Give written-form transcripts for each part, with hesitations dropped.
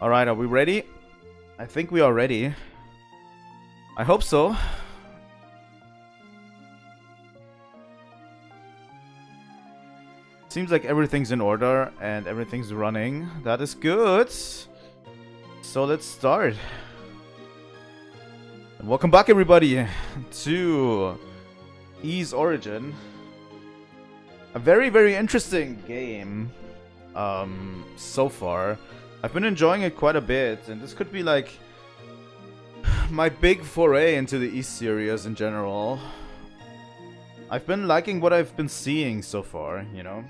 Alright, are we ready? I think we are ready. I hope so. Seems like everything's in order and everything's running. That is good. So let's start. And welcome back, everybody, to Ys Origin. A very, very interesting game so far. I've been enjoying it quite a bit, and this could be like my big foray into the Ys series in general. I've been liking what I've been seeing so far, you know.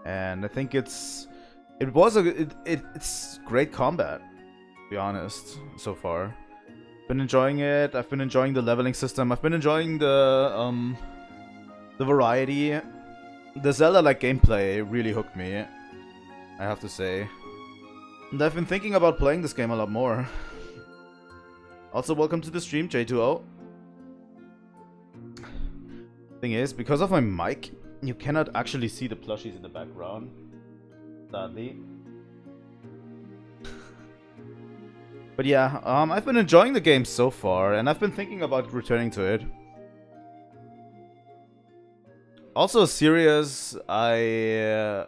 And I think it's great combat, to be honest, so far. Been enjoying it. I've been enjoying the leveling system. I've been enjoying the variety. The Zelda-like gameplay really hooked me, I have to say. And I've been thinking about playing this game a lot more. Also, welcome to the stream, J2O. Thing is, because of my mic, you cannot actually see the plushies in the background, sadly. But yeah, I've been enjoying the game so far, and I've been thinking about returning to it. Also, serious, I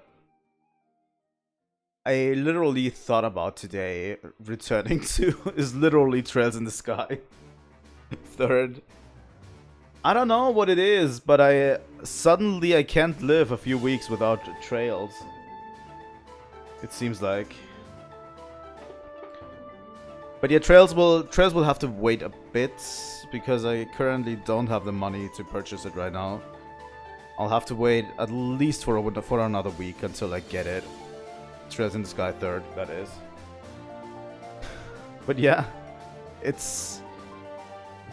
literally thought about today returning to is literally Trails in the Sky. Third. I don't know what it is, but I can't live a few weeks without Trails. It seems like. But yeah, Trails will have to wait a bit because I currently don't have the money to purchase it right now. I'll have to wait at least for another week until I get it. Trails in the Sky 3rd, that is. But yeah, it's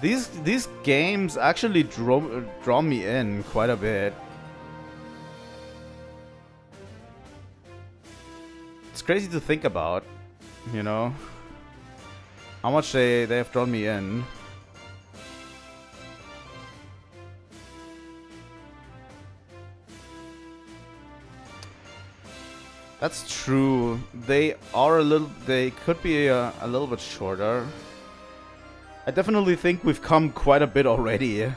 these games actually draw me in quite a bit. It's crazy to think about, you know, how much they have drawn me in. That's true. They could be a little bit shorter. I definitely think we've come quite a bit already.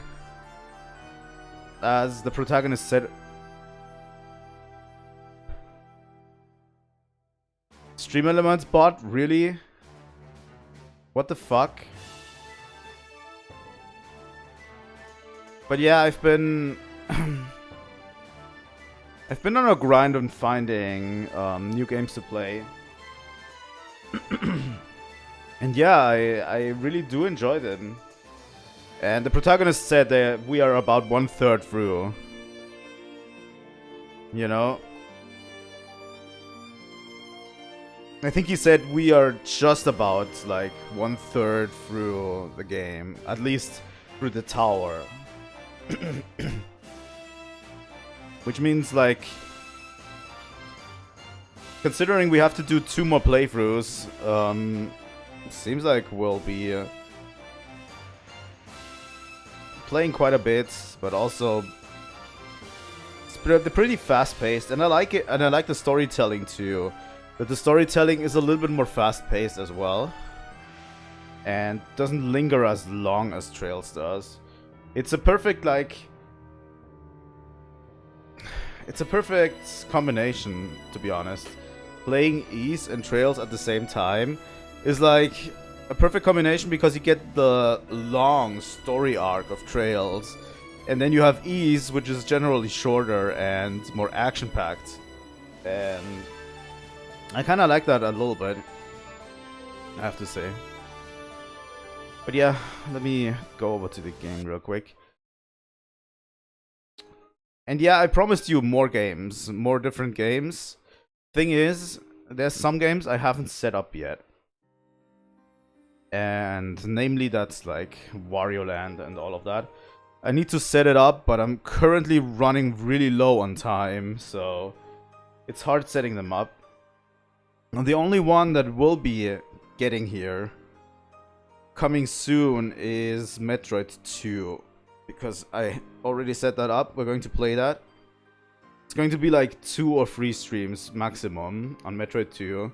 As the protagonist said. Stream Elements bot? Really? What the fuck? But yeah, I've been on a grind on finding new games to play. And yeah, I really do enjoy them. And the protagonist said that we are about 1/3 through. You know? I think he said we are just about like 1/3 through the game. At least through the tower. Which means, like, considering we have to do 2 more playthroughs, seems like we'll be playing quite a bit, but also it's pretty fast-paced, and I like it, and I like the storytelling too. But the storytelling is a little bit more fast-paced as well, and doesn't linger as long as Trails does. It's a perfect, like, it's a perfect combination, to be honest. Playing Ys and Trails at the same time is like a perfect combination because you get the long story arc of Trails, and then you have Ys, which is generally shorter and more action-packed. And I kind of like that a little bit, I have to say. But yeah, let me go over to the game real quick. And yeah, I promised you more games, more different games. Thing is, there's some games I haven't set up yet. And namely, that's like Wario Land and all of that. I need to set it up, but I'm currently running really low on time, so it's hard setting them up. And the only one that will be getting here, coming soon, is Metroid 2. Because I already set that up. We're going to play that. It's going to be like 2 or 3 streams maximum on Metroid 2.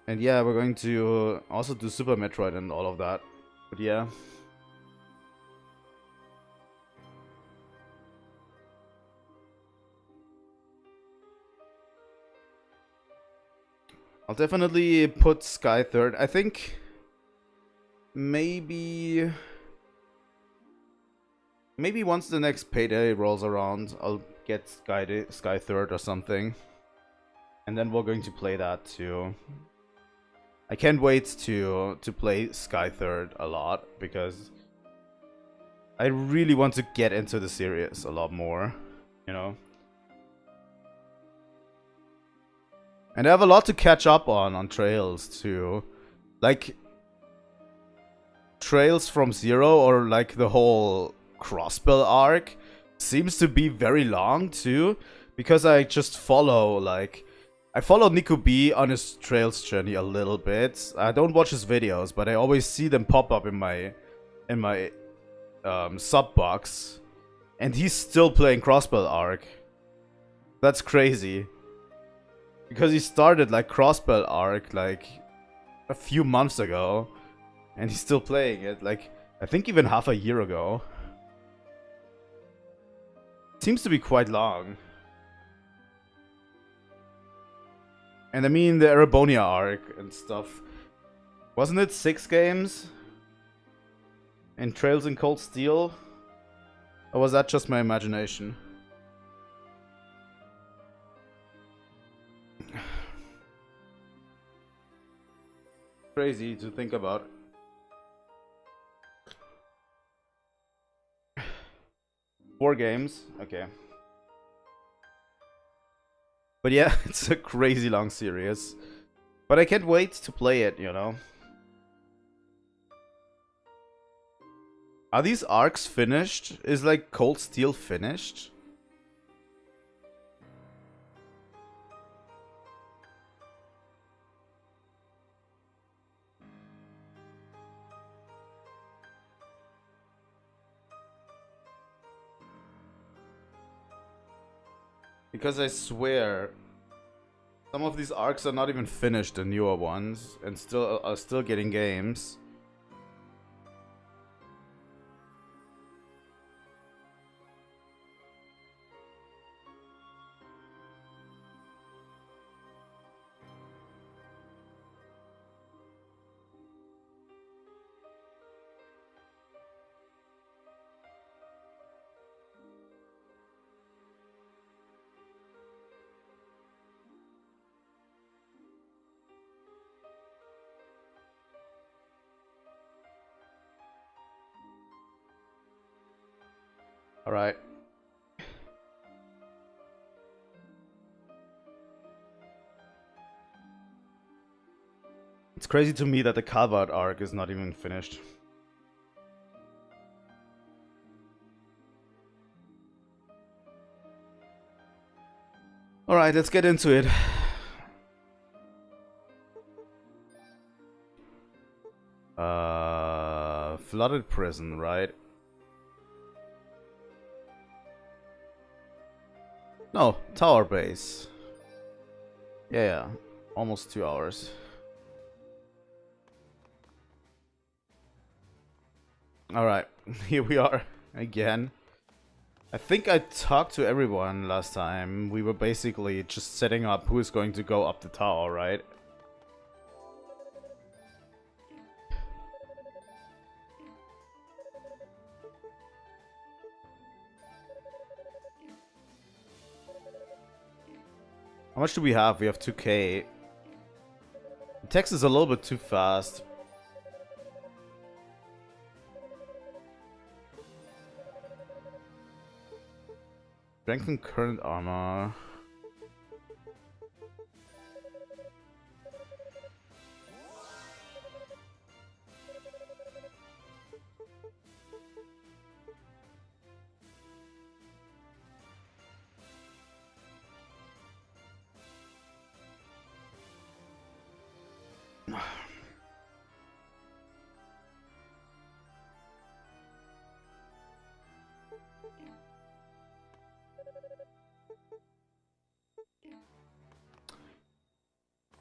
And yeah, we're going to also do Super Metroid and all of that. But yeah. I'll definitely put Sky third. I think maybe once the next payday rolls around, I'll get Sky third or something. And then we're going to play that too. I can't wait to play Sky third a lot because I really want to get into the series a lot more, you know. And I have a lot to catch up on Trails too. Like Trails from Zero or like the whole Crossbell arc seems to be very long too, because I just follow like I follow Nico B on his Trails journey a little bit. I don't watch his videos, but I always see them pop up in my sub box, and he's still playing Crossbell arc. That's crazy. Because he started like Crossbell arc like a few months ago, and he's still playing it like I think even half a year ago. Seems to be quite long. And I mean the Erebonia arc and stuff. Wasn't it 6 games? And Trails in Cold Steel? Or was that just my imagination? Crazy to think about. Four games? Okay. But yeah, it's a crazy long series. But I can't wait to play it, you know. Are these arcs finished? Is like Cold Steel finished? Because I swear, some of these arcs are not even finished, the newer ones, and are still getting games. Alright. It's crazy to me that the Calvard arc is not even finished. Alright, let's get into it. Flooded prison, right? No, tower base. Yeah, almost 2 hours. Alright, here we are again. I think I talked to everyone last time. We were basically just setting up who is going to go up the tower, right? How much do we have? We have 2k. The text is a little bit too fast. Strengthen current armor.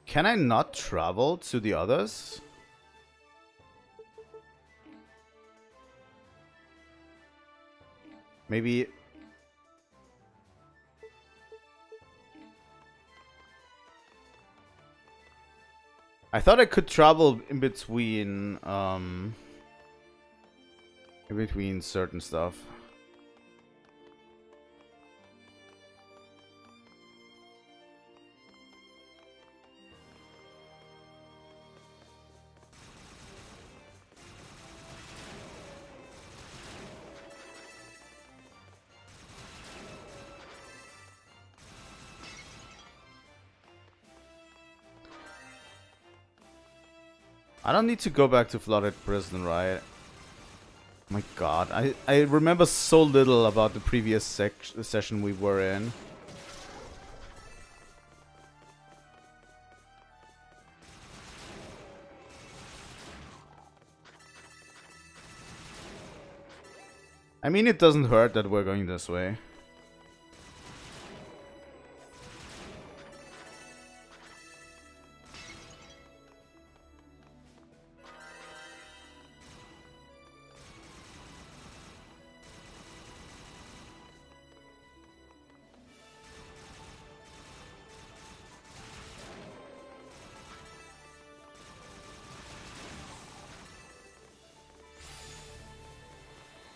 Can I not travel to the others? Maybe... I thought I could travel in between certain stuff. I don't need to go back to Flooded Prison, right? My god, I remember so little about the previous session we were in. I mean, it doesn't hurt that we're going this way.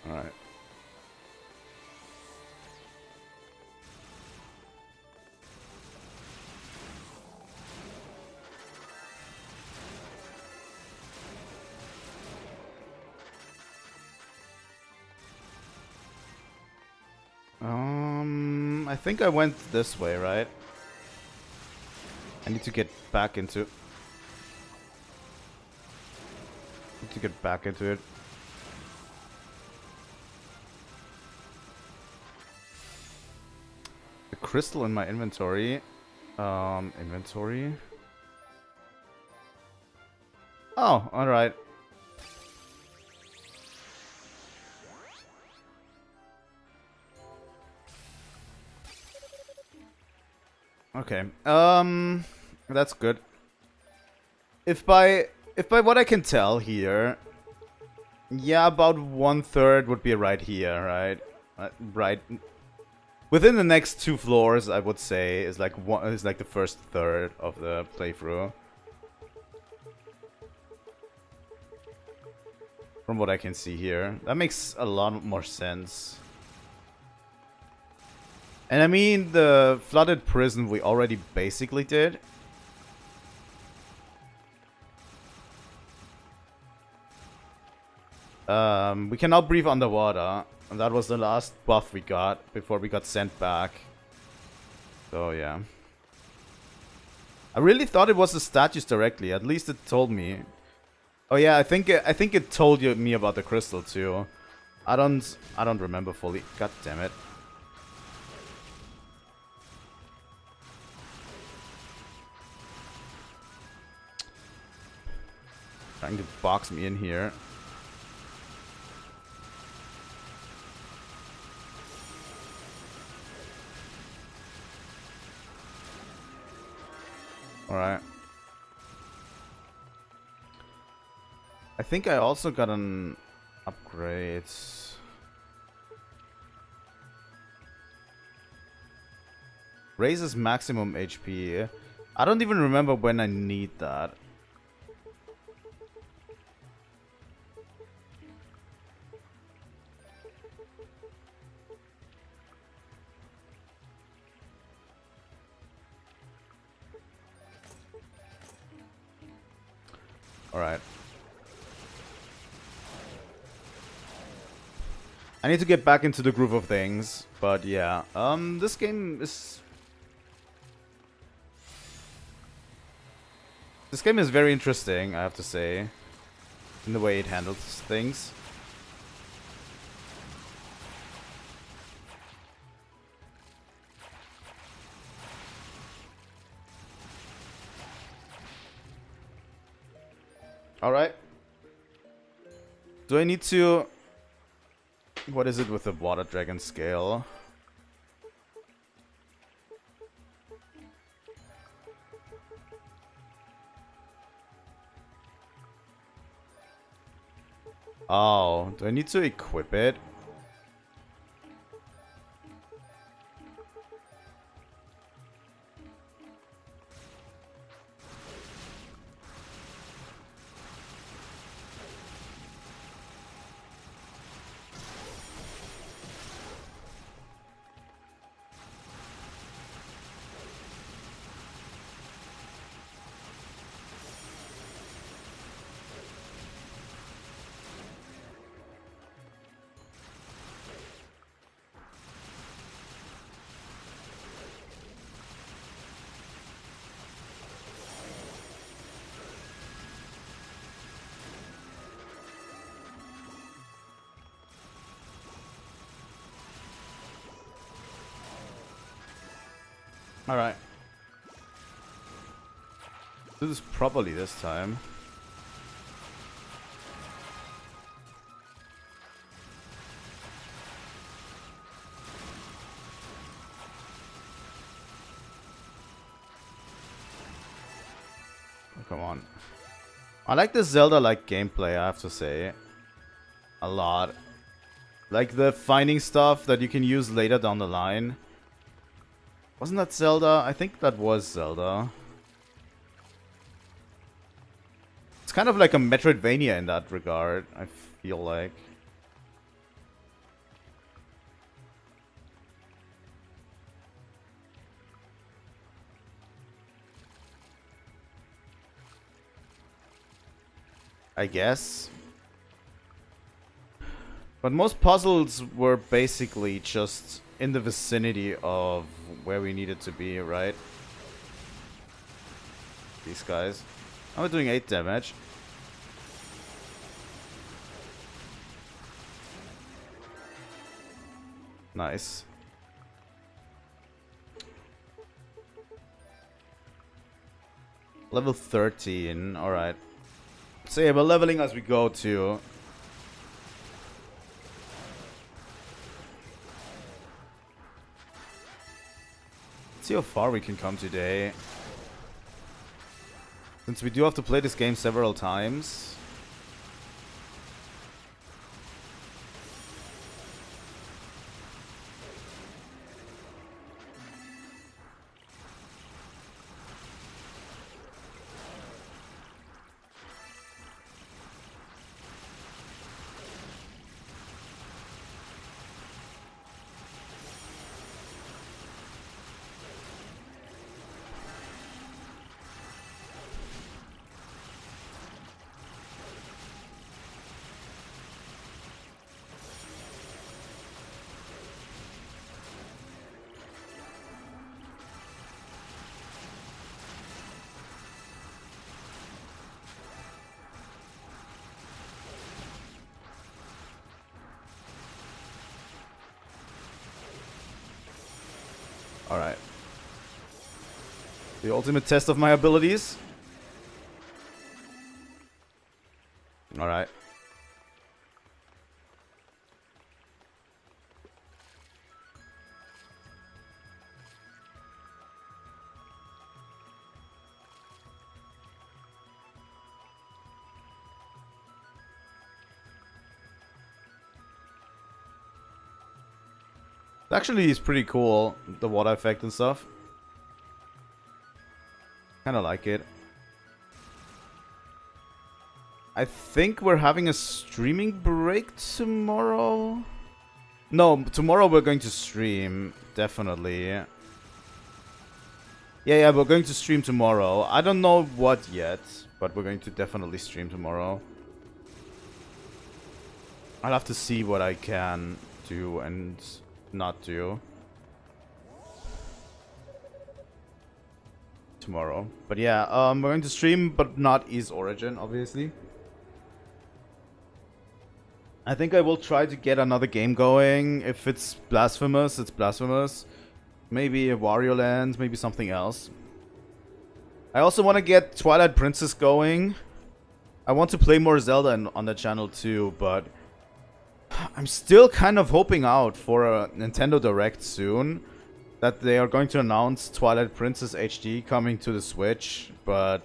Alright. I think I went this way, right? I need to get back into... it. A crystal in my inventory. Inventory? Oh, alright. Okay. That's good. If by what I can tell here, yeah, about 1/3 would be right here, right? Right. Within the next 2 floors, I would say is like the first third of the playthrough. From what I can see here, that makes a lot more sense. And I mean, the Flooded Prison we already basically did. We can now breathe underwater. And that was the last buff we got before we got sent back. So yeah. I really thought it was the statues directly. At least it told me. Oh yeah, I think it told me about the crystal too. I don't remember fully. God damn it. Trying to box me in here. Alright. I think I also got an upgrade. Raises maximum HP. I don't even remember when I need that. Alright. I need to get back into the groove of things, but yeah. This game is... This game is very interesting, I have to say. In the way it handles things. Alright. Do I need to... What is it with the water dragon scale? Oh, do I need to equip it? Alright. Do this properly this time. Oh, come on. I like the Zelda-like gameplay, I have to say. A lot. Like the finding stuff that you can use later down the line. Wasn't that Zelda? I think that was Zelda. It's kind of like a Metroidvania in that regard, I feel like. I guess. But most puzzles were basically just in the vicinity of where we needed to be, right? These guys. Oh, we're doing 8 damage. Nice. Level 13, alright. So yeah, we're leveling as we go too. Let's see how far we can come today. Since we do have to play this game several times. Alright. The ultimate test of my abilities. Alright. Actually, it's pretty cool, the water effect and stuff. Kinda like it. I think we're having a streaming break tomorrow. No, tomorrow we're going to stream, definitely. Yeah, we're going to stream tomorrow. I don't know what yet, but we're going to definitely stream tomorrow. I'll have to see what I can do and not do tomorrow. But yeah, we're going to stream, but not Ys Origin, obviously. I think I will try to get another game going. If it's Blasphemous, it's Blasphemous. Maybe a Wario Land, maybe something else. I also want to get Twilight Princess going. I want to play more Zelda on the channel too, but I'm still kind of hoping out for a Nintendo Direct soon. That they are going to announce Twilight Princess HD coming to the Switch, but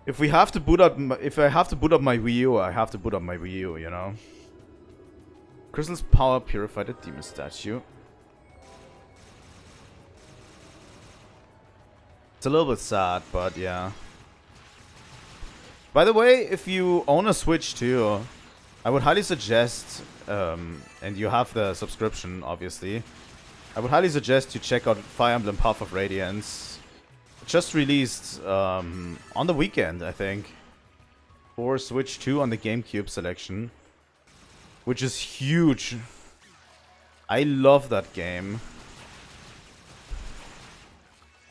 If we have to boot up, if I have to boot up my Wii U, I have to boot up my Wii U, you know. Crystal's power purified a demon statue. It's a little bit sad, but yeah. By the way, if you own a Switch too, I would highly suggest, and you have the subscription, obviously, I would highly suggest you check out Fire Emblem Path of Radiance. It just released on the weekend, I think, for Switch 2 on the GameCube selection, which is huge. I love that game.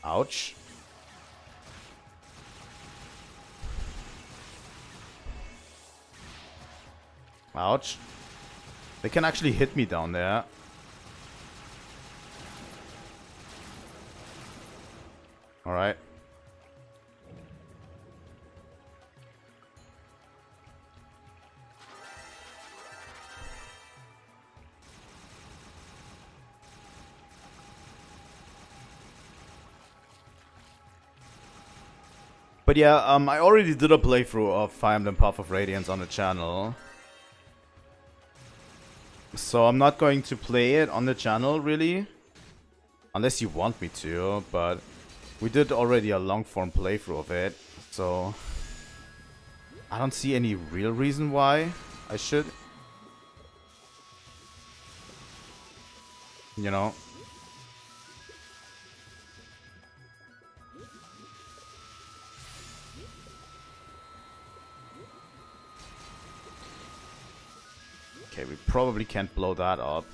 Ouch. Ouch. They can actually hit me down there. Alright. But yeah, I already did a playthrough of Fire Emblem Path of Radiance on the channel. So I'm not going to play it on the channel, really. Unless you want me to, but we did already a long-form playthrough of it. So I don't see any real reason why I should. You know. Okay, we probably can't blow that up.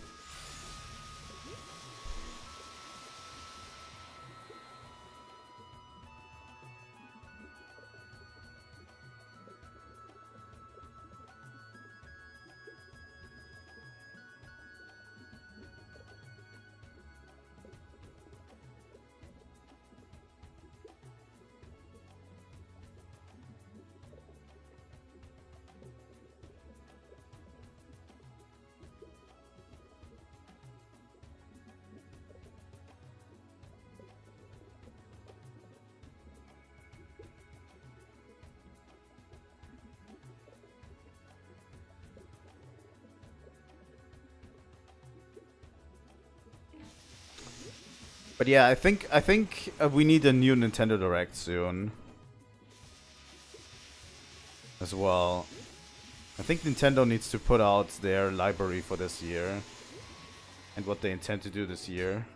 But yeah, I think we need a new Nintendo Direct soon. As well. I think Nintendo needs to put out their library for this year. And what they intend to do this year.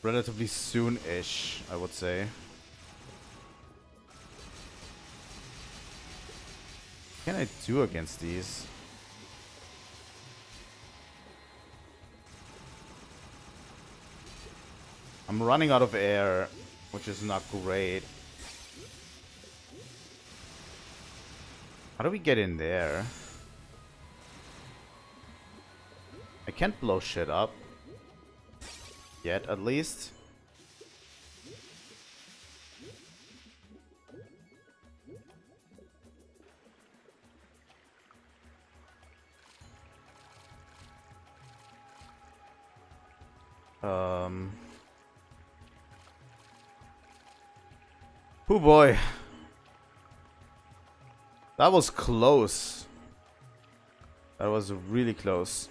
Relatively soon-ish, I would say. What can I do against these? I'm running out of air, which is not great. How do we get in there? I can't blow shit up. Yet, at least. Oh boy. That was close. That was really close.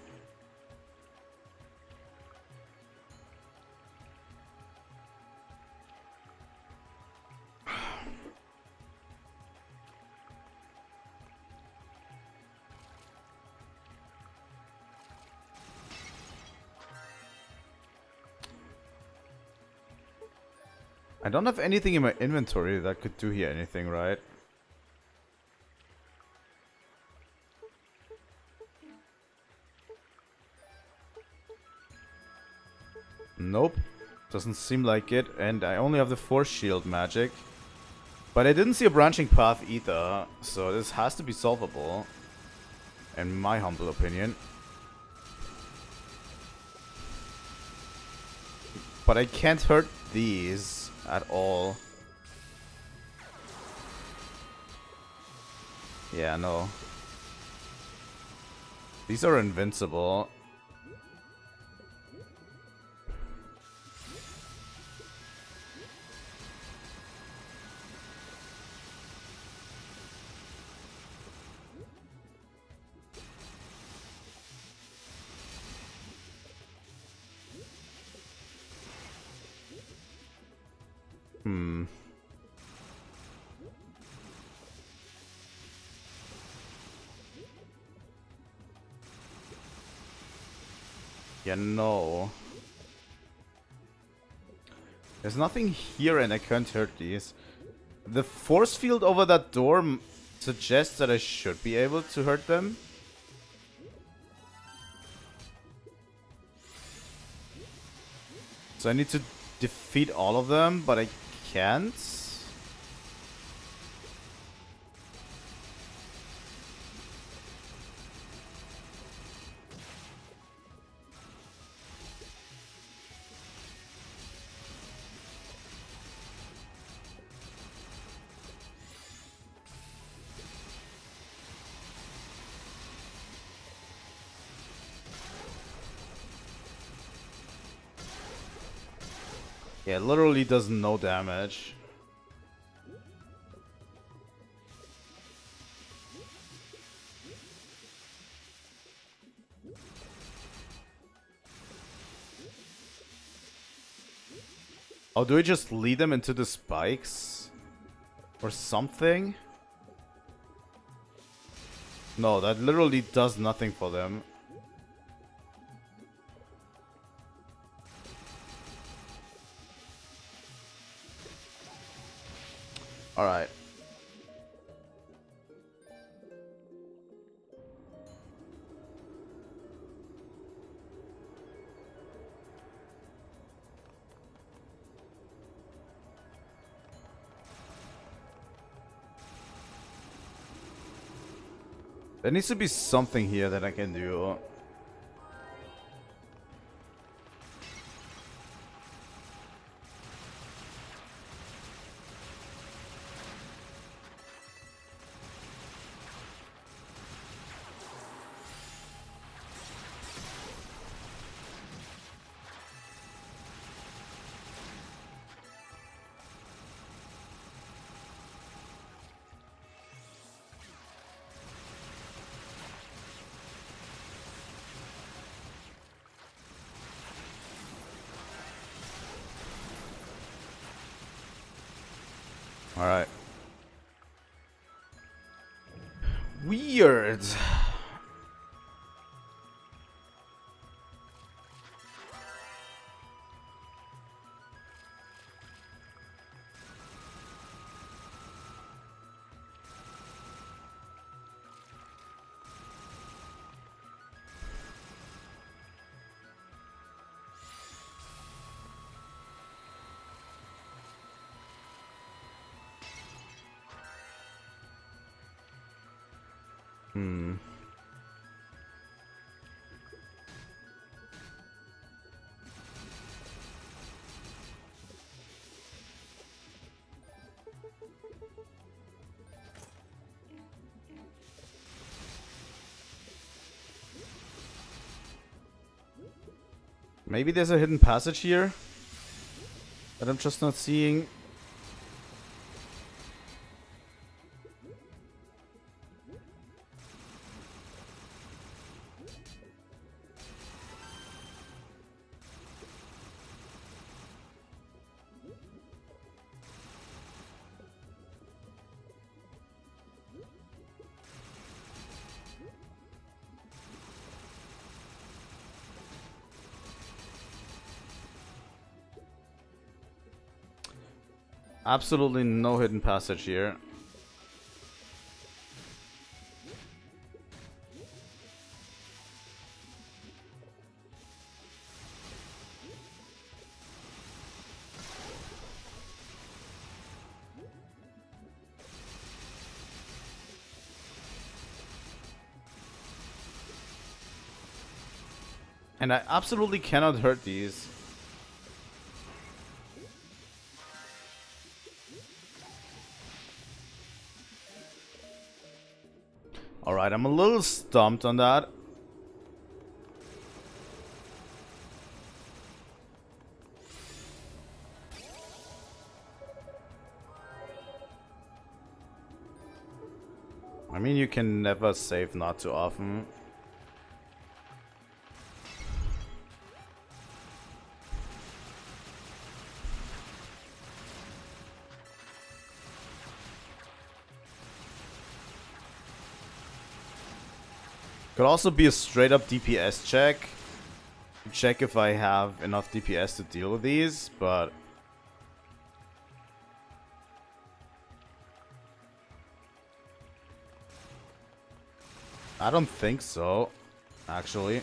I don't have anything in my inventory that could do here anything, right? Nope. Doesn't seem like it. And I only have the force shield magic. But I didn't see a branching path either. So this has to be solvable. In my humble opinion. But I can't hurt these at all. Yeah, no. These are invincible. Hmm. Yeah, no. There's nothing here and I can't hurt these. The force field over that door suggests that I should be able to hurt them. So I need to defeat all of them, but I can't. Yeah, it literally does no damage. Oh, do I just lead them into the spikes? Or something? No, that literally does nothing for them. Alright. There needs to be something here that I can do. Alright. Weird. Hmm. Maybe there's a hidden passage here that I'm just not seeing. Absolutely no hidden passage here. And I absolutely cannot hurt these. Alright, I'm a little stumped on that. I mean, you can never save not too often. Could also be a straight up DPS check. Check if I have enough DPS to deal with these, but I don't think so, actually.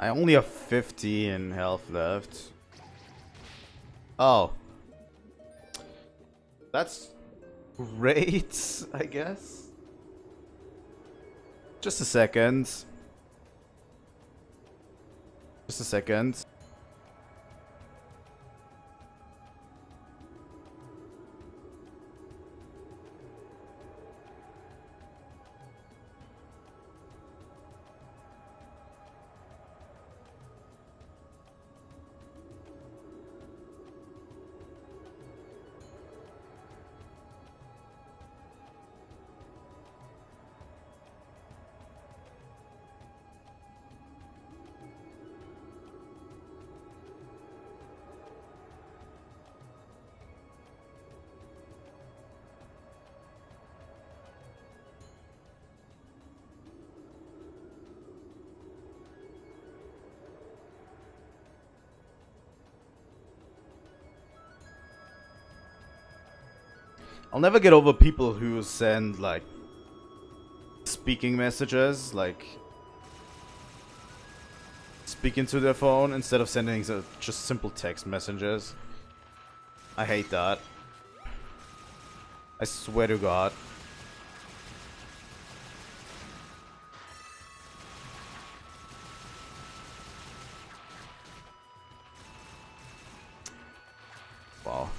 I only have 15 health left. Oh. That's great, I guess. Just a second. Just a second. I'll never get over people who send, like, speaking messages, like, speak into their phone instead of sending just simple text messages. I hate that. I swear to God. Wow.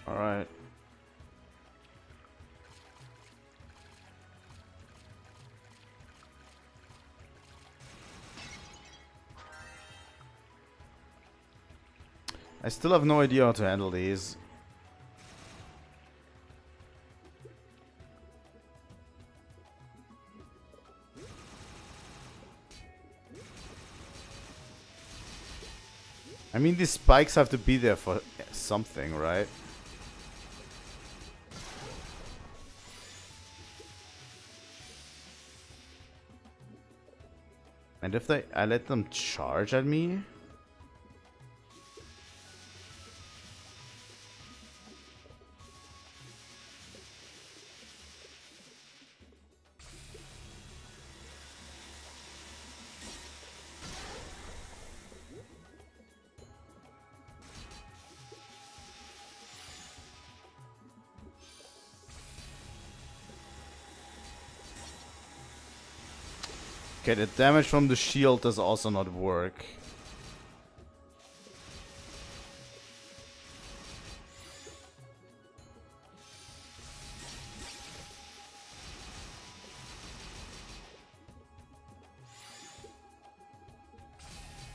Alright. I still have no idea how to handle these. I mean, these spikes have to be there for something, right? And if I let them charge at me? Okay, the damage from the shield does also not work.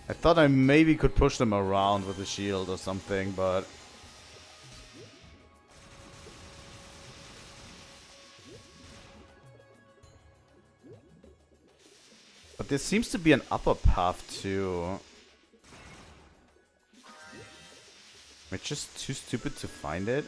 I thought I maybe could push them around with the shield or something, but... But there seems to be an upper path too. I just too stupid to find it?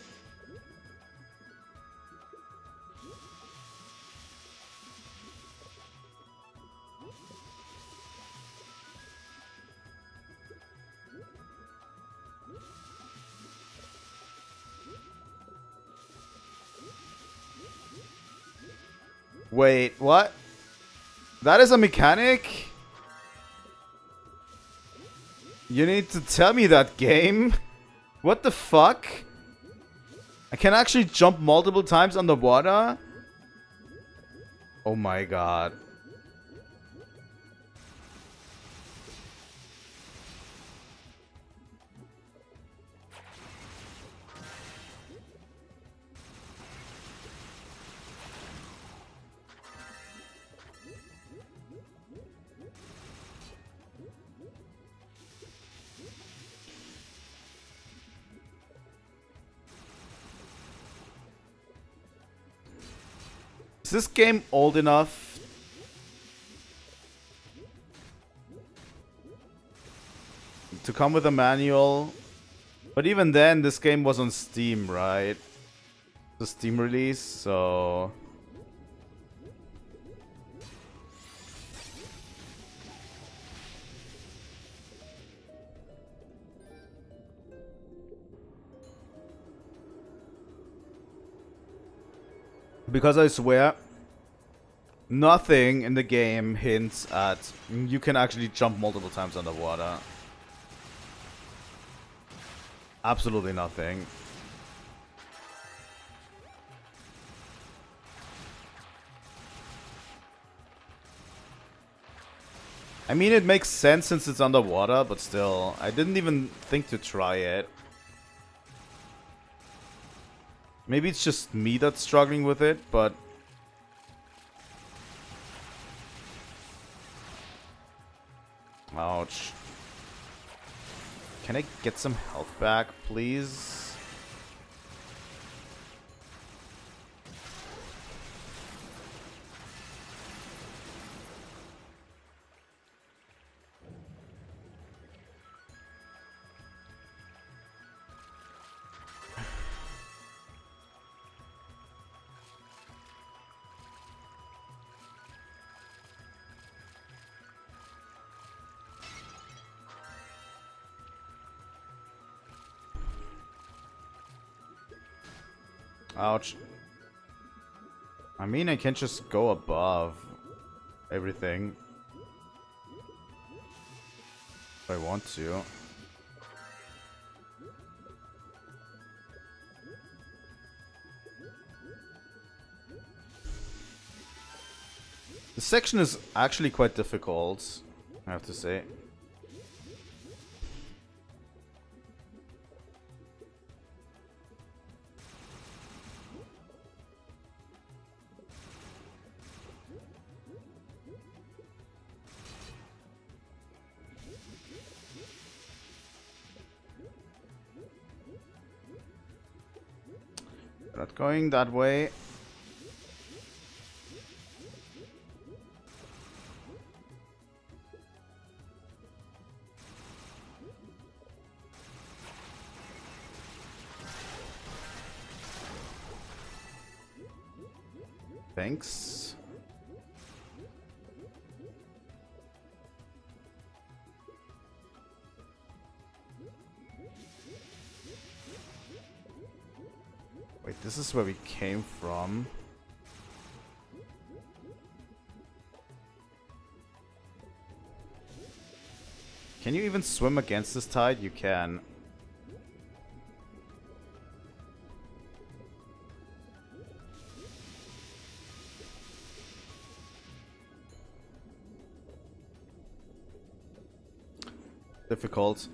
Wait, what? That is a mechanic? You need to tell me that, game. What the fuck? I can actually jump multiple times underwater? Oh my god. Is this game old enough to come with a manual? But even then, this game was on Steam, right? The Steam release, so... Because I swear, nothing in the game hints at you can actually jump multiple times underwater. Absolutely nothing. I mean, it makes sense since it's underwater, but still, I didn't even think to try it. Maybe it's just me that's struggling with it, but... Ouch. Can I get some health back, please? Ouch. I mean, I can't just go above everything if I want to. This section is actually quite difficult, I have to say. Not going that way. Thanks. Wait, this is where we came from. Can you even swim against this tide? You can. Difficult.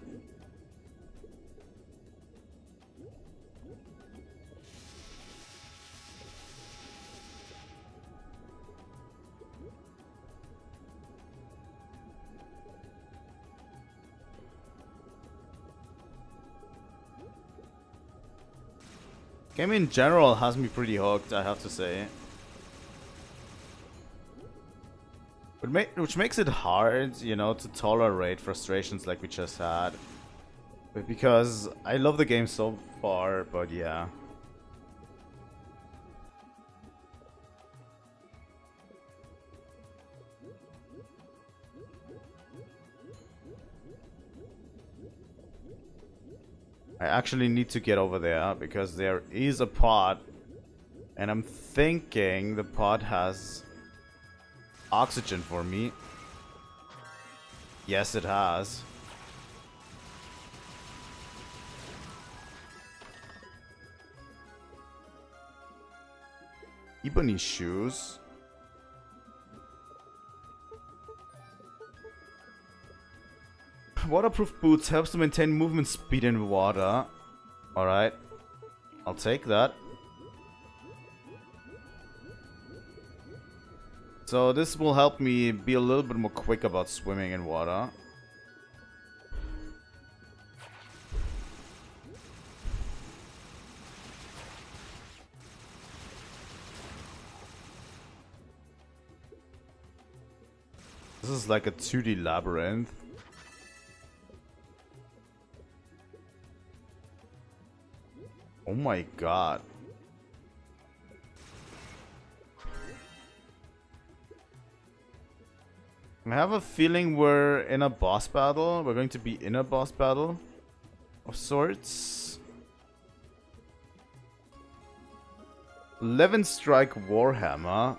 Game in general has me pretty hooked, I have to say. Which makes it hard, you know, to tolerate frustrations like we just had. Because I love the game so far, but yeah. I actually need to get over there because there is a pod, and I'm thinking the pod has oxygen for me. Yes, it has. Ebony shoes. Waterproof boots helps to maintain movement speed in water. Alright. I'll take that. So this will help me be a little bit more quick about swimming in water. This is like a 2D labyrinth. Oh my god. I have a feeling we're in a boss battle. We're going to be in a boss battle of sorts. 11 strike Warhammer.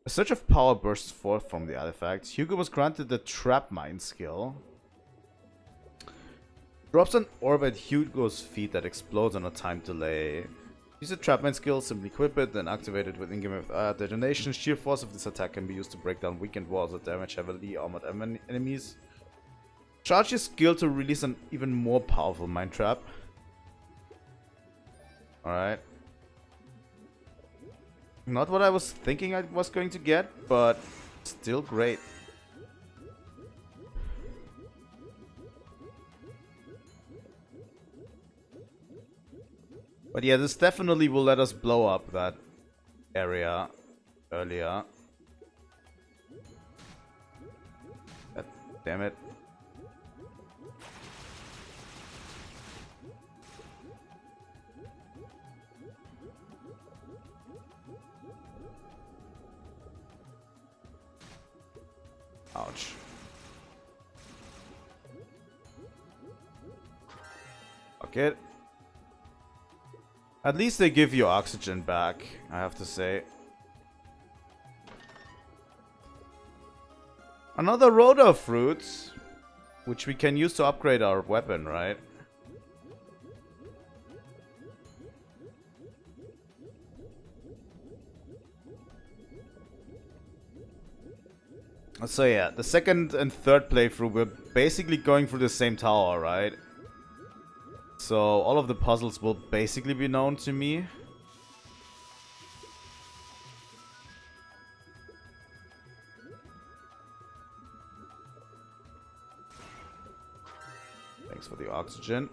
A surge of power bursts forth from the artifact. Hugo was granted the trap mine skill. Drops an orb at Hugo's feet that explodes on a time delay. Use the trap mine skill, simply equip it, then activate it with in-game detonation. Sheer force of this attack can be used to break down weakened walls or damage heavily armored enemies. Charge your skill to release an even more powerful mine trap. Alright. Not what I was thinking I was going to get, but still great. But yeah, this definitely will let us blow up that area earlier. God damn it. Ouch. Fuck it. At least they give you oxygen back, I have to say. Another rotor fruit, which we can use to upgrade our weapon, right? So yeah, the second and third playthrough, we're basically going through the same tower, right? So all of the puzzles will basically be known to me. Thanks for the oxygen.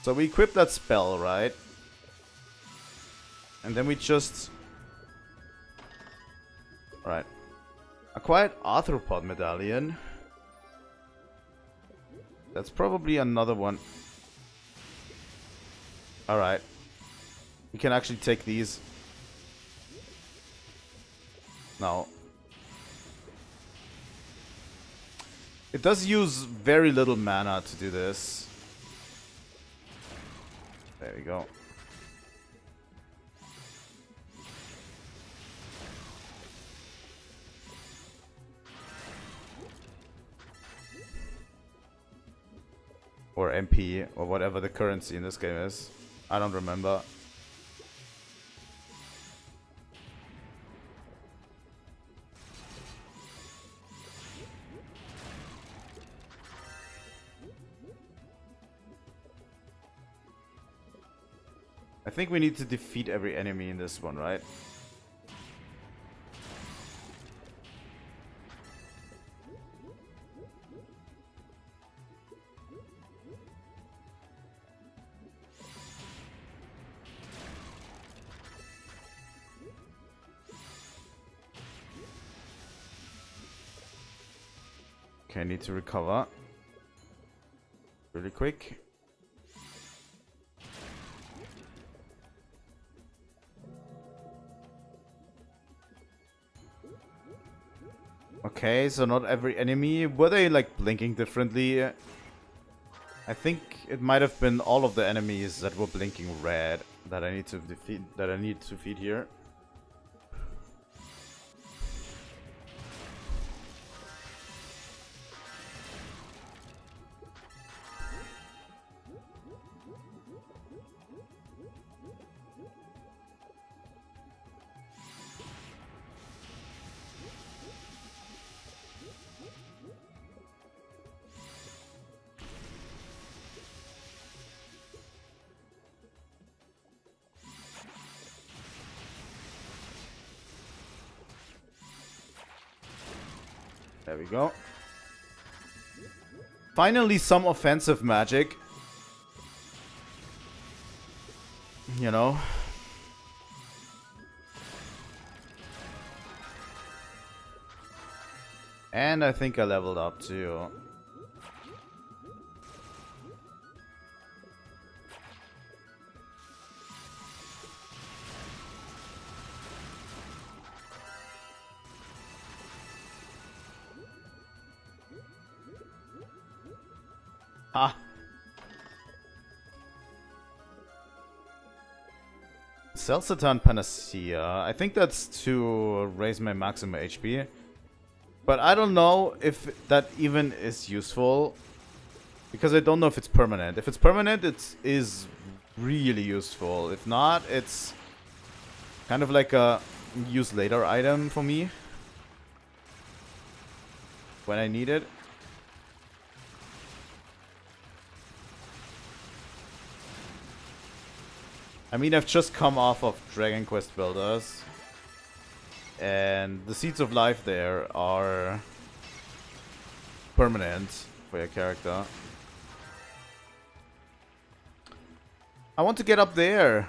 So we equip that spell, right? And then we just... Right. Acquired arthropod medallion. That's probably another one. Alright. We can actually take these. No. It does use very little mana to do this. There we go. Or MP, or whatever the currency in this game is. I don't remember. I think we need to defeat every enemy in this one, right? Okay, need to recover. Really quick. Okay, so not every enemy. Were they like blinking differently? I think it might have been all of the enemies that were blinking red that I need to defeat. That I need to defeat here. There we go. Finally, some offensive magic. You know. And I think I leveled up too. Ah. Celcitan Panacea. I think that's to raise my maximum HP. But I don't know if that even is useful. Because I don't know if it's permanent. If it's permanent, it is really useful. If not, it's kind of like a use later item for me. When I need it. I mean, I've just come off of Dragon Quest Builders. And the Seeds of Life there are permanent for your character. I want to get up there.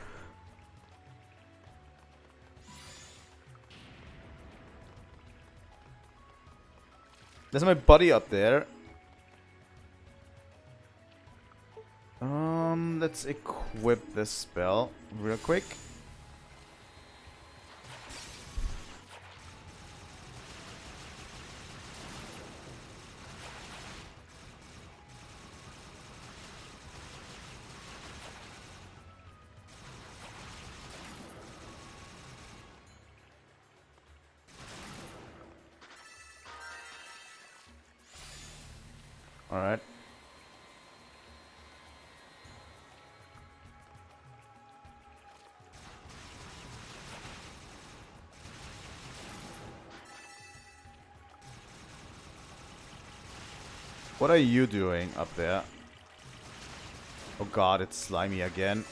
There's my buddy up there. Let's equip this spell real quick. All right. What are you doing up there? Oh god, it's slimy again.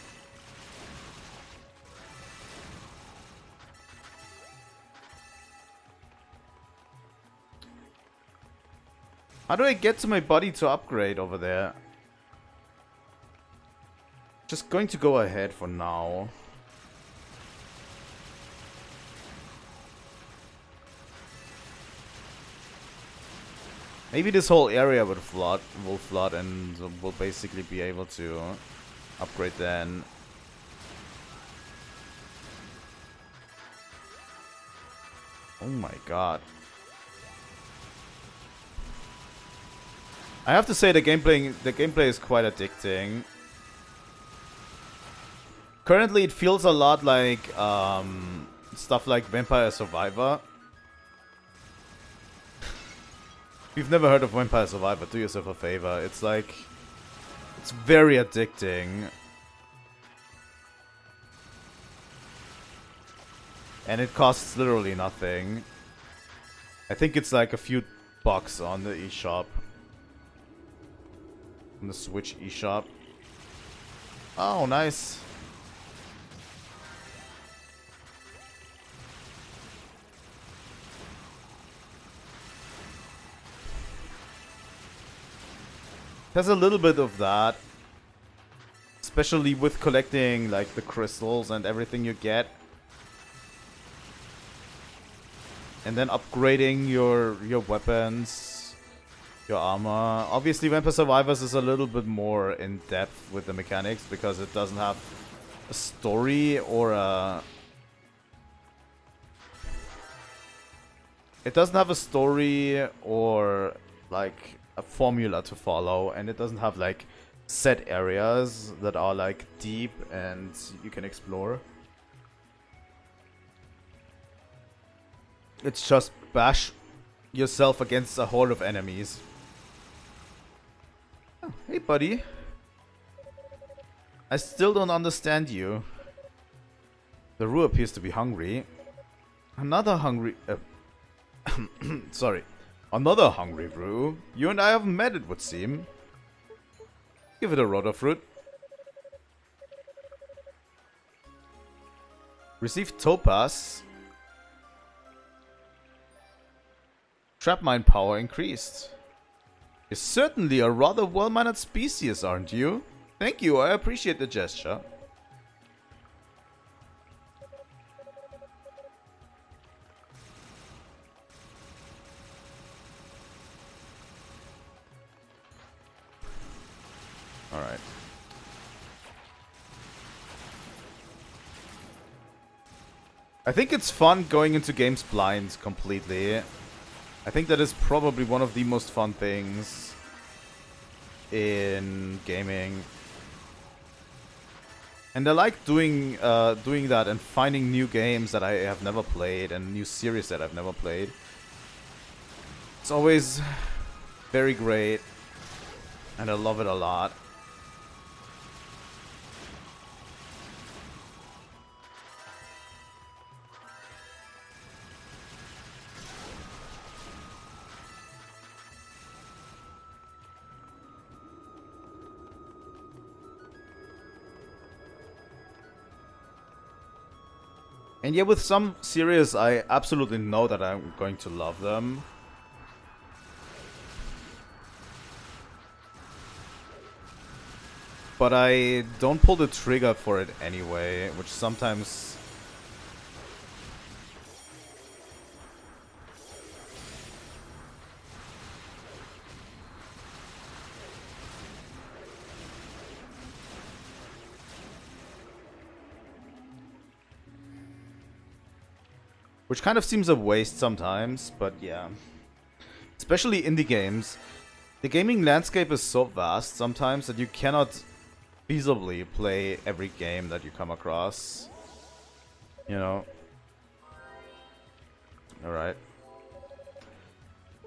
How do I get to my buddy to upgrade over there? Just going to go ahead for now. Maybe this whole area will flood and we'll basically be able to upgrade then. Oh my god. I have to say the gameplay is quite addicting. Currently it feels a lot like stuff like Vampire Survivor. If you've never heard of Vampire Survivor, do yourself a favor. It's like... it's very addicting. And it costs literally nothing. I think it's like a few bucks on the eShop. On the Switch eShop. Oh, nice. There's a little bit of that. Especially with collecting like the crystals and everything you get. And then upgrading your weapons. your armor. Obviously, Vampire Survivors is a little bit more in depth with the mechanics because it doesn't have a story or a... It doesn't have a story or like a formula to follow, and it doesn't have like set areas that are like deep and you can explore. It's just bash yourself against a horde of enemies. Oh, hey buddy. I still don't understand you. The Rue appears to be hungry. Another hungry... sorry. Another hungry Rue. You and I haven't met, it would seem. Give it a rotor fruit. Receive topaz. Trap mine power increased. You're certainly a rather well-mannered species, aren't you? Thank you, I appreciate the gesture. Alright. I think it's fun going into games blind completely. I think that is probably one of the most fun things in gaming. And I like doing that and finding new games that I have never played and new series that I've never played. It's always very great, and I love it a lot. And yeah, with some series, I absolutely know that I'm going to love them. But I don't pull the trigger for it anyway, which sometimes... Which kind of seems a waste sometimes, but yeah. Especially indie games. The gaming landscape is so vast sometimes that you cannot feasibly play every game that you come across. You know. Alright.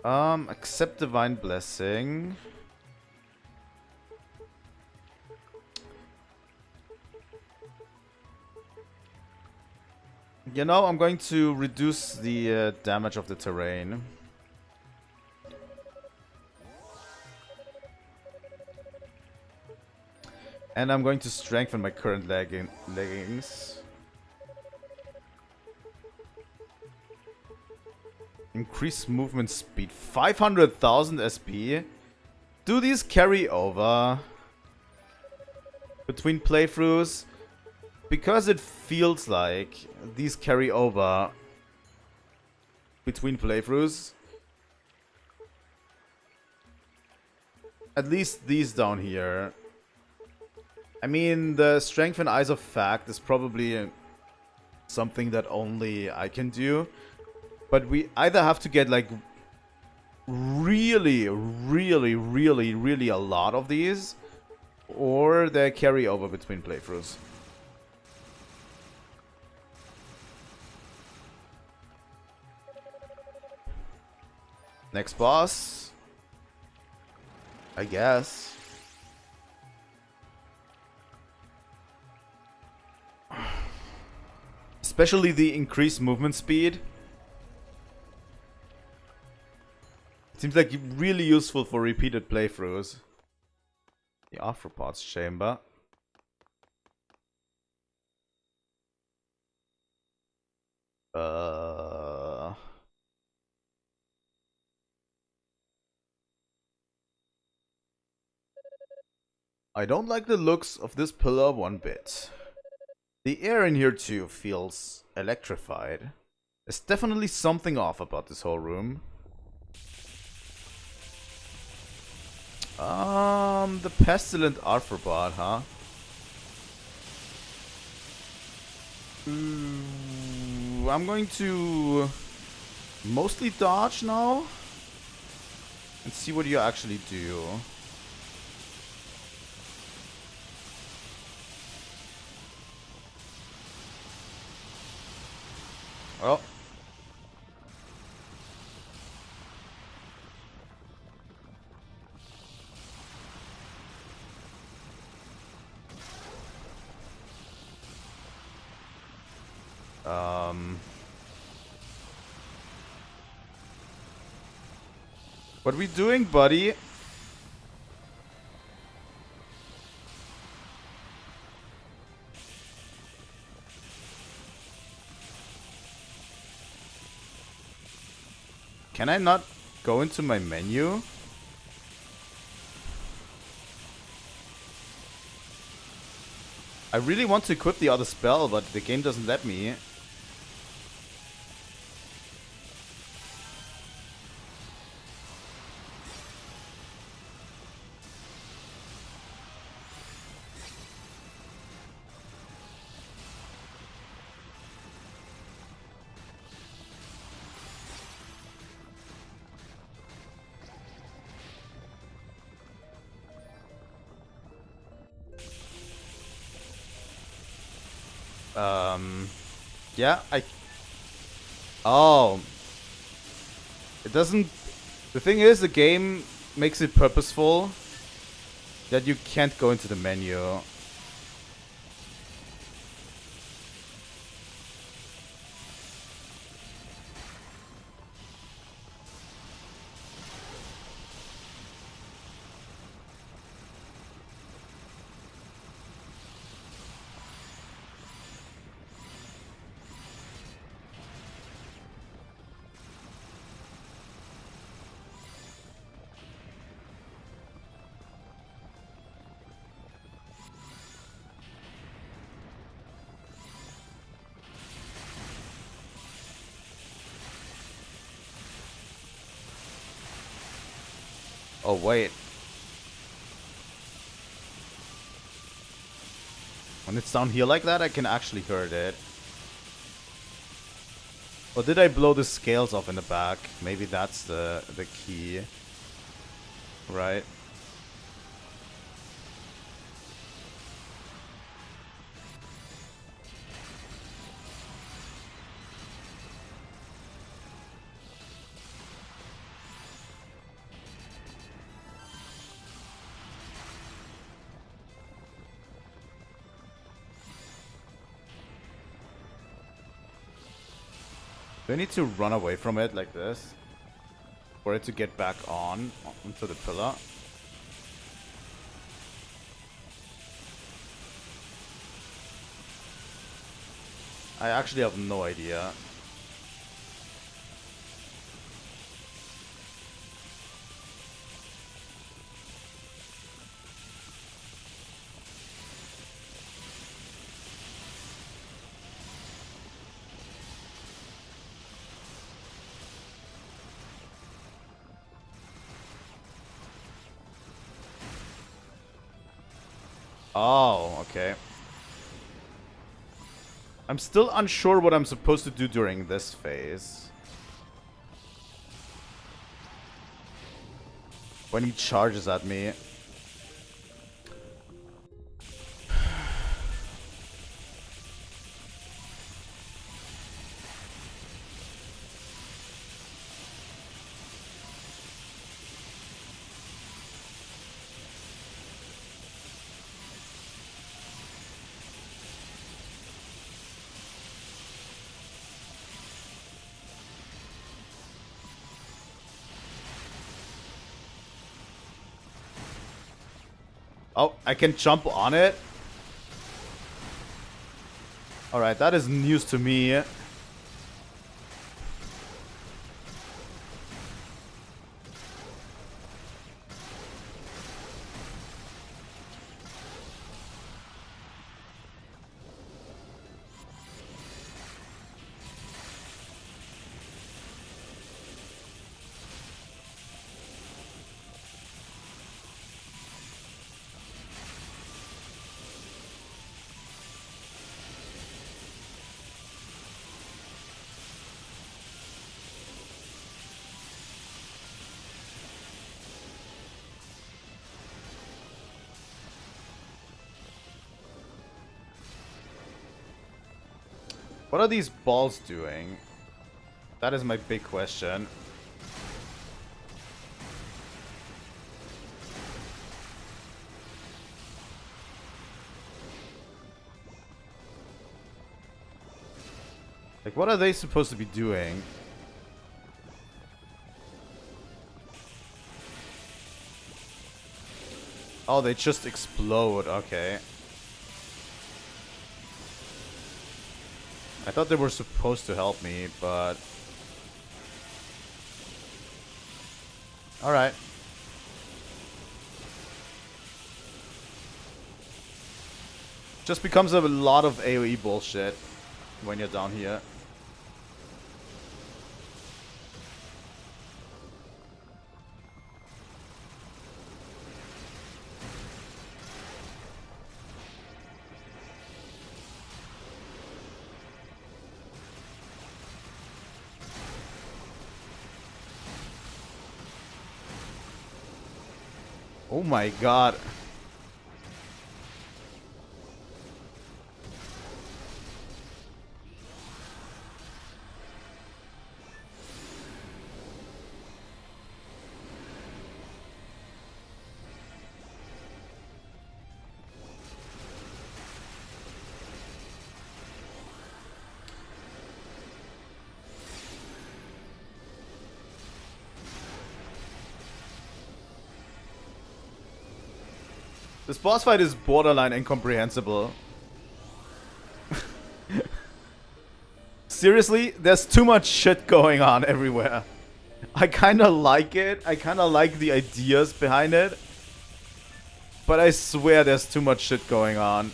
Accept Divine Blessing. You know, I'm going to reduce the damage of the terrain. And I'm going to strengthen my current leggings. Increase movement speed. 500,000 SP. Do these carry over between playthroughs? Because it feels like these carry over between playthroughs. At least these down here. I mean, the Strength and Eyes of Fact is probably something that only I can do. But we either have to get like really a lot of these, or they carry over between playthroughs. Next boss, I guess. Especially the increased movement speed. Seems like really useful for repeated playthroughs. The Arthropods chamber. I don't like the looks of this pillar one bit. The air in here too feels electrified. There's definitely something off about this whole room. the pestilent arthropod, huh? I'm going to mostly dodge now and see what you actually do. Well. What we doing, buddy? Can I not go into my menu? I really want to equip the other spell, but the game doesn't let me. Yeah, Oh. It doesn't... The thing is, the game makes it purposeful that you can't go into the menu. Oh, wait. When it's down here like that, I can actually hurt it. Or did I blow the scales off in the back? Maybe that's the key. Right. Do I need to run away from it like this? For it to get back onto the pillar? I actually have no idea. Oh, okay. I'm still unsure what I'm supposed to do during this phase. When he charges at me. Oh, I can jump on it? Alright, that is news to me. What are these balls doing? That is my big question. Like, what are they supposed to be doing? Oh, they just explode. Okay. I thought they were supposed to help me, but... Alright. Just becomes a lot of AoE bullshit when you're down here. Oh my god. This boss fight is borderline incomprehensible. Seriously, there's too much shit going on everywhere. I kinda like it. I kinda like the ideas behind it. But I swear there's too much shit going on.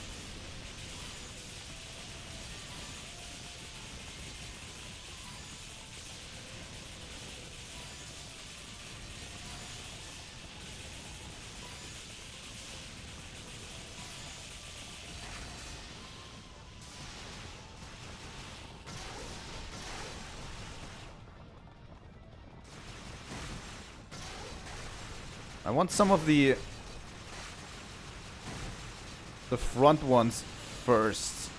I want some of the front ones first,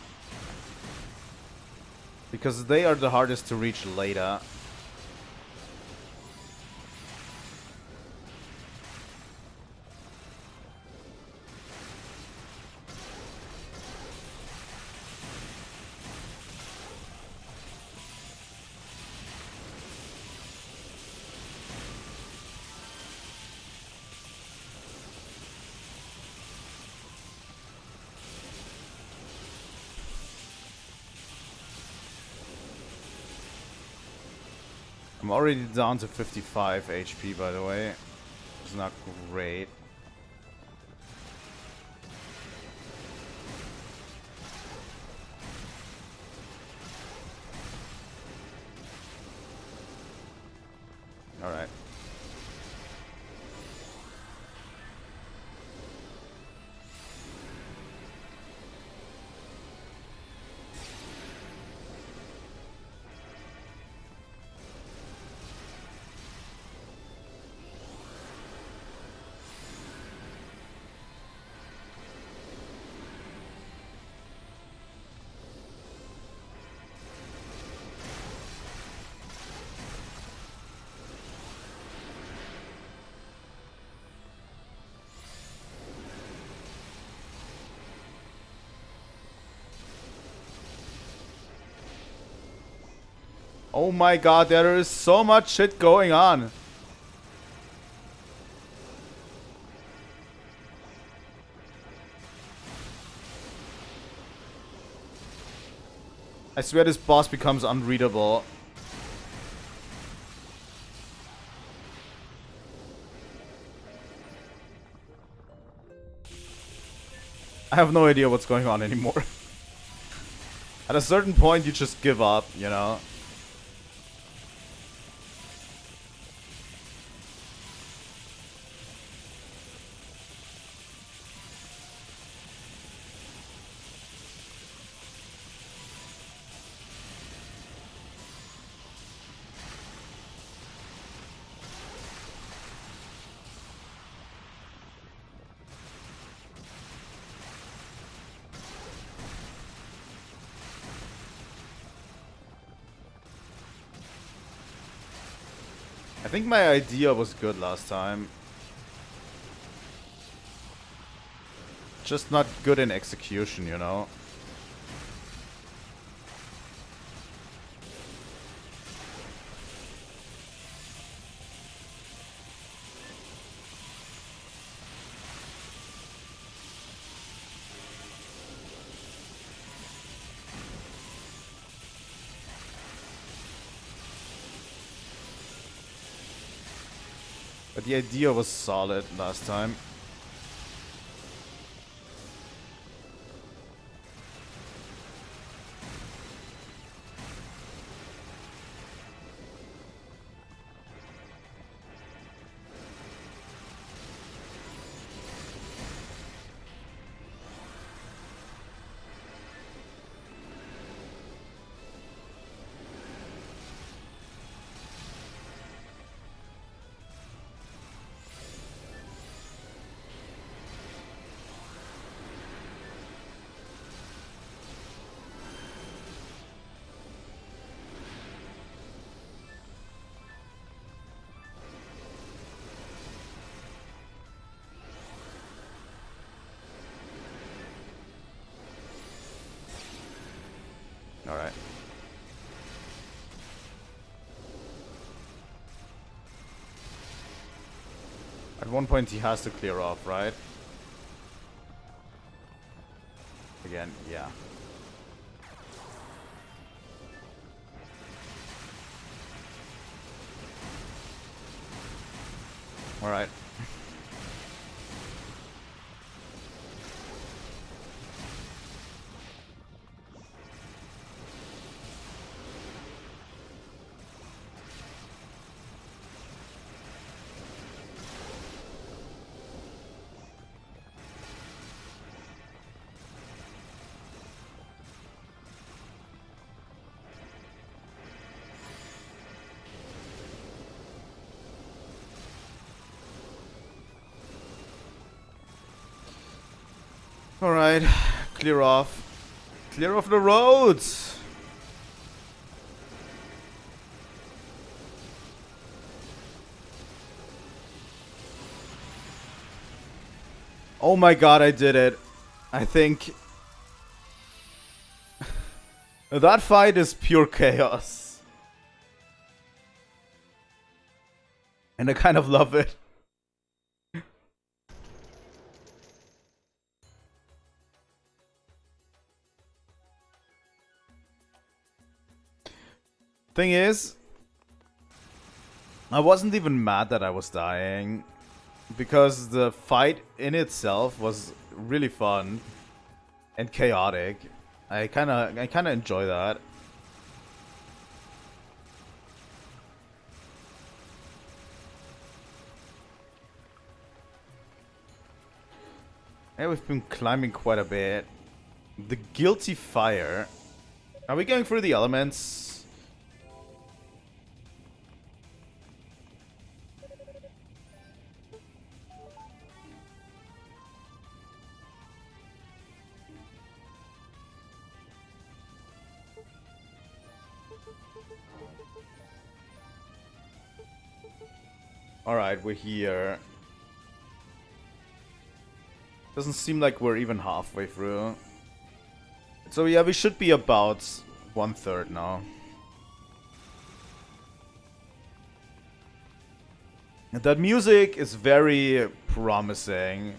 because they are the hardest to reach later. I'm already down to 55 HP, by the way. It's not great. Alright. Oh my god, there is so much shit going on. I swear this boss becomes unreadable. I have no idea what's going on anymore. At a certain point, you just give up, you know? I think my idea was good last time. Just not good in execution, you know? But the idea was solid last time. Alright. At one point he has to clear off, right? Again, yeah. Alright. Alright, clear off. Clear off the roads! Oh my god, I did it. I think... that fight is pure chaos. And I kind of love it. Thing is, I wasn't even mad that I was dying, because the fight in itself was really fun and chaotic. I kind of enjoy that. Yeah, we've been climbing quite a bit. The guilty fire. Are we going through the elements? Alright, we're here. Doesn't seem like we're even halfway through. So yeah, we should be about 1/3 now. And that music is very promising.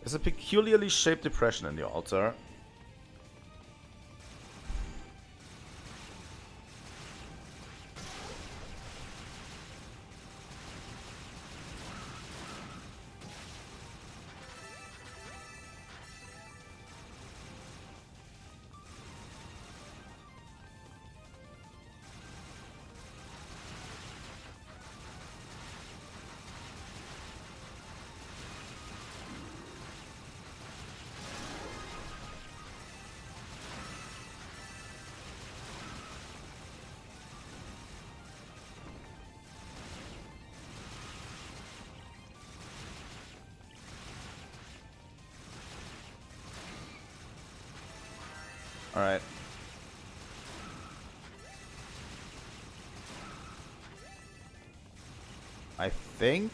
There's a peculiarly shaped depression in the altar. Alright. I think...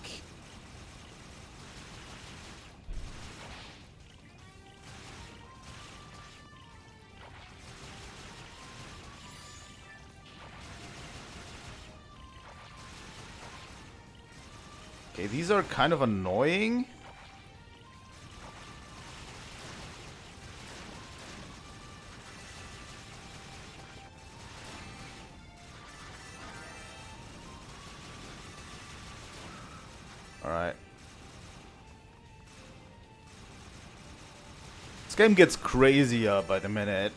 Okay, these are kind of annoying. Alright. This game gets crazier by the minute.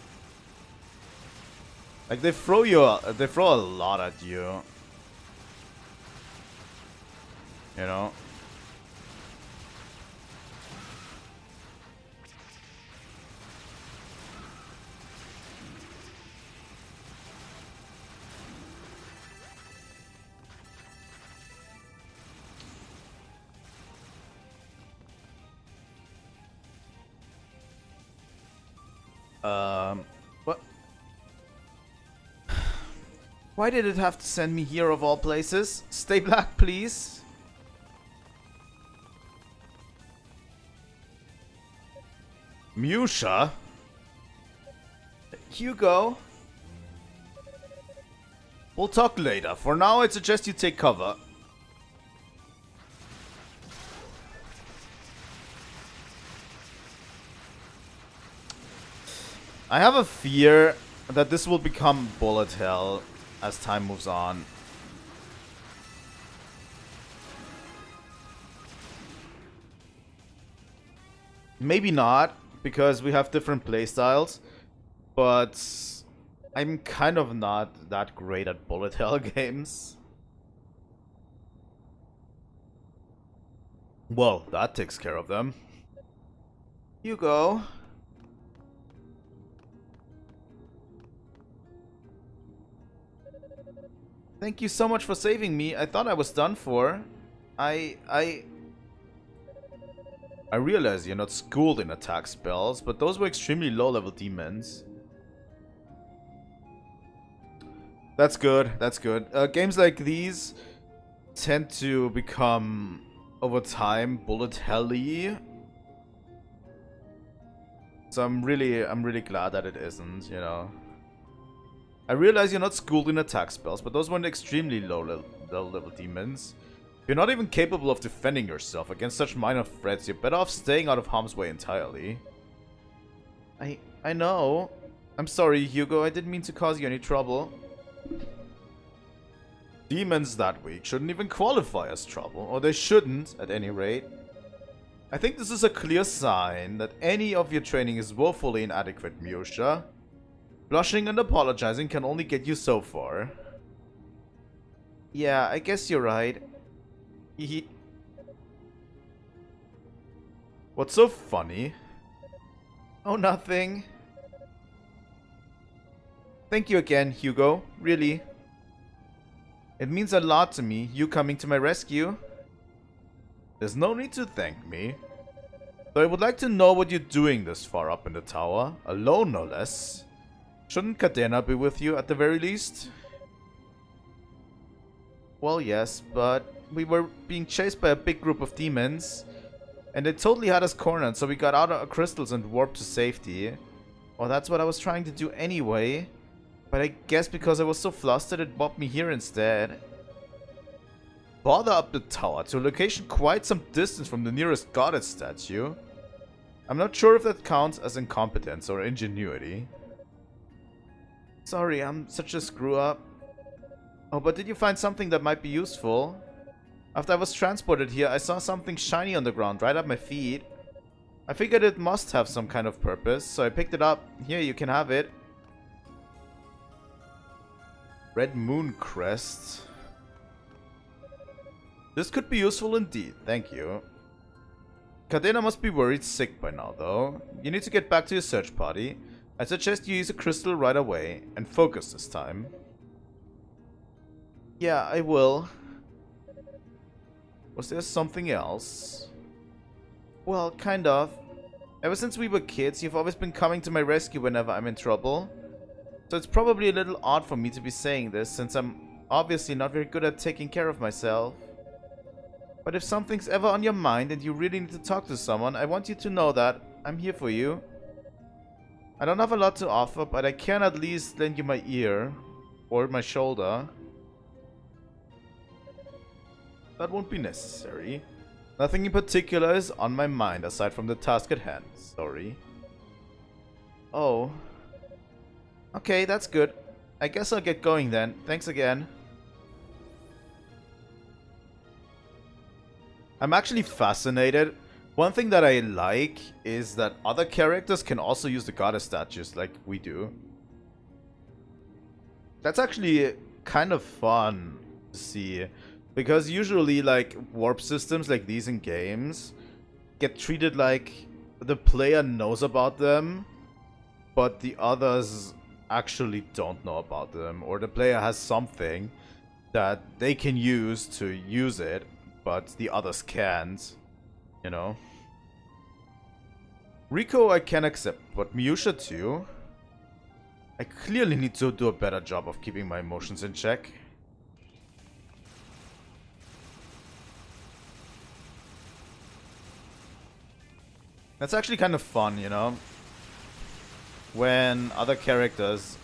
Like they throw a lot at you. You know? What? Why did it have to send me here of all places? Stay black, please. Musha? Hugo? We'll talk later. For now, I'd suggest you take cover. I have a fear that this will become bullet hell as time moves on. Maybe not, because we have different playstyles, but I'm kind of not that great at bullet hell games. Well, that takes care of them. Hugo. Thank you so much for saving me. I thought I was done for. I realize you're not schooled in attack spells, but those were extremely low-level demons. That's good, that's good. Games like these tend to become, over time, bullet hell-y. So I'm really glad that it isn't, you know. I realize you're not schooled in attack spells, but those weren't extremely low-level demons. If you're not even capable of defending yourself against such minor threats, you're better off staying out of harm's way entirely. I know. I'm sorry, Hugo. I didn't mean to cause you any trouble. Demons that weak shouldn't even qualify as trouble, or they shouldn't, at any rate. I think this is a clear sign that any of your training is woefully inadequate, Musha. Blushing and apologizing can only get you so far. Yeah, I guess you're right. What's so funny? Oh, nothing. Thank you again, Hugo. Really. It means a lot to me, you coming to my rescue. There's no need to thank me. Though I would like to know what you're doing this far up in the tower. Alone, no less. Shouldn't Cadena be with you at the very least? Well, yes, but we were being chased by a big group of demons. And they totally had us cornered, so we got out of our crystals and warped to safety. Well, that's what I was trying to do anyway. But I guess because I was so flustered, it bopped me here instead. Bother up the tower to a location quite some distance from the nearest goddess statue. I'm not sure if that counts as incompetence or ingenuity. Sorry, I'm such a screw-up. Oh, but did you find something that might be useful? After I was transported here, I saw something shiny on the ground right at my feet. I figured it must have some kind of purpose, so I picked it up. Here, you can have it. Red Moon Crest. This could be useful indeed, thank you. Cadena must be worried sick by now, though. You need to get back to your search party. I suggest you use a crystal right away, and focus this time. Yeah, I will. Was there something else? Well, kind of. Ever since we were kids, you've always been coming to my rescue whenever I'm in trouble. So it's probably a little odd for me to be saying this, since I'm obviously not very good at taking care of myself. But if something's ever on your mind and you really need to talk to someone, I want you to know that I'm here for you. I don't have a lot to offer, but I can at least lend you my ear. Or my shoulder. That won't be necessary. Nothing in particular is on my mind aside from the task at hand. Sorry. Oh. Okay, that's good. I guess I'll get going then. Thanks again. I'm actually fascinated. One thing that I like is that other characters can also use the goddess statues like we do. That's actually kind of fun to see. Because usually, like, warp systems like these in games get treated like the player knows about them, but the others actually don't know about them. Or the player has something that they can use to use it, but the others can't, you know? Rico I can accept, but Miusha too? I clearly need to do a better job of keeping my emotions in check. That's actually kind of fun, you know? When other characters...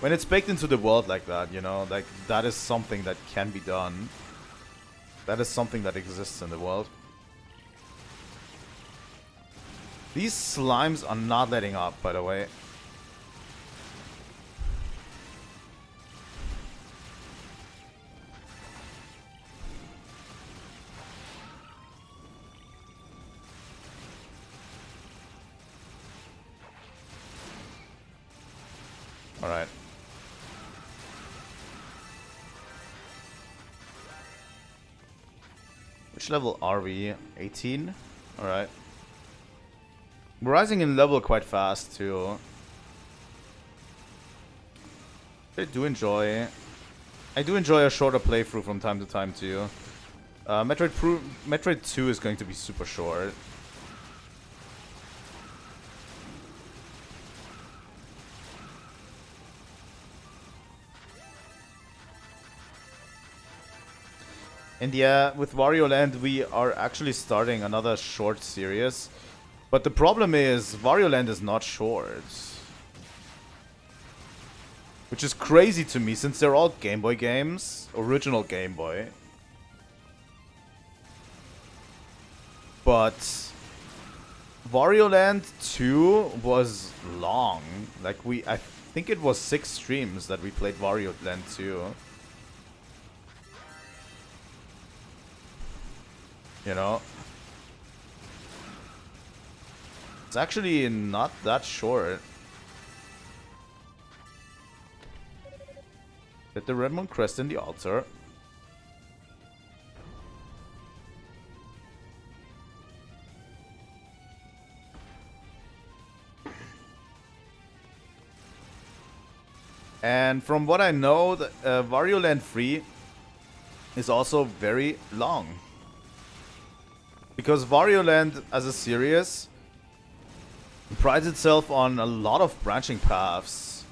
When it's baked into the world like that, you know? Like, that is something that can be done. That is something that exists in the world. These slimes are not letting up, by the way. Alright. Which level are we? 18? Alright. We're rising in level quite fast too. I do enjoy a shorter playthrough from time to time too. Metroid 2 is going to be super short. And yeah, with Wario Land we are actually starting another short series. But the problem is, Wario Land is not short. Which is crazy to me, since they're all Game Boy games. Original Game Boy. But Wario Land 2 was long. Like, I think it was 6 streams that we played Wario Land 2. You know? It's actually not that short. Get the Red Moon Crest in the altar. And from what I know, Wario Land 3 is also very long. Because Wario Land as a series prides itself on a lot of branching paths.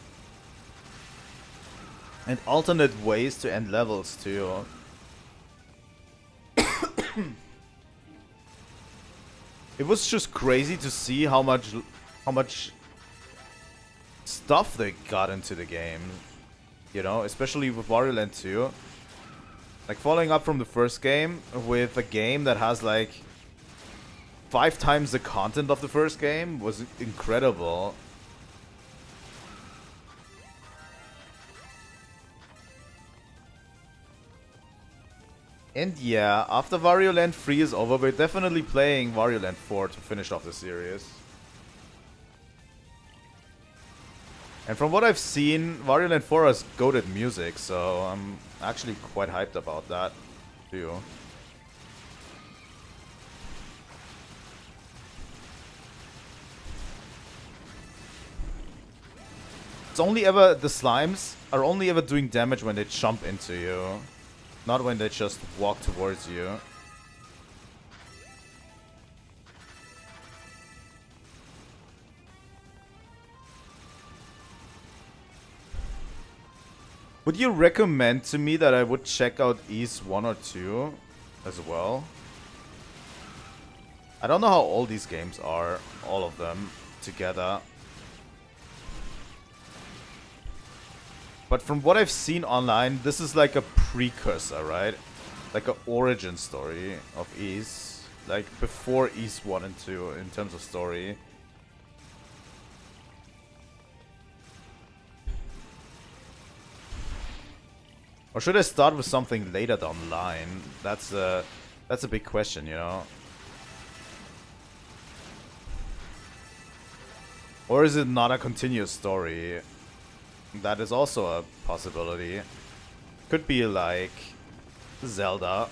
And alternate ways to end levels too. It was just crazy to see how much stuff they got into the game. You know, especially with Wario Land 2. Like following up from the first game with a game that has like 5 times the content of the first game was incredible. And yeah, after Wario Land 3 is over, we're definitely playing Wario Land 4 to finish off the series. And from what I've seen, Wario Land 4 has goated music, so I'm actually quite hyped about that too. It's only ever, the slimes are only ever doing damage when they jump into you, not when they just walk towards you. Would you recommend to me that I would check out Ys 1 or 2 as well? I don't know how old these games are, all of them together. But from what I've seen online, this is like a precursor, right? Like an origin story of Ys. Like before Ys 1 and 2 in terms of story. Or should I start with something later down the line? That's a big question, you know? Or is it not a continuous story? That is also a possibility. Could be like Zelda.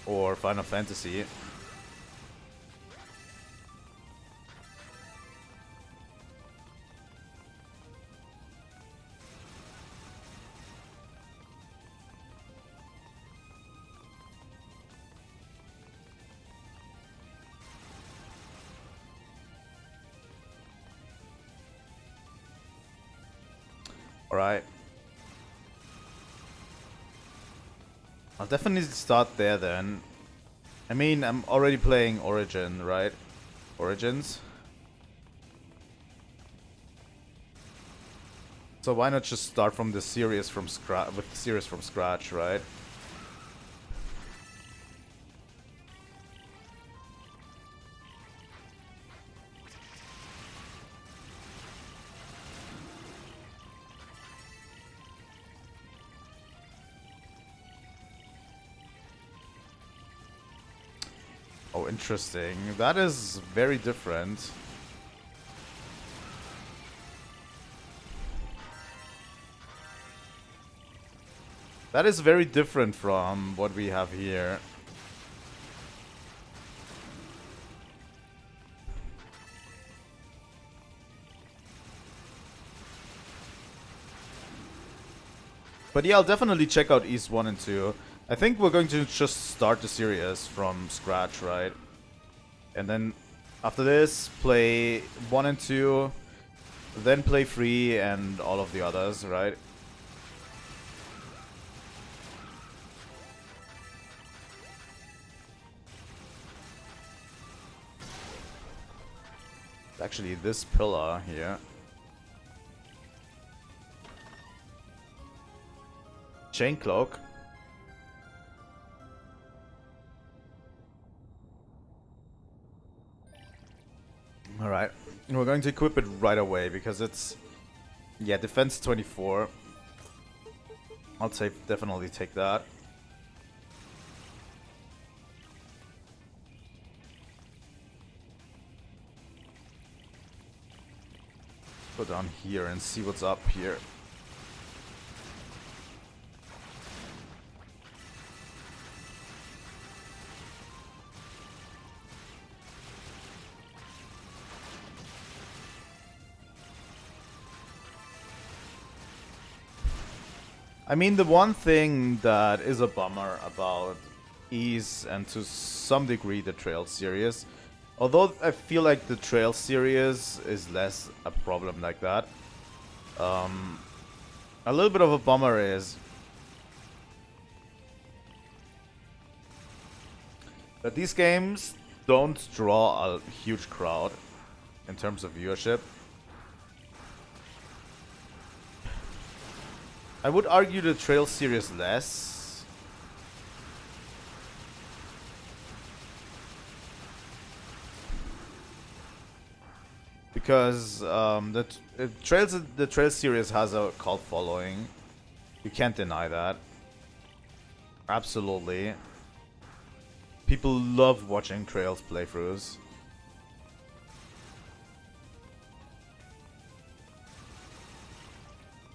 Or Final Fantasy. Alright. I'll definitely start there then. I mean, I'm already playing Origin, right? Origins. So why not just start from the series from scratch, with the series from scratch, right? Oh, interesting. That is very different. That is very different from what we have here. But yeah, I'll definitely check out Ys 1 and 2. I think we're going to just start the series from scratch, right? And then after this, play 1 and 2, then play 3 and all of the others, right? Actually, this pillar here. Chain cloak. Alright, we're going to equip it right away because it's, yeah, defense 24. I'll definitely take that. Go down here and see what's up here. I mean, the one thing that is a bummer about Ys and to some degree the Trail series, although I feel like the Trail series is less a problem like that, a little bit of a bummer is that these games don't draw a huge crowd in terms of viewership. I would argue the Trail series less. Because the Trail series has a cult following. You can't deny that. Absolutely. People love watching Trails playthroughs.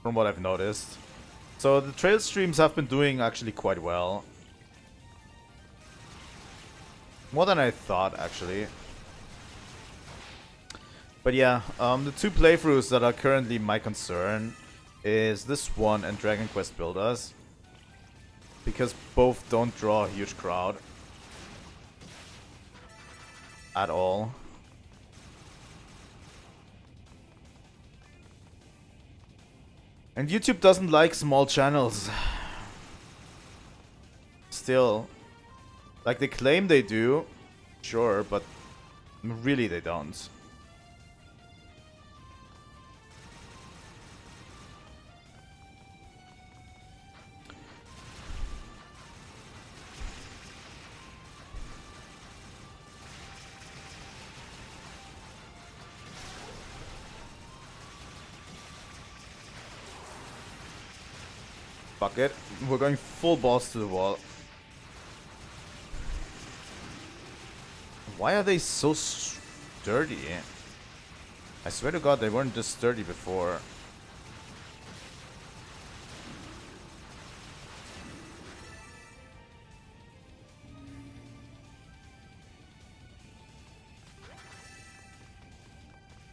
From what I've noticed. So the Trail streams have been doing actually quite well. More than I thought, actually. But yeah, the two playthroughs that are currently my concern is this one and Dragon Quest Builders. Because both don't draw a huge crowd. At all. And YouTube doesn't like small channels. Still. Like, they claim they do. Sure, but really they don't. Fuck it. We're going full balls to the wall. Why are they so sturdy? I swear to God, they weren't this sturdy before.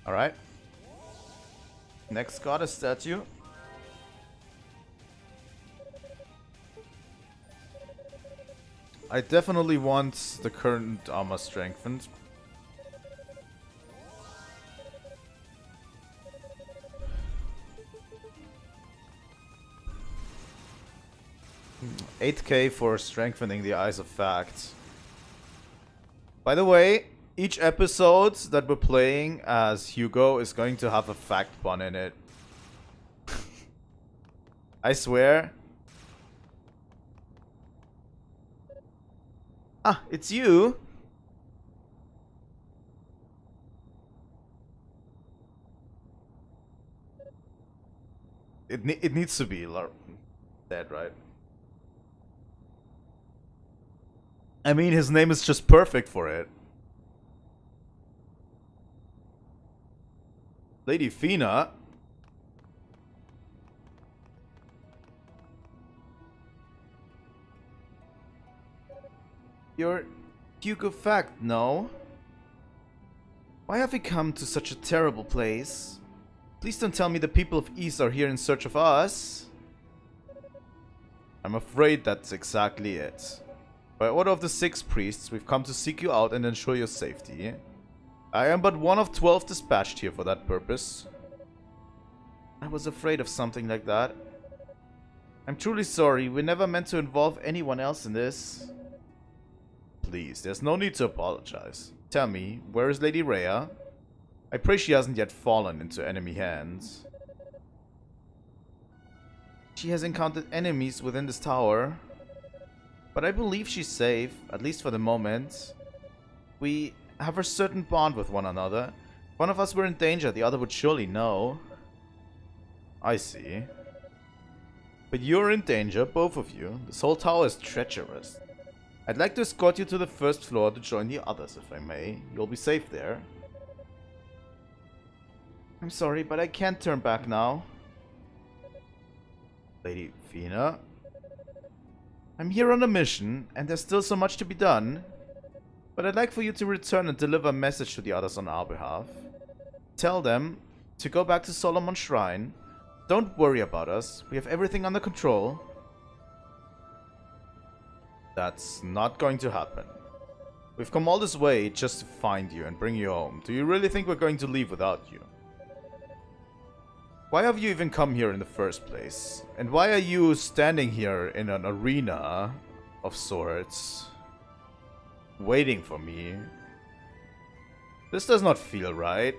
Alright. Next goddess statue. I definitely want the current armor strengthened. $8K for strengthening the Eyes of Fact. By the way, each episode that we're playing as Hugo is going to have a fact pun in it. I swear. Ah, it's you. It needs to be dead, right? I mean, his name is just perfect for it. Lady Fina. You're Hugo Fact, no? Why have we come to such a terrible place? Please don't tell me the people of East are here in search of us. I'm afraid that's exactly it. By order of the 6 priests, we've come to seek you out and ensure your safety. I am but one of 12 dispatched here for that purpose. I was afraid of something like that. I'm truly sorry, we never meant to involve anyone else in this. Please, there's no need to apologize. Tell me, where is Lady Rhea? I pray she hasn't yet fallen into enemy hands. She has encountered enemies within this tower. But I believe she's safe, at least for the moment. We have a certain bond with one another. If one of us were in danger, the other would surely know. I see. But you're in danger, both of you. This whole tower is treacherous. I'd like to escort you to the first floor to join the others, if I may. You'll be safe there. I'm sorry, but I can't turn back now. Lady Fina? I'm here on a mission, and there's still so much to be done. But I'd like for you to return and deliver a message to the others on our behalf. Tell them to go back to Solomon's Shrine. Don't worry about us. We have everything under control. That's not going to happen. We've come all this way just to find you and bring you home. Do you really think we're going to leave without you? Why have you even come here in the first place? And why are you standing here in an arena of sorts, waiting for me? This does not feel right.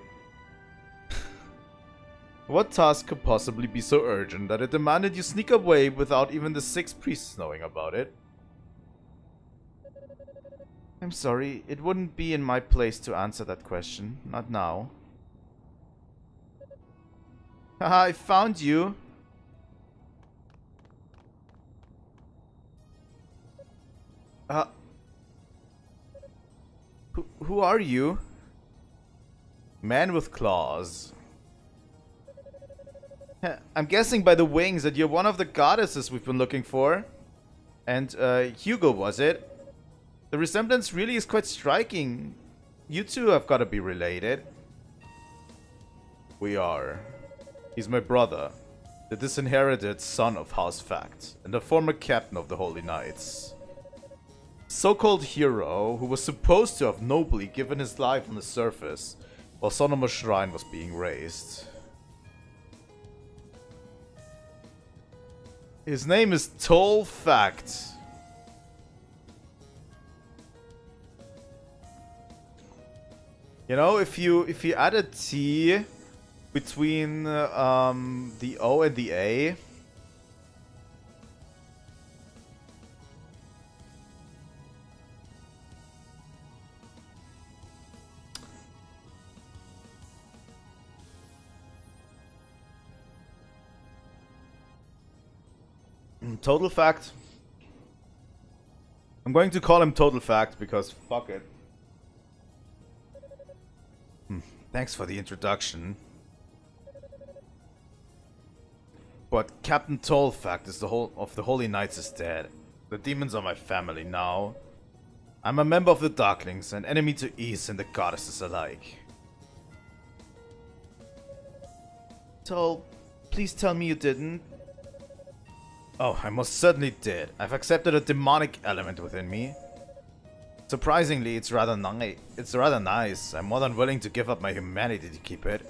What task could possibly be so urgent that it demanded you sneak away without even the 6 priests knowing about it? I'm sorry, it wouldn't be in my place to answer that question. Not now. Haha, I found you. Who are you? Man with claws. I'm guessing by the wings that you're one of the goddesses we've been looking for. And, Hugo, was it? The resemblance really is quite striking. You two have got to be related. We are. He's my brother, the disinherited son of House Fact, and the former captain of the Holy Knights. So-called hero who was supposed to have nobly given his life on the surface while Solomon's Shrine was being raised. His name is Toll Fact. You know, if you add a T between the O and the A, Total Fact. I'm going to call him Total Fact because fuck it. Thanks for the introduction. But Captain Toll Fact is the whole of the Holy Knights is dead. The demons are my family now. I'm a member of the Darklings, an enemy to Ys and the goddesses alike. Toll, please tell me you didn't. Oh, I most certainly did. I've accepted a demonic element within me. Surprisingly, it's rather nice. I'm more than willing to give up my humanity to keep it.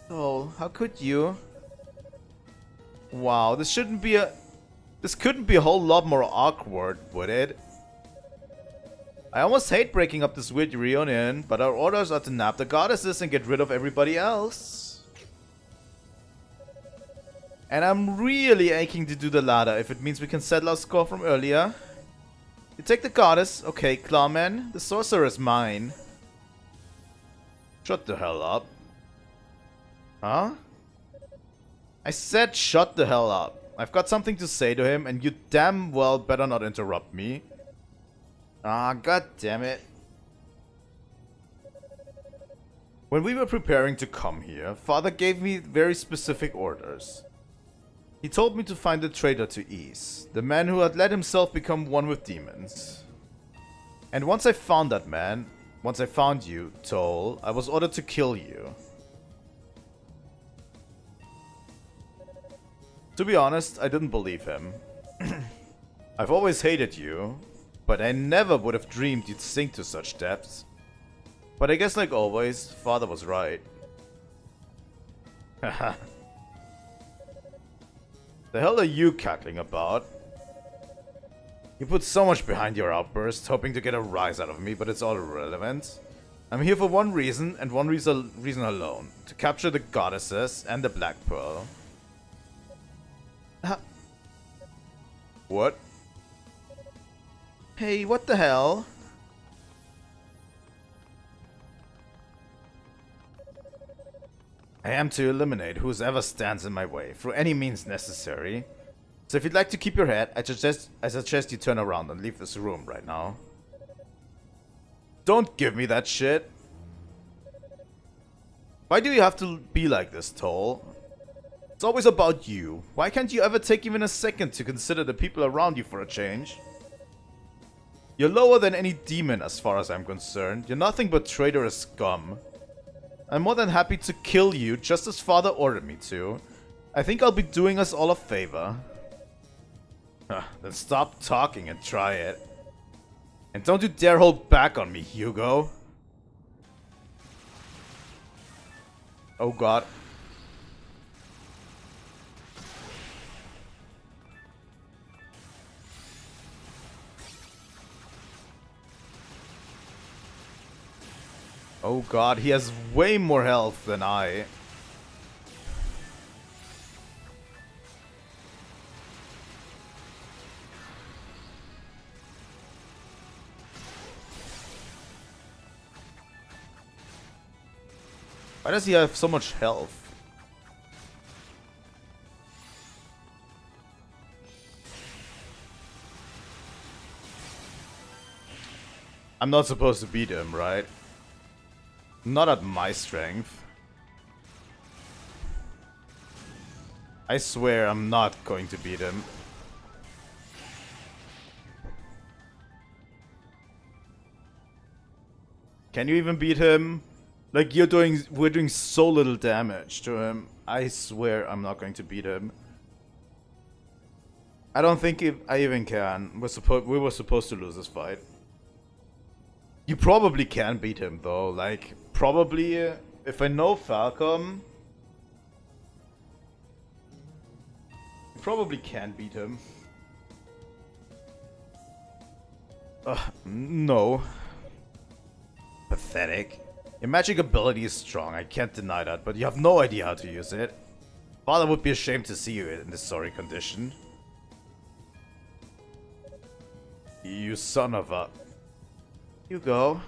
Oh, how could you? Wow, this couldn't be a whole lot more awkward, would it? I almost hate breaking up this weird reunion, but our orders are to nab the goddesses and get rid of everybody else. And I'm really aching to do the latter if it means we can settle our score from earlier. You take the goddess. Okay, Clawman. The sorcerer is mine. Shut the hell up. Huh? I said shut the hell up. I've got something to say to him and you damn well better not interrupt me. Ah, god damn it. When we were preparing to come here, Father gave me very specific orders. He told me to find the traitor to Ys, the man who had let himself become one with demons. And once I found that man, once I found you, Toll, I was ordered to kill you. To be honest, I didn't believe him. I've always hated you, but I never would have dreamed you'd sink to such depths. But I guess like always, Father was right. Haha. The hell are you cackling about? You put so much behind your outburst, hoping to get a rise out of me, but it's all irrelevant. I'm here for one reason, and one reason alone. To capture the goddesses and the Black Pearl. What? Hey, what the hell? I am to eliminate whoever stands in my way, through any means necessary. So if you'd like to keep your head, I suggest you turn around and leave this room right now. Don't give me that shit. Why do you have to be like this, Toll? It's always about you. Why can't you ever take even a second to consider the people around you for a change? You're lower than any demon as far as I'm concerned. You're nothing but traitorous scum. I'm more than happy to kill you, just as Father ordered me to. I think I'll be doing us all a favor. Then stop talking and try it. And don't you dare hold back on me, Hugo. Oh god. Oh god, he has way more health than I. Why does he have so much health? I'm not supposed to beat him, right? Not at my strength. I swear I'm not going to beat him. Can you even beat him? Like we're doing so little damage to him. I swear I'm not going to beat him. I don't think I even can. We were supposed to lose this fight. You probably can beat him though, like, probably, if I know Falcom, you probably can beat him. No. Pathetic. Your magic ability is strong, I can't deny that, but you have no idea how to use it. Father would be ashamed to see you in this sorry condition. You son of a... Hugo.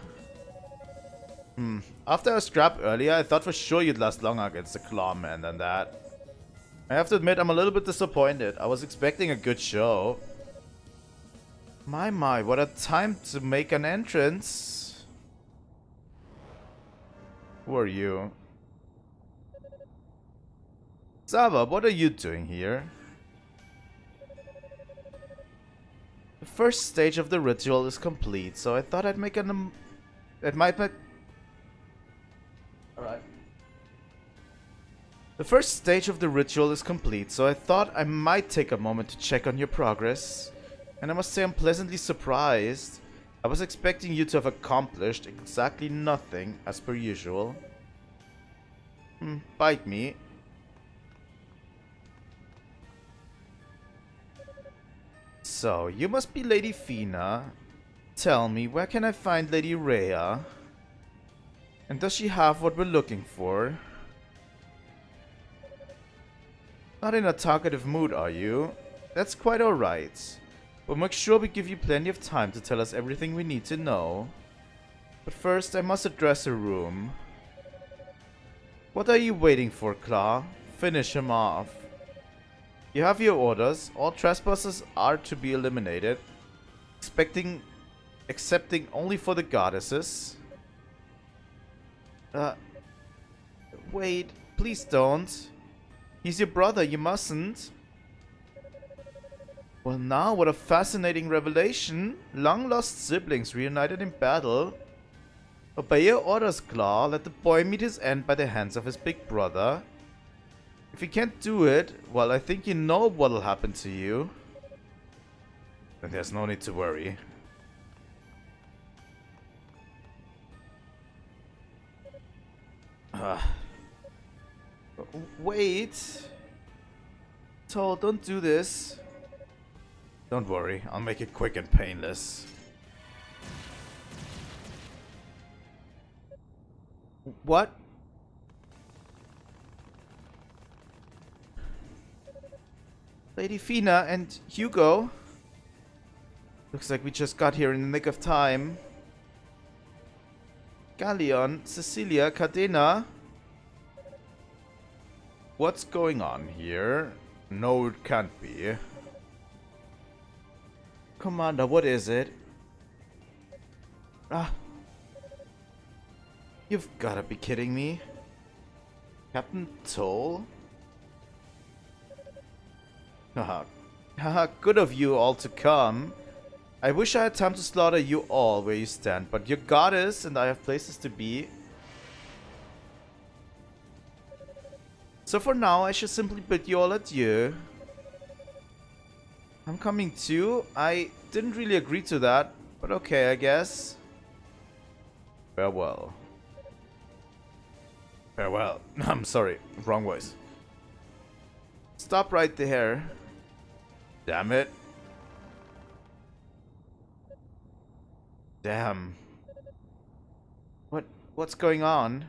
After our scrap earlier, I thought for sure you'd last longer against the Clawman than that. I have to admit, I'm a little bit disappointed. I was expecting a good show. My, what a time to make an entrance. Who are you? Sava, what are you doing here? The first stage of the ritual is complete, so I thought I'd make an... Alright. The first stage of the ritual is complete, so I thought I might take a moment to check on your progress. And I must say I'm pleasantly surprised. I was expecting you to have accomplished exactly nothing, as per usual. Bite me. So, you must be Lady Fina. Tell me, where can I find Lady Rhea? And does she have what we're looking for? Not in a talkative mood, are you? That's quite alright. We'll make sure we give you plenty of time to tell us everything we need to know. But first, I must address her room. What are you waiting for, Claw? Finish him off. You have your orders. All trespassers are to be eliminated. Excepting only for the goddesses. Wait, please don't. He's your brother, you mustn't. Well now, what a fascinating revelation. Long-lost siblings reunited in battle. Obey your orders, Claw. Let the boy meet his end by the hands of his big brother. If he can't do it, well, I think you know what'll happen to you. Then there's no need to worry. Wait. Toll, don't do this. Don't worry, I'll make it quick and painless. What? Lady Fina and Hugo? Looks like we just got here in the nick of time. Galleon, Cecilia, Cadena. What's going on here? No, it can't be. Commander, what is it? You've gotta be kidding me. Captain Toll? Haha, good of you all to come. I wish I had time to slaughter you all where you stand, but your goddess and I have places to be. So for now, I shall simply bid you all adieu. I'm coming too. I didn't really agree to that, but okay, I guess. Farewell. Farewell. I'm sorry, wrong voice. Stop right there. Damn it. Damn. What's going on?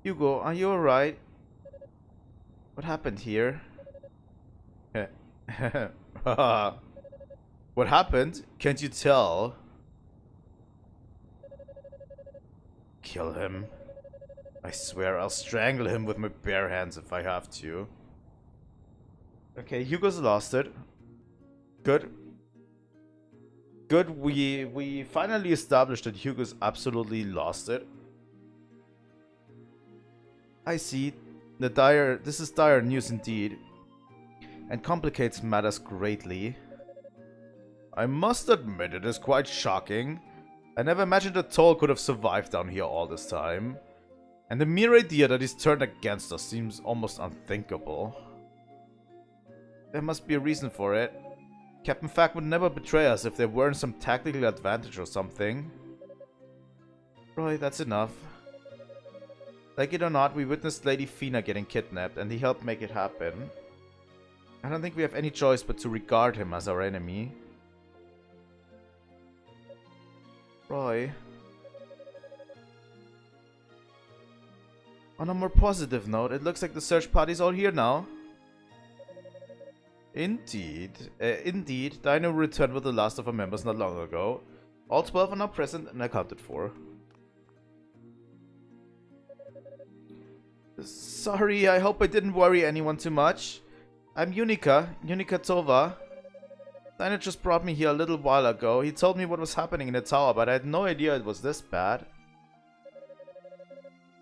Hugo, are you alright? What happened here? What happened? Can't you tell? Kill him. I swear I'll strangle him with my bare hands if I have to. Okay, Hugo's lost it. Good. Good, we finally established that Hugo's absolutely lost it. I see. This is dire news indeed. And complicates matters greatly. I must admit it is quite shocking. I never imagined that Toll could have survived down here all this time. And the mere idea that he's turned against us seems almost unthinkable. There must be a reason for it. Captain Fack would never betray us if there weren't some tactical advantage or something. Roy, that's enough. Like it or not, we witnessed Lady Fina getting kidnapped, and he helped make it happen. I don't think we have any choice but to regard him as our enemy. Roy. On a more positive note, it looks like the search party's all here now. Indeed. Dino returned with the last of our members not long ago. All 12 are now present and accounted for. Sorry, I hope I didn't worry anyone too much. I'm yunica Tova. Dino just brought me here a little while ago. He told me what was happening in the tower, but I had no idea it was this bad.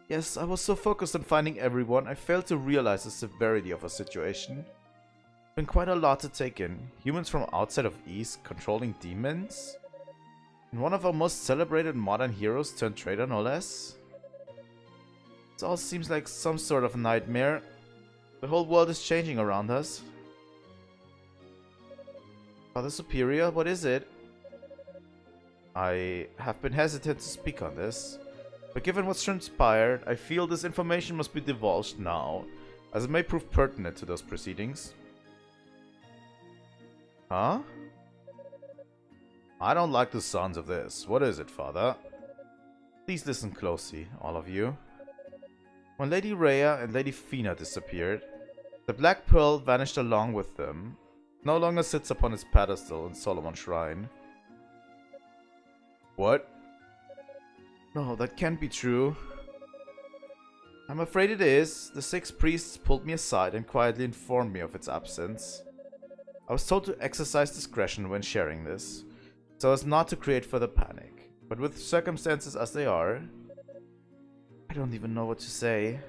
Yes, I was so focused on finding everyone, I failed to realize the severity of our situation. Been quite a lot to take in. Humans from outside of East controlling demons? And one of our most celebrated modern heroes turned traitor, no less? It all seems like some sort of nightmare. The whole world is changing around us. Father Superior, what is it? I have been hesitant to speak on this, but given what's transpired, I feel this information must be divulged now, as it may prove pertinent to those proceedings. Huh? I don't like the sounds of this. What is it, Father? Please listen closely, all of you. When Lady Rhea and Lady Fina disappeared, the Black Pearl vanished along with them. It no longer sits upon its pedestal in Solomon's Shrine. What? No, that can't be true. I'm afraid it is. The 6 priests pulled me aside and quietly informed me of its absence. I was told to exercise discretion when sharing this, so as not to create further panic. But with circumstances as they are, I don't even know what to say.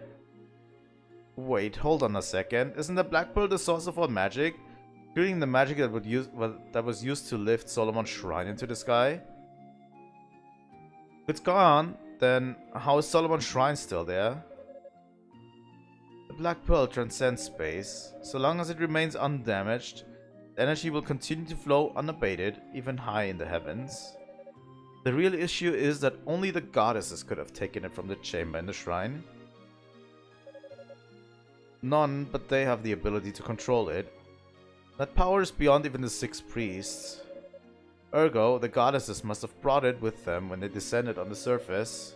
Wait, hold on a second. Isn't the Black Pearl the source of all magic? Including the magic that was used to lift Solomon's Shrine into the sky? If it's gone, then how is Solomon's Shrine still there? The Black Pearl transcends space. So long as it remains undamaged, the energy will continue to flow unabated, even high in the heavens. The real issue is that only the goddesses could have taken it from the chamber in the shrine. None but they have the ability to control it. That power is beyond even the 6 priests. Ergo, the goddesses must have brought it with them when they descended on the surface.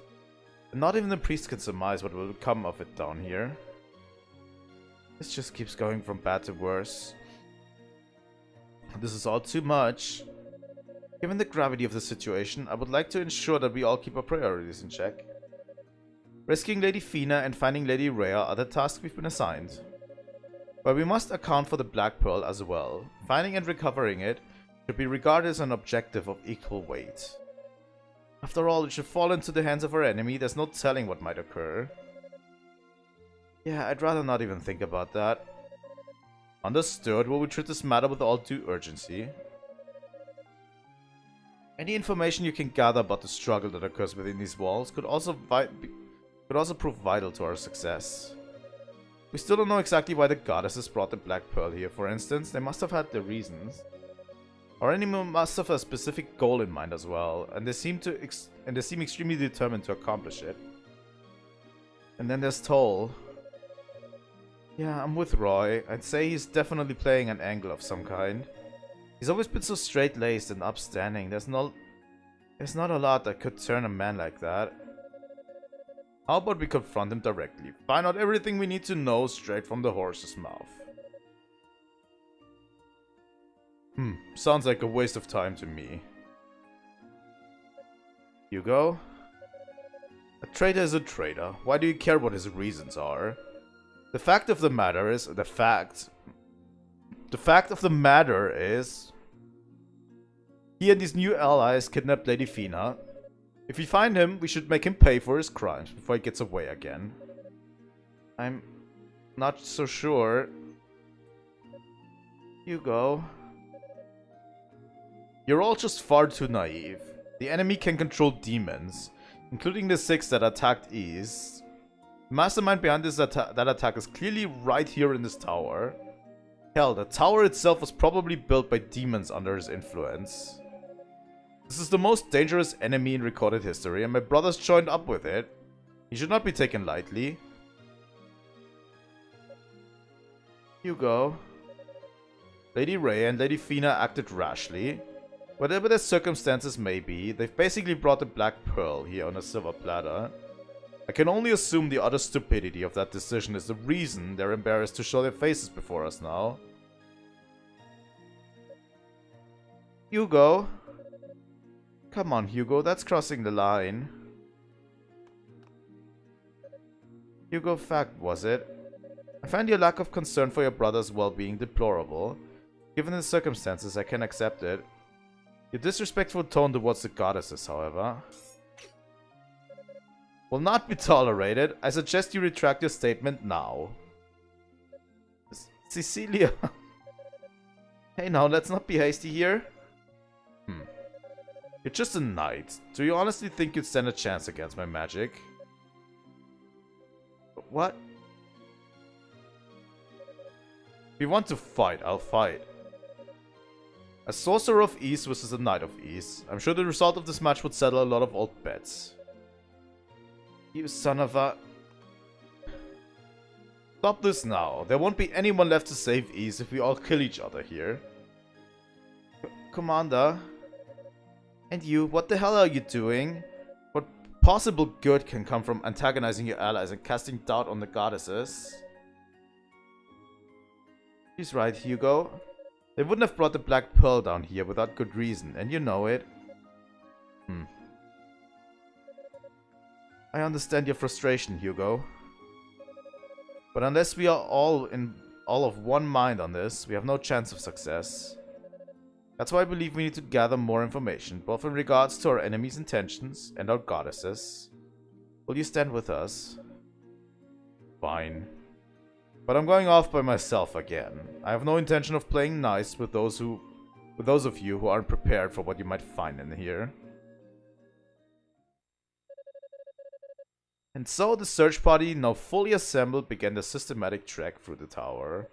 And not even the priests can surmise what will come of it down here. This just keeps going from bad to worse. This is all too much. Given the gravity of the situation, I would like to ensure that we all keep our priorities in check. Rescuing Lady Fina and finding Lady Rhea are the tasks we've been assigned. But we must account for the Black Pearl as well. Finding and recovering it should be regarded as an objective of equal weight. After all, it should fall into the hands of our enemy. There's no telling what might occur. Yeah, I'd rather not even think about that. Understood. Will we treat this matter with all due urgency? Any information you can gather about the struggle that occurs within these walls could also prove vital to our success. We still don't know exactly why the goddesses brought the Black Pearl here, for instance. They must have had their reasons. Our enemy must have a specific goal in mind as well, and they seem extremely determined to accomplish it. And then there's Toll. Yeah, I'm with Roy. I'd say he's definitely playing an angle of some kind. He's always been so straight-laced and upstanding. There's not a lot that could turn a man like that. How about we confront him directly? Find out everything we need to know straight from the horse's mouth. Sounds like a waste of time to me. Hugo? A traitor is a traitor. Why do you care what his reasons are? The fact of the matter is... The fact of the matter is... He and his new allies kidnapped Lady Fina. If we find him, we should make him pay for his crimes before he gets away again. I'm not so sure. Hugo. You're all just far too naive. The enemy can control demons, including the 6 that attacked East. The mastermind behind that attack is clearly right here in this tower. Hell, the tower itself was probably built by demons under his influence. This is the most dangerous enemy in recorded history, and my brothers joined up with it. He should not be taken lightly. Hugo. Lady Ray and Lady Fina acted rashly. Whatever their circumstances may be, they've basically brought the Black Pearl here on a silver platter. I can only assume the utter stupidity of that decision is the reason they're embarrassed to show their faces before us now. Hugo? Come on, Hugo, that's crossing the line. Hugo, fact was it? I find your lack of concern for your brother's well-being deplorable. Given the circumstances, I can accept it. Your disrespectful tone towards the goddesses, however, will not be tolerated. I suggest you retract your statement now. Cecilia. Hey now, let's not be hasty here. You're just a knight. Do you honestly think you'd stand a chance against my magic? What? If you want to fight, I'll fight. A Sorcerer of Ease versus a Knight of Ease. I'm sure the result of this match would settle a lot of old bets. You son of a... Stop this now. There won't be anyone left to save Ease if we all kill each other here. Commander? And you, what the hell are you doing? What possible good can come from antagonizing your allies and casting doubt on the goddesses? She's right, Hugo. They wouldn't have brought the Black Pearl down here without good reason, and you know it. I understand your frustration, Hugo. But unless we are all of one mind on this, we have no chance of success. That's why I believe we need to gather more information, both in regards to our enemies' intentions and our goddesses. Will you stand with us? Fine. But I'm going off by myself again. I have no intention of playing nice with those of you who aren't prepared for what you might find in here. And so the search party, now fully assembled, began the systematic trek through the tower.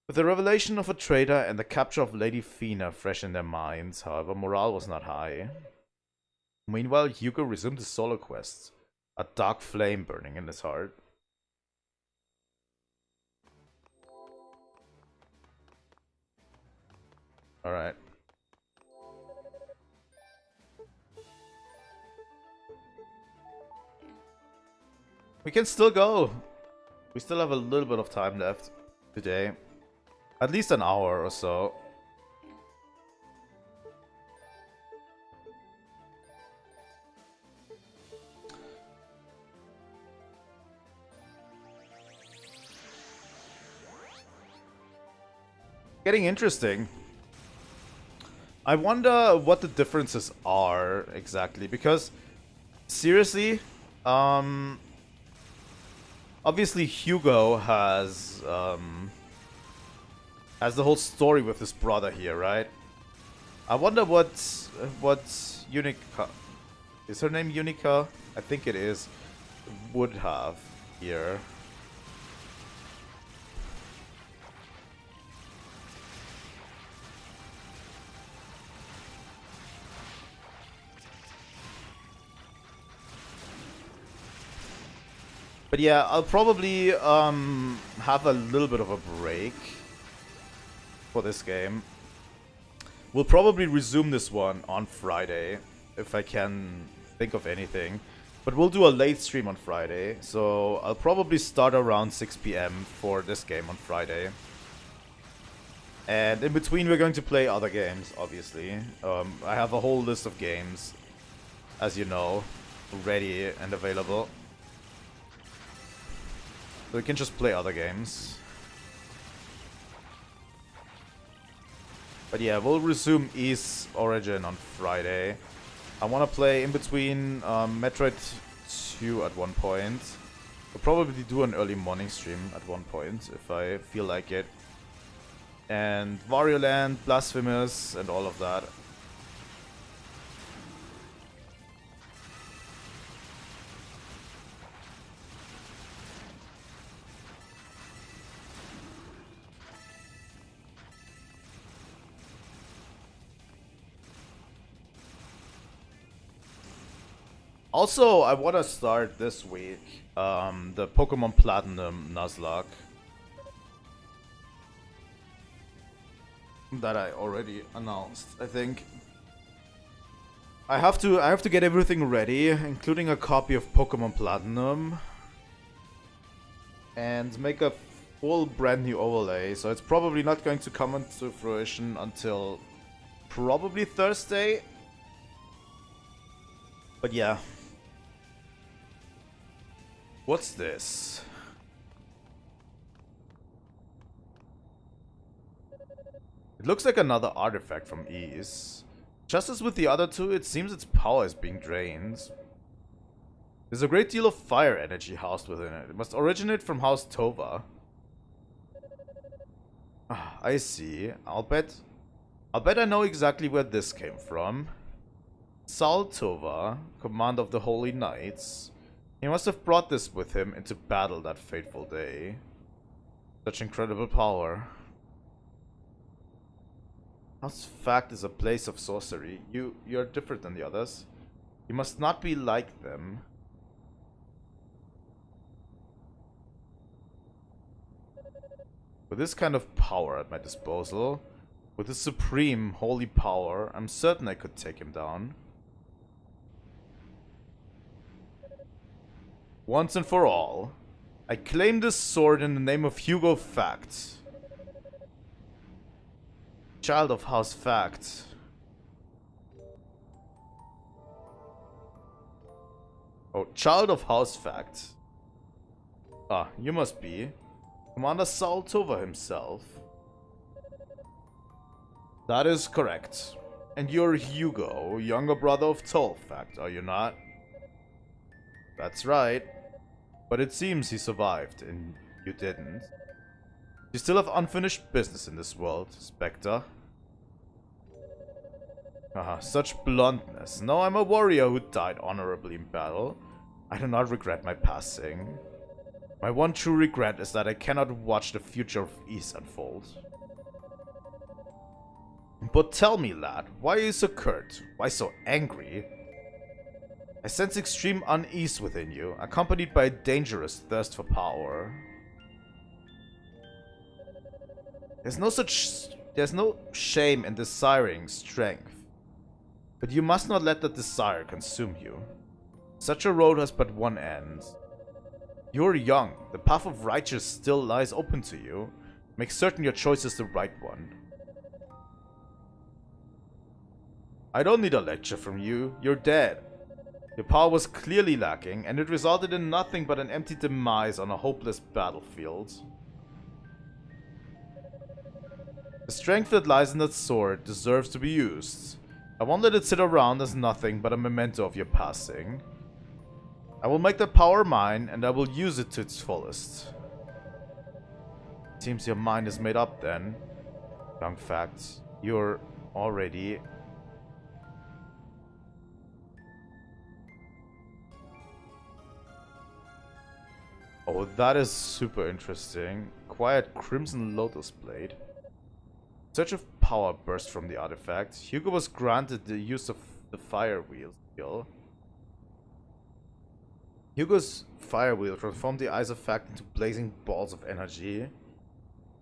With the revelation of a traitor and the capture of Lady Fina fresh in their minds, however, morale was not high. Meanwhile, Hugo resumed his solo quest, a dark flame burning in his heart. Alright. We can still go. We still have a little bit of time left today. At least an hour or so. Getting interesting. I wonder what the differences are exactly, because seriously, obviously Hugo has the whole story with his brother here, right? I wonder what Yunica, is her name Yunica? I think it is, would have here. But yeah, I'll probably have a little bit of a break for this game. We'll probably resume this one on Friday, if I can think of anything. But we'll do a late stream on Friday, so I'll probably start around 6 PM for this game on Friday. And in between we're going to play other games, obviously. I have a whole list of games, as you know, ready and available. So we can just play other games. But yeah, we'll resume East Origin on Friday. I want to play in between Metroid 2 at one point. I'll probably do an early morning stream at one point if I feel like it. And Wario Land, Blasphemous, and all of that. Also, I want to start this week the Pokemon Platinum Nuzlocke that I already announced. I think I have to get everything ready, including a copy of Pokemon Platinum, and make a full brand new overlay. So it's probably not going to come into fruition until probably Thursday. But yeah. What's this? It looks like another artifact from Ys. Just as with the other two, it seems its power is being drained. There's a great deal of fire energy housed within it. It must originate from House Tova. Ah, I see. I'll bet I know exactly where this came from. Sal Tova, commander of the Holy Knights. He must have brought this with him into battle that fateful day. Such incredible power. House Fact is a place of sorcery. You're different than the others. You must not be like them. With this kind of power at my disposal, with his supreme holy power, I'm certain I could take him down. Once and for all, I claim this sword in the name of Hugo Fact. Child of House Fact. Oh, Child of House Fact. Ah, you must be Commander Sal Tova himself. That is correct. And you're Hugo, younger brother of Tol Fact, are you not? That's right. But it seems he survived, and you didn't. You still have unfinished business in this world, Spectre. Ah, such bluntness. No, I'm a warrior who died honorably in battle. I do not regret my passing. My one true regret is that I cannot watch the future of Ys unfold. But tell me, lad, why are you so curt? Why so angry? I sense extreme unease within you, accompanied by a dangerous thirst for power. There's no shame in desiring strength. But you must not let that desire consume you. Such a road has but one end. You're young. The path of righteousness still lies open to you. Make certain your choice is the right one. I don't need a lecture from you. You're dead. Your power was clearly lacking, and it resulted in nothing but an empty demise on a hopeless battlefield. The strength that lies in that sword deserves to be used. I won't let it sit around as nothing but a memento of your passing. I will make that power mine, and I will use it to its fullest. Seems your mind is made up then. Young Fact, you're already... Oh, that is super interesting. Quiet Crimson Lotus Blade. Surge of power burst from the artifact. Hugo was granted the use of the Fire Wheel skill. Hugo's Fire Wheel transformed the Eyes of Fact into blazing balls of energy.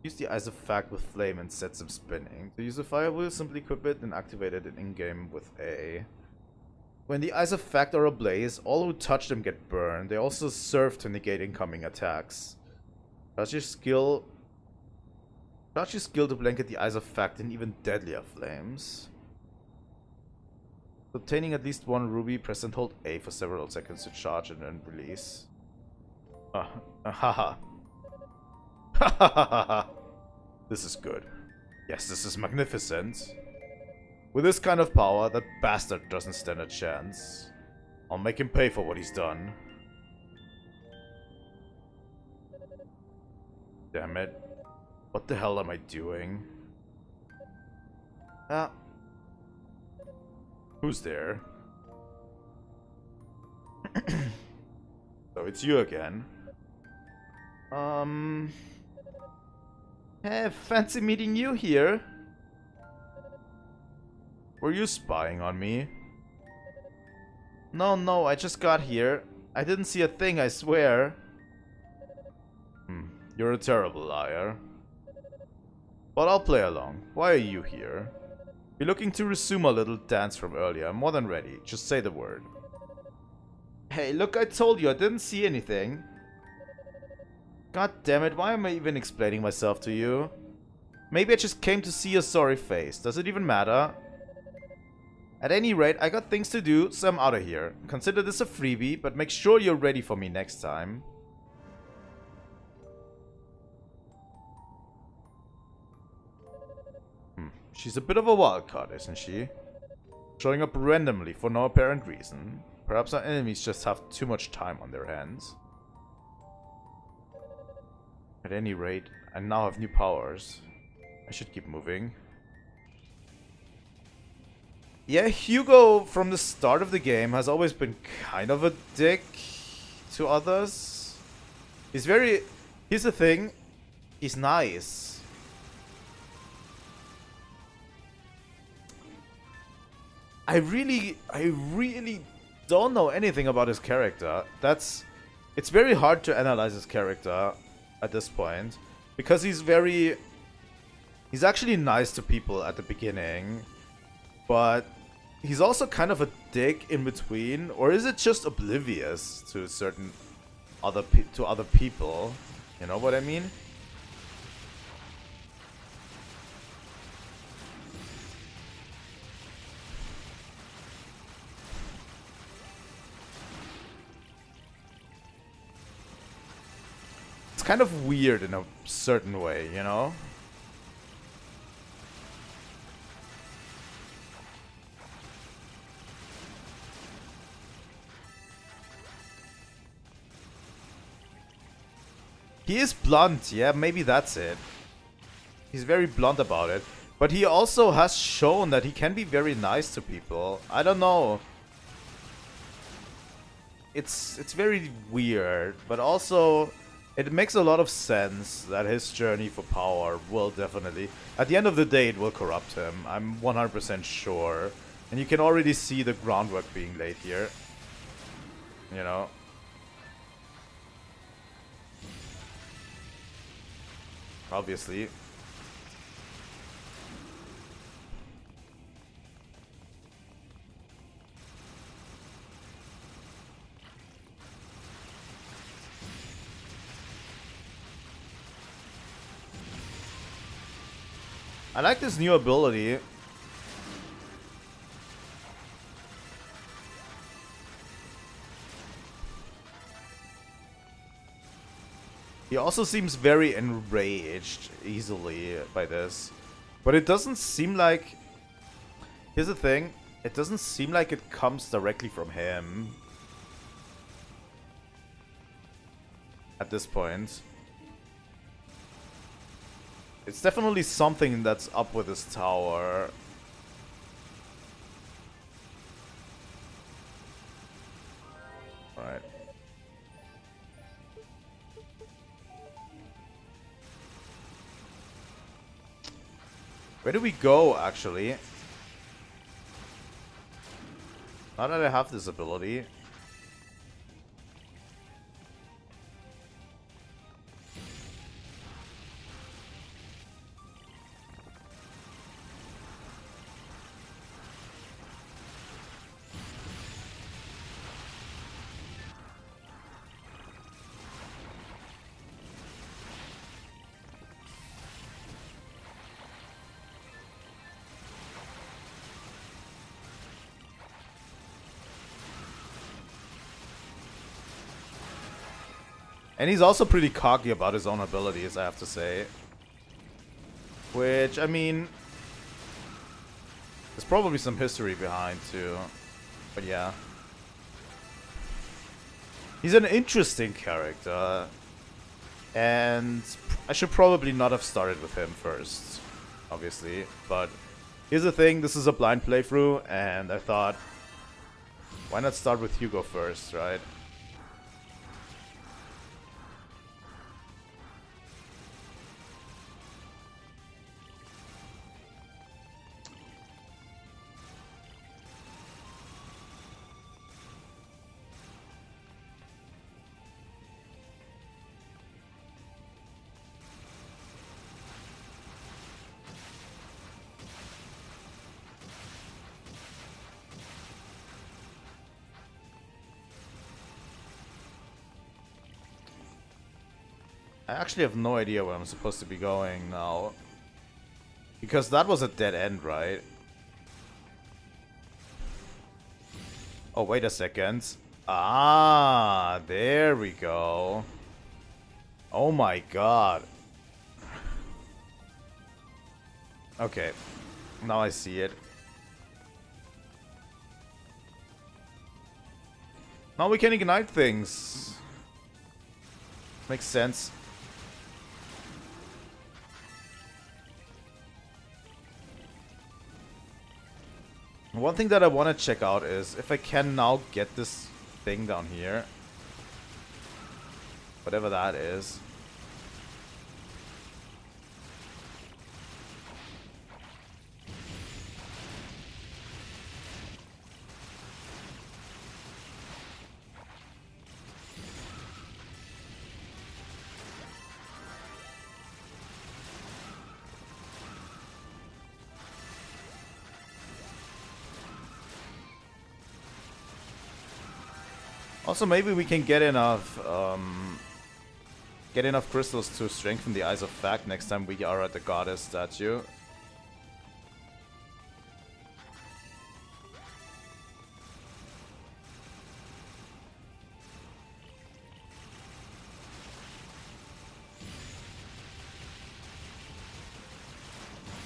Use the Eyes of Fact with flame and sets them spinning. To use the Fire Wheel, simply equip it and activate it in-game with A. When the Eyes of Fact are ablaze, all who touch them get burned. They also serve to negate incoming attacks. Charge your skill to blanket the Eyes of Fact in even deadlier flames. Obtaining at least one ruby, press and hold A for several seconds to charge and then release. Haha. Hahaha. This is good. Yes, this is magnificent. With this kind of power, that bastard doesn't stand a chance. I'll make him pay for what he's done. Damn it. What the hell am I doing? Ah. Who's there? So it's you again. Hey, fancy meeting you here. Were you spying on me? No, no, I just got here. I didn't see a thing, I swear. You're a terrible liar. But I'll play along. Why are you here? You're looking to resume our little dance from earlier. I'm more than ready. Just say the word. Hey, look, I told you I didn't see anything. God damn it, why am I even explaining myself to you? Maybe I just came to see your sorry face. Does it even matter? At any rate, I got things to do, so I'm out of here. Consider this a freebie, but make sure you're ready for me next time. She's a bit of a wild card, isn't she? Showing up randomly for no apparent reason. Perhaps our enemies just have too much time on their hands. At any rate, I now have new powers. I should keep moving. Yeah, Hugo from the start of the game has always been kind of a dick to others. He's very... Here's the thing. He's nice. I really don't know anything about his character. It's very hard to analyze his character at this point. Because he's actually nice to people at the beginning. But he's also kind of a dick in between. Or is it just oblivious to certain other people? You know what I mean? It's kind of weird in a certain way, you know? He is blunt, yeah, maybe that's it. He's very blunt about it. But he also has shown that he can be very nice to people. I don't know. It's very weird, but also it makes a lot of sense that his journey for power will definitely... At the end of the day, it will corrupt him. I'm 100% sure. And you can already see the groundwork being laid here. You know? Obviously. I like this new ability. He also seems very enraged easily by this. But it doesn't seem like... Here's the thing. It doesn't seem like it comes directly from him. At this point. It's definitely something that's up with his tower. Alright. Where do we go, actually? Now that I have this ability. And he's also pretty cocky about his own abilities, I have to say. Which, I mean... There's probably some history behind, too. But yeah. He's an interesting character. And I should probably not have started with him first. Obviously. But here's the thing, this is a blind playthrough. And I thought, why not start with Hugo first, right? I actually have no idea where I'm supposed to be going now. Because that was a dead end, right? Oh, wait a second. Ah, there we go. Oh my god. Okay. Now I see it. Now we can ignite things. Makes sense. One thing that I want to check out is if I can now get this thing down here. Whatever that is. Also, maybe we can get enough crystals to strengthen the Eyes of Fact next time we are at the goddess statue.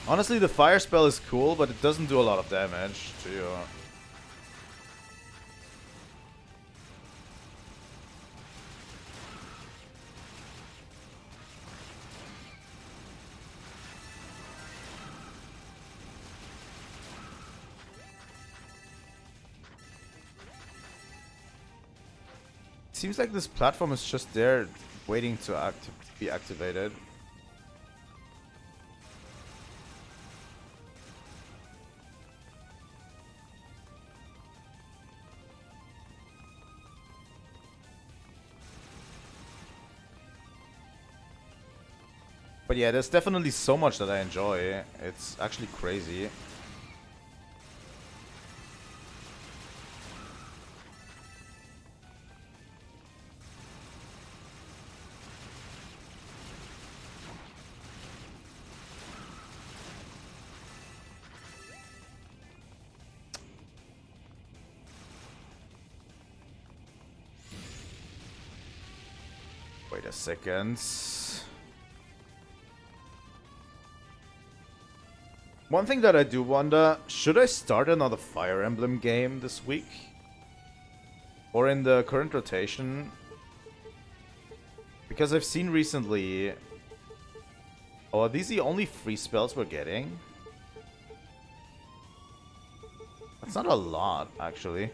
Honestly, the fire spell is cool, but it doesn't do a lot of damage to you. Seems like this platform is just there waiting to be activated. But yeah, there's definitely so much that I enjoy. It's actually crazy. Wait a second. One thing that I do wonder, should I start another Fire Emblem game this week? Or in the current rotation? Because I've seen recently... Oh, are these the only free spells we're getting? That's not a lot, actually.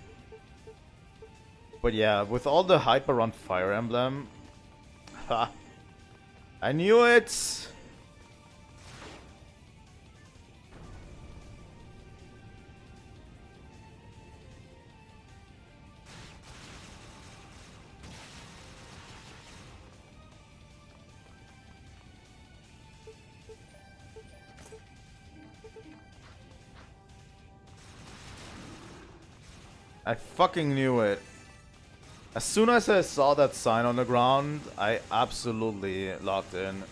But yeah, with all the hype around Fire Emblem... Ha! I knew it! I fucking knew it. As soon as I saw that sign on the ground, I absolutely locked in.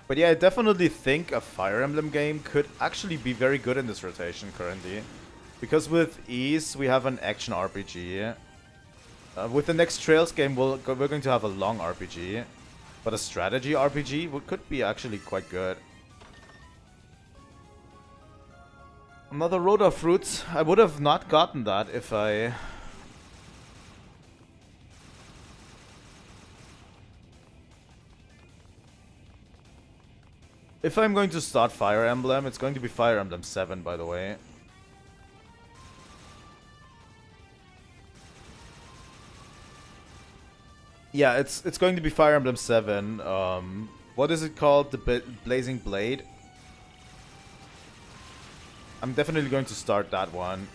But yeah, I definitely think a Fire Emblem game could actually be very good in this rotation currently. Because with Ease, we have an action RPG. With the next Trails game, we're going to have a long RPG. But a strategy RPG could be actually quite good. Another Rhoda fruit. I would have not gotten that if I... If I'm going to start Fire Emblem, it's going to be Fire Emblem 7, by the way. Yeah, it's going to be Fire Emblem 7. What is it called? The Blazing Blade? I'm definitely going to start that one.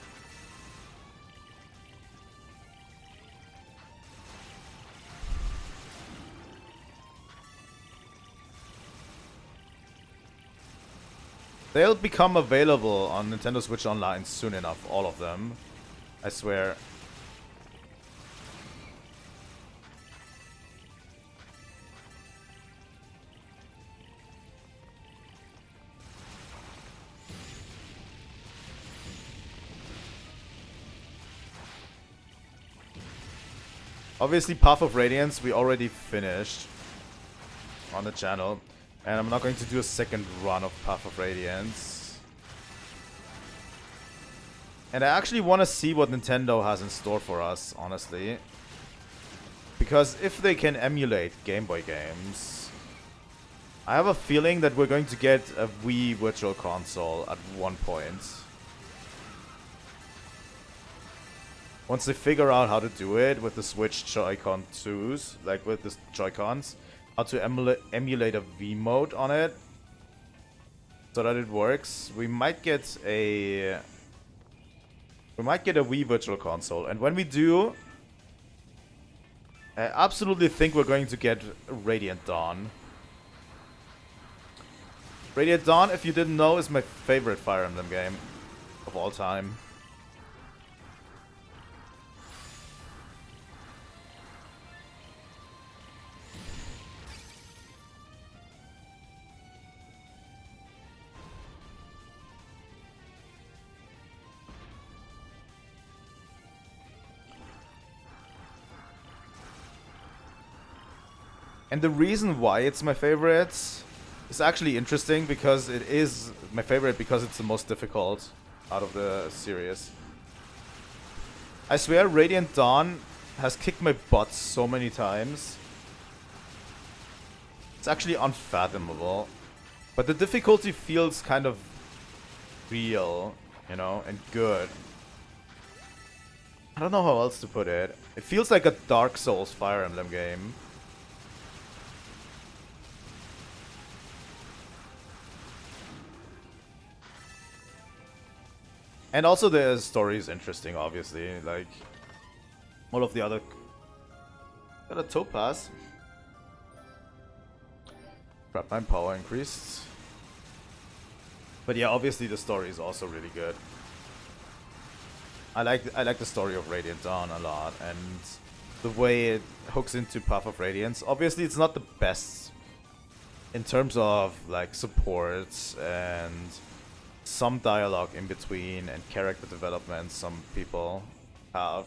They'll become available on Nintendo Switch Online soon enough, all of them. I swear. Obviously, Path of Radiance we already finished on the channel. And I'm not going to do a second run of Path of Radiance. And I actually want to see what Nintendo has in store for us, honestly. Because if they can emulate Game Boy games, I have a feeling that we're going to get a Wii Virtual Console at one point. Once they figure out how to do it with the Switch Joy-Con 2s, like with the Joy-Cons, how to emulate a Wii mode on it, so that it works, we might get a Wii Virtual Console. And when we do, I absolutely think we're going to get Radiant Dawn. Radiant Dawn, if you didn't know, is my favorite Fire Emblem game of all time. And the reason why it's my favorite is actually interesting, because it is my favorite because it's the most difficult out of the series. I swear Radiant Dawn has kicked my butt so many times. It's actually unfathomable. But the difficulty feels kind of real, you know, and good. I don't know how else to put it. It feels like a Dark Souls Fire Emblem game. And also the story is interesting, obviously, like all of the other... Got a topaz. Trap 9 power increased. But yeah, obviously the story is also really good. I like the story of Radiant Dawn a lot, and the way it hooks into Path of Radiance. Obviously it's not the best in terms of like supports and some dialogue in between and character development some people have.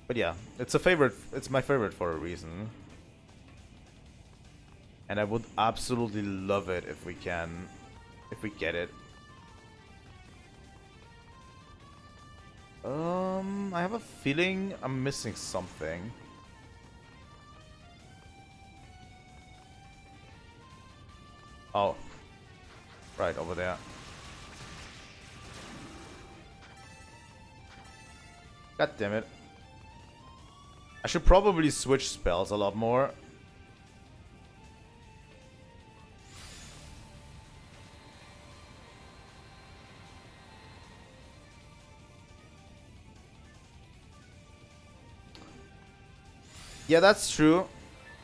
But yeah, it's a favorite. It's my favorite for a reason. And I would absolutely love it if we get it. I have a feeling I'm missing something. Oh. Right, over there. God damn it. I should probably switch spells a lot more. Yeah, that's true.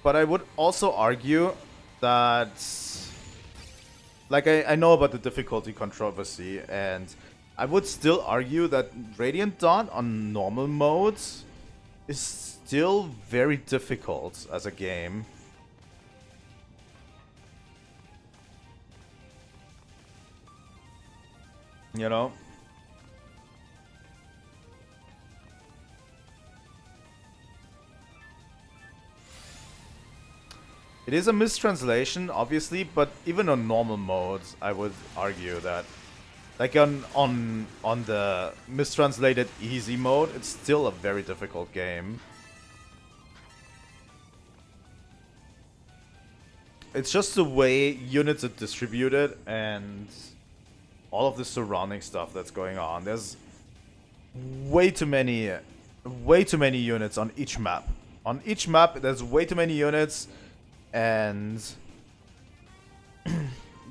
But I would also argue that... Like, I know about the difficulty controversy, and I would still argue that Radiant Dawn on normal modes is still very difficult as a game. You know? It is a mistranslation, obviously, but even on normal modes, I would argue that, like on the mistranslated easy mode, it's still a very difficult game. It's just the way units are distributed and all of the surrounding stuff that's going on. There's way too many units on each map. On each map, there's way too many units. And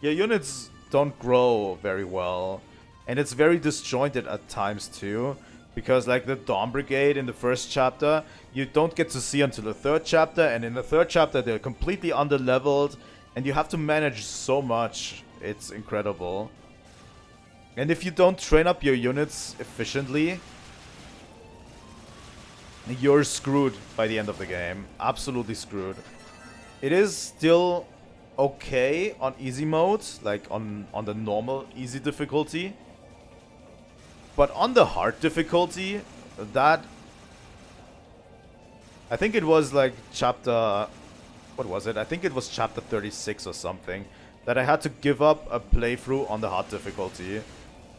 your units don't grow very well, and it's very disjointed at times too, because like the Dawn Brigade in the first chapter you don't get to see until the third chapter, and in the third chapter they're completely underleveled and you have to manage so much. It's incredible. And if you don't train up your units efficiently, you're screwed by the end of the game. Absolutely screwed. It is still okay on easy mode, like on the normal easy difficulty. But on the hard difficulty, that I think it was like chapter... What was it? I think it was chapter 36 or something. That I had to give up a playthrough on the hard difficulty.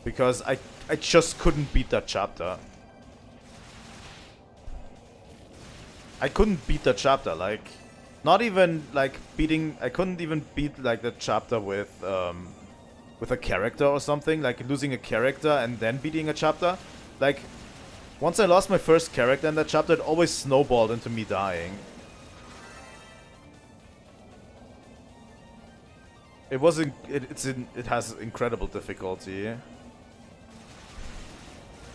Because I just couldn't beat that chapter. I couldn't beat that chapter, like... Not even, like, beating... I couldn't even beat, like, the chapter with a character or something. Like, losing a character and then beating a chapter. Like, once I lost my first character in that chapter, it always snowballed into me dying. It wasn't... It has incredible difficulty.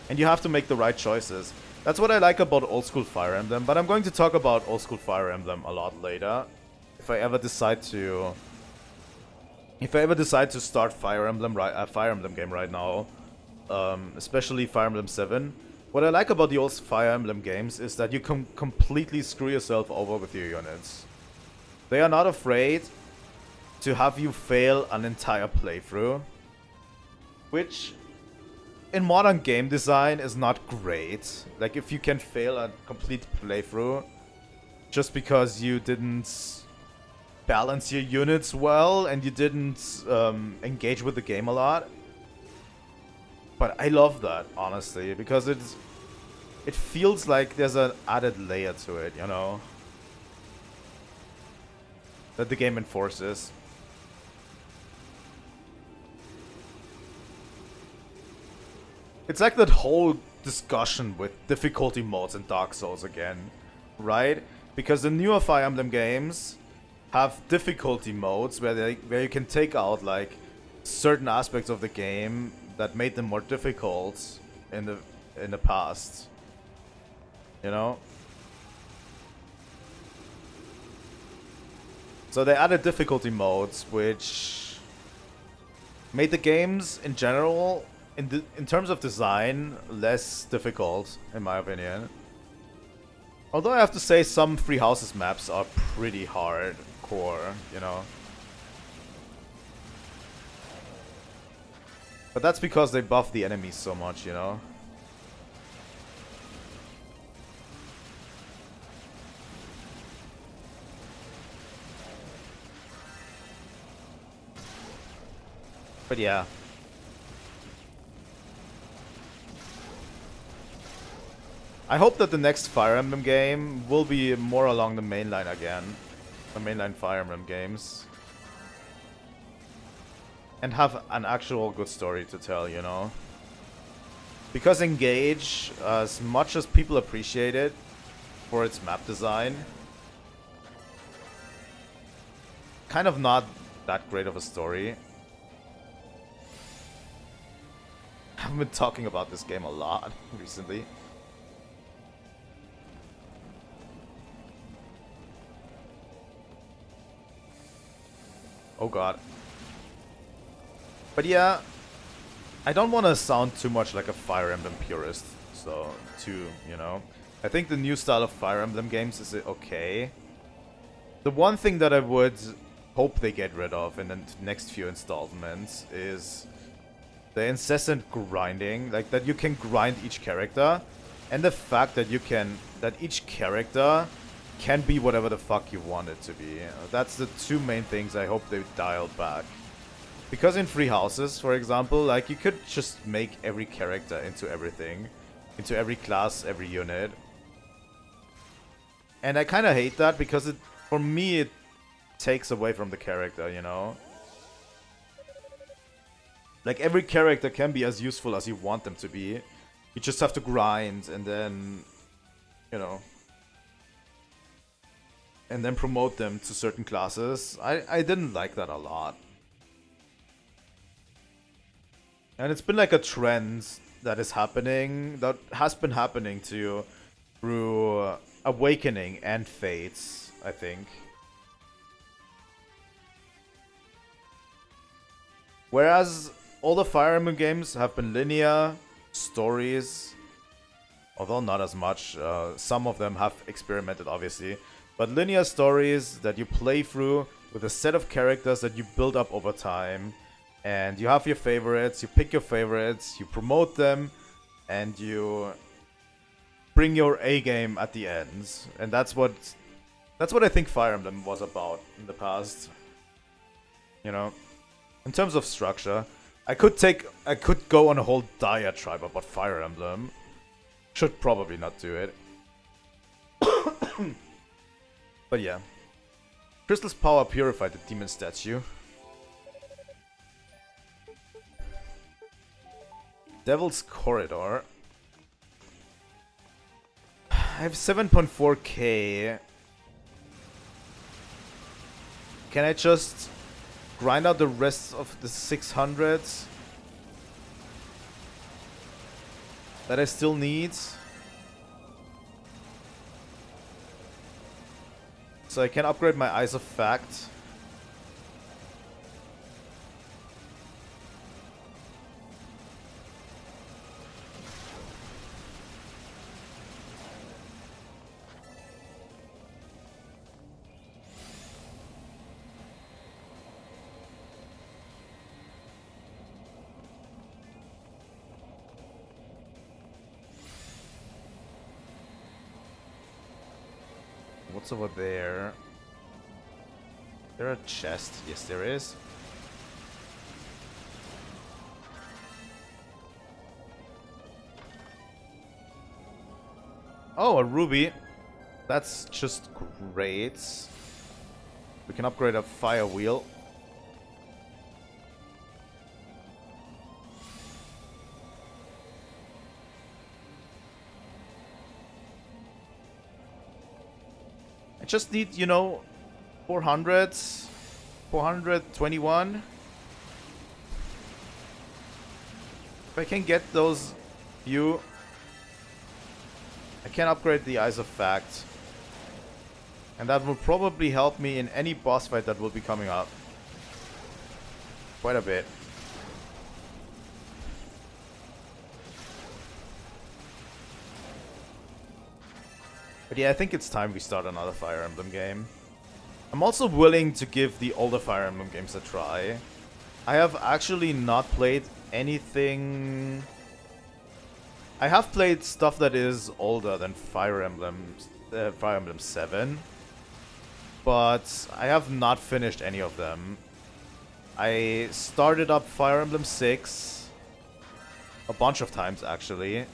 And you have to make the right choices. That's what I like about old school Fire Emblem, but I'm going to talk about old school Fire Emblem a lot later. If I ever decide to start Fire Emblem game right now, especially Fire Emblem 7. What I like about the old Fire Emblem games is that you can completely screw yourself over with your units. They are not afraid to have you fail an entire playthrough, which in modern game design is not great. Like, if you can fail a complete playthrough just because you didn't balance your units well and you didn't engage with the game a lot. But I love that, honestly, because it feels like there's an added layer to it, you know, that the game enforces. It's like that whole discussion with difficulty modes in Dark Souls again, right? Because the newer Fire Emblem games have difficulty modes where you can take out like certain aspects of the game that made them more difficult in the past. You know? So they added difficulty modes which made the games in general, in terms of design, less difficult, in my opinion. Although I have to say some Three Houses maps are pretty hardcore, you know. But that's because they buff the enemies so much, you know. But yeah. I hope that the next Fire Emblem game will be more along the mainline again. The mainline Fire Emblem games. And have an actual good story to tell, you know. Because Engage, as much as people appreciate it for its map design, kind of not that great of a story. I've been talking about this game a lot recently. Oh god. But yeah, I don't want to sound too much like a Fire Emblem purist, so you know. I think the new style of Fire Emblem games is okay. The one thing that I would hope they get rid of in the next few installments is the incessant grinding, like that you can grind each character, and the fact that each character can be whatever the fuck you want it to be. That's the two main things I hope they dialed back. Because in Three Houses, for example, like you could just make every character into everything, into every class, every unit. And I kind of hate that because for me, it takes away from the character, you know? Like every character can be as useful as you want them to be. You just have to grind and then, you know, and then promote them to certain classes. I didn't like that a lot. And it's been like a trend that is happening, that has been happening through Awakening and Fates, I think. Whereas all the Fire Emblem games have been linear stories, although not as much. Some of them have experimented, obviously. But linear stories that you play through with a set of characters that you build up over time. And you have your favorites, you pick your favorites, you promote them, and you bring your A game at the end, and that's what I think Fire Emblem was about in the past. You know, in terms of structure, I could go on a whole diatribe about Fire Emblem. Should probably not do it. But yeah. Crystal's power purified the demon statue. Devil's Corridor. I have 7.4k. Can I just grind out the rest of the 600s that I still need? So I can upgrade my Eyes of Fact. What's over there? Is there a chest? Yes, there is. Oh, a ruby. That's just great. We can upgrade a fire wheel. Just need, you know, 400, 421. If I can get those few, I can upgrade the Eyes of Fact. And that will probably help me in any boss fight that will be coming up. Quite a bit. But yeah, I think it's time we start another Fire Emblem game. I'm also willing to give the older Fire Emblem games a try. I have actually not played anything... I have played stuff that is older than Fire Emblem 7. But I have not finished any of them. I started up Fire Emblem 6 a bunch of times, actually.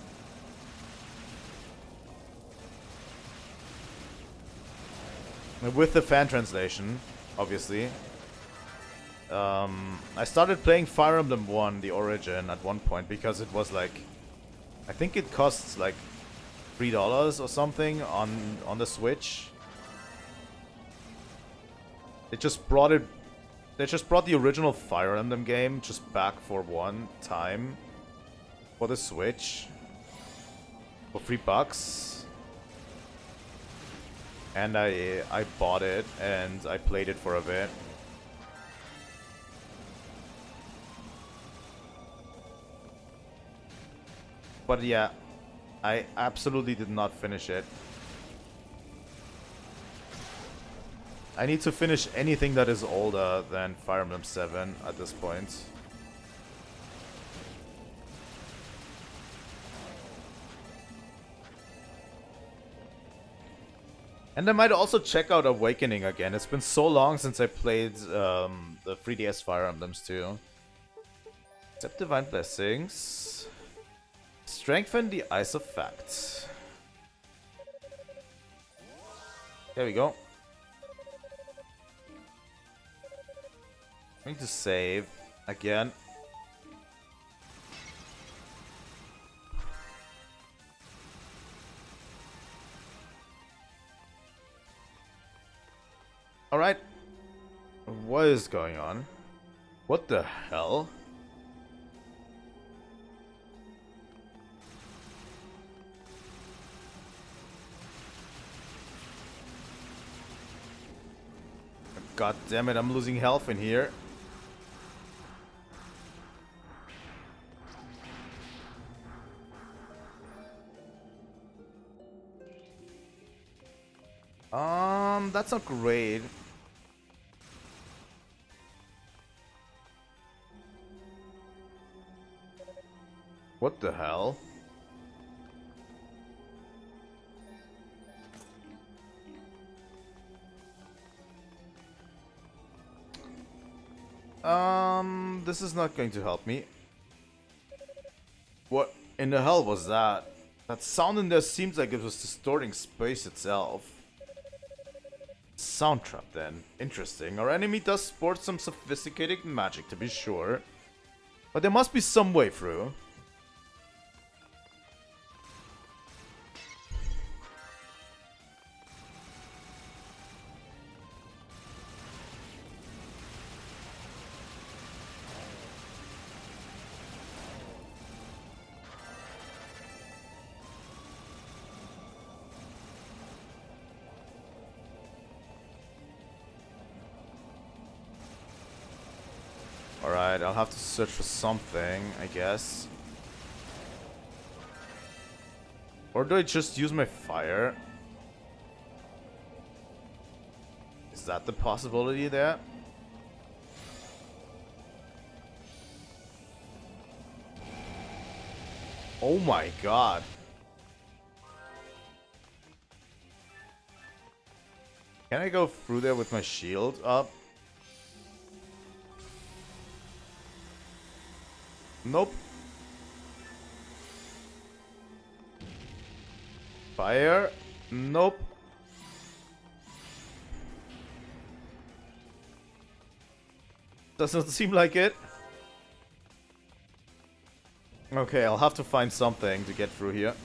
With the fan translation, obviously. I started playing Fire Emblem 1, the Origin, at one point because it was like... I think it costs like $3 or something on the Switch. They just brought the original Fire Emblem game just back for one time for the Switch for $3. And I bought it, and I played it for a bit. But yeah, I absolutely did not finish it. I need to finish anything that is older than Fire Emblem 7 at this point. And I might also check out Awakening again. It's been so long since I played the 3DS Fire Emblems too. Accept Divine Blessings. Strengthen the Eyes of Fact. There we go. I need to save again. Alright. What is going on? What the hell? God damn it, I'm losing health in here. That's not great. What the hell? This is not going to help me. What in the hell was that? That sound in there seems like it was distorting space itself. Sound trap then. Interesting. Our enemy does sport some sophisticated magic to be sure. But there must be some way through. Alright, I'll have to search for something, I guess. Or do I just use my fire? Is that the possibility there? Oh my god. Can I go through there with my shield up? Nope. Fire? Nope. Doesn't seem like it. Okay, I'll have to find something to get through here.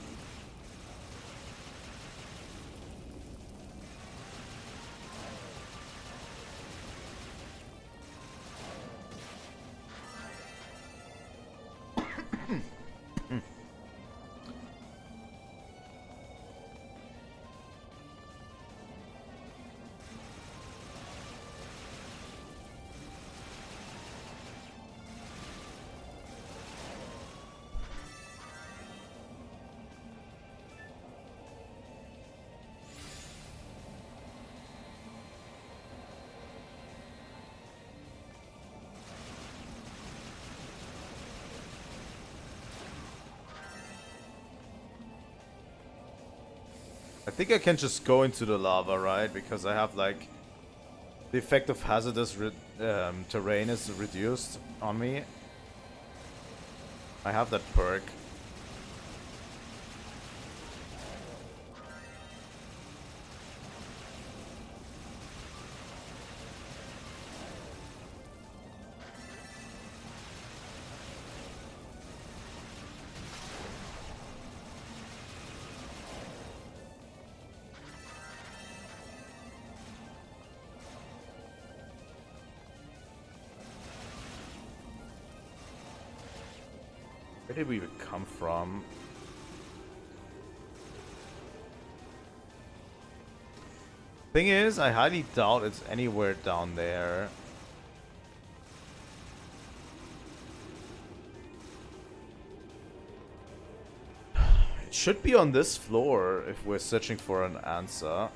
I think I can just go into the lava, right? Because I have like the effect of hazardous terrain is reduced on me. I have that perk. Where did we even come from? Thing is, I highly doubt it's anywhere down there. It should be on this floor if we're searching for an answer.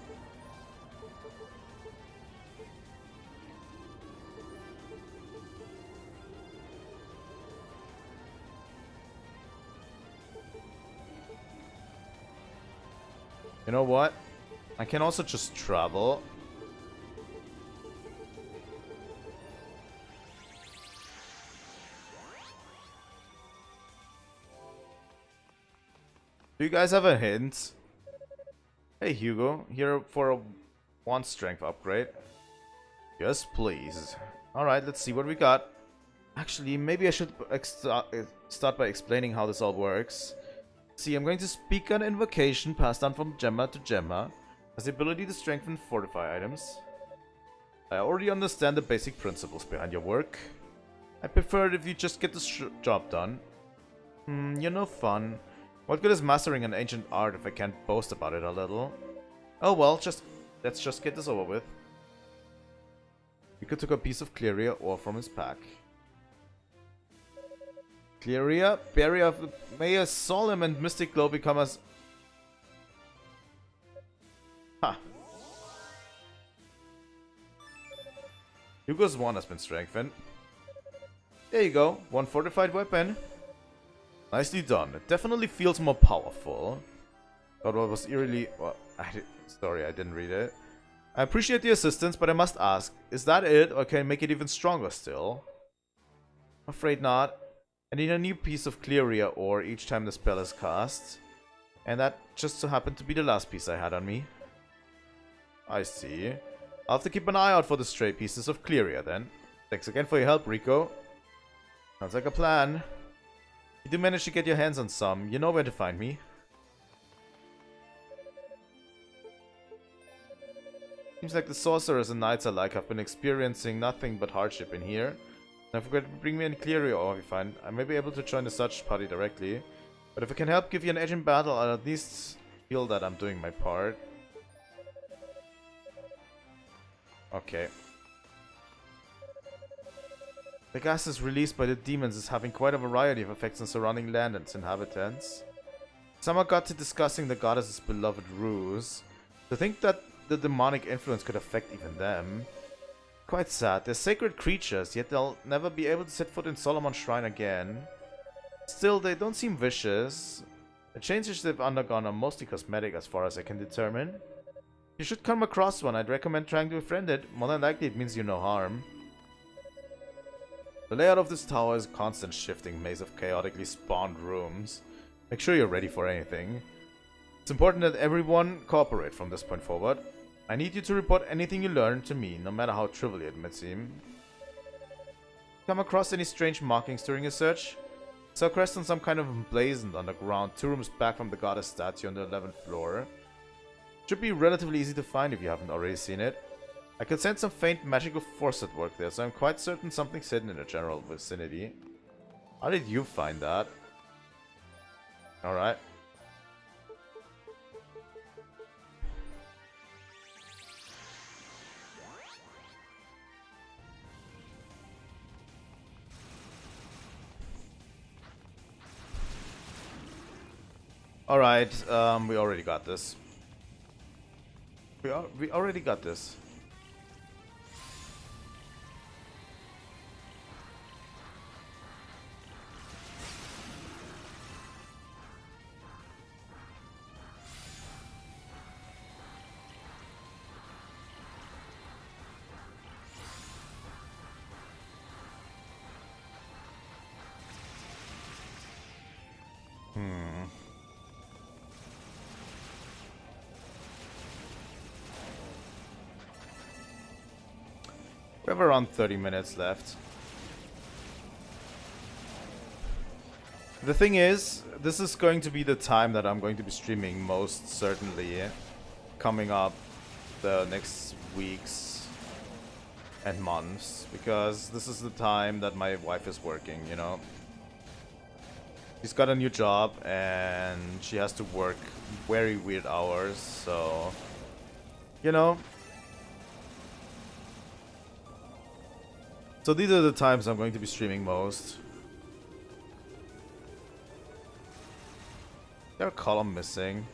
You know what? I can also just travel. Do you guys have a hint? Hey Hugo, here for a 1 strength upgrade. Yes, please. Alright, let's see what we got. Actually, maybe I should start by explaining how this all works. See, I'm going to speak an invocation passed on from Gemma to Gemma. Has the ability to strengthen and fortify items. I already understand the basic principles behind your work. I prefer it if you just get the job done. You're no fun. What good is mastering an ancient art if I can't boast about it a little? Oh well, let's just get this over with. Yuka took a piece of Clearia ore from his pack. Clearia, barrier of the... May a solemn and mystic glow become as... Ha! Hugo's one has been strengthened. There you go, 1 fortified weapon. Nicely done. It definitely feels more powerful. But what was eerily... Well, sorry, I didn't read it. I appreciate the assistance, but I must ask, is that it, or can I make it even stronger still? Afraid not. I need a new piece of Clearia ore each time the spell is cast. And that just so happened to be the last piece I had on me. I see. I'll have to keep an eye out for the stray pieces of Clearia then. Thanks again for your help, Rico. Sounds like a plan. If you do manage to get your hands on some, you know where to find me. Seems like the sorcerers and knights alike have been experiencing nothing but hardship in here. Don't forget to bring me any Clearia ore if you find. I may be able to join the search party directly. But if I can help give you an edge in battle, I'll at least feel that I'm doing my part. Okay. The gases released by the demons is having quite a variety of effects on surrounding land and its inhabitants. Somehow got to discussing the goddess's beloved ruse. To think that the demonic influence could affect even them. Quite sad. They're sacred creatures, yet they'll never be able to set foot in Solomon's shrine again. Still, they don't seem vicious. The changes they've undergone are mostly cosmetic as far as I can determine. You should come across one. I'd recommend trying to befriend it. More than likely it means you no harm. The layout of this tower is a constant shifting maze of chaotically spawned rooms. Make sure you're ready for anything. It's important that everyone cooperate from this point forward. I need you to report anything you learn to me, no matter how trivial it may seem. Come across any strange markings during your search? Saw a crest on some kind of emblazoned underground, 2 rooms back from the goddess statue on the 11th floor. Should be relatively easy to find if you haven't already seen it. I can sense some faint magical force at work there, so I'm quite certain something's hidden in the general vicinity. How did you find that? Alright. Alright, we already got this. We already got this. We have around 30 minutes left. The thing is, this is going to be the time that I'm going to be streaming most certainly coming up the next weeks and months, because this is the time that my wife is working, you know. She's got a new job and she has to work very weird hours, so, you know. So these are the times I'm going to be streaming most. Is there a column missing?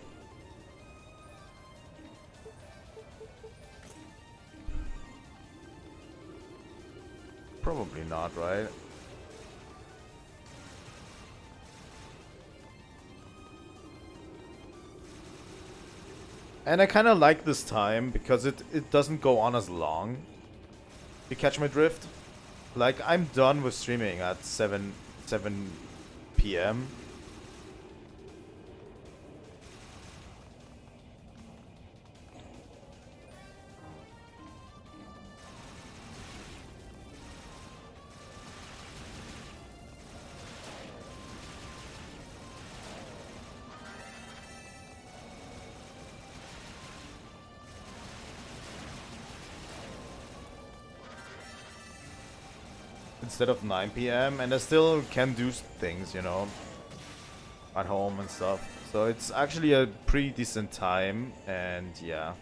Probably not, right? And I kind of like this time because it doesn't go on as long. You catch my drift? Like, I'm done with streaming at 7 p.m. Instead of 9 p.m. and I still can do things, you know, at home and stuff. So it's actually a pretty decent time, and yeah.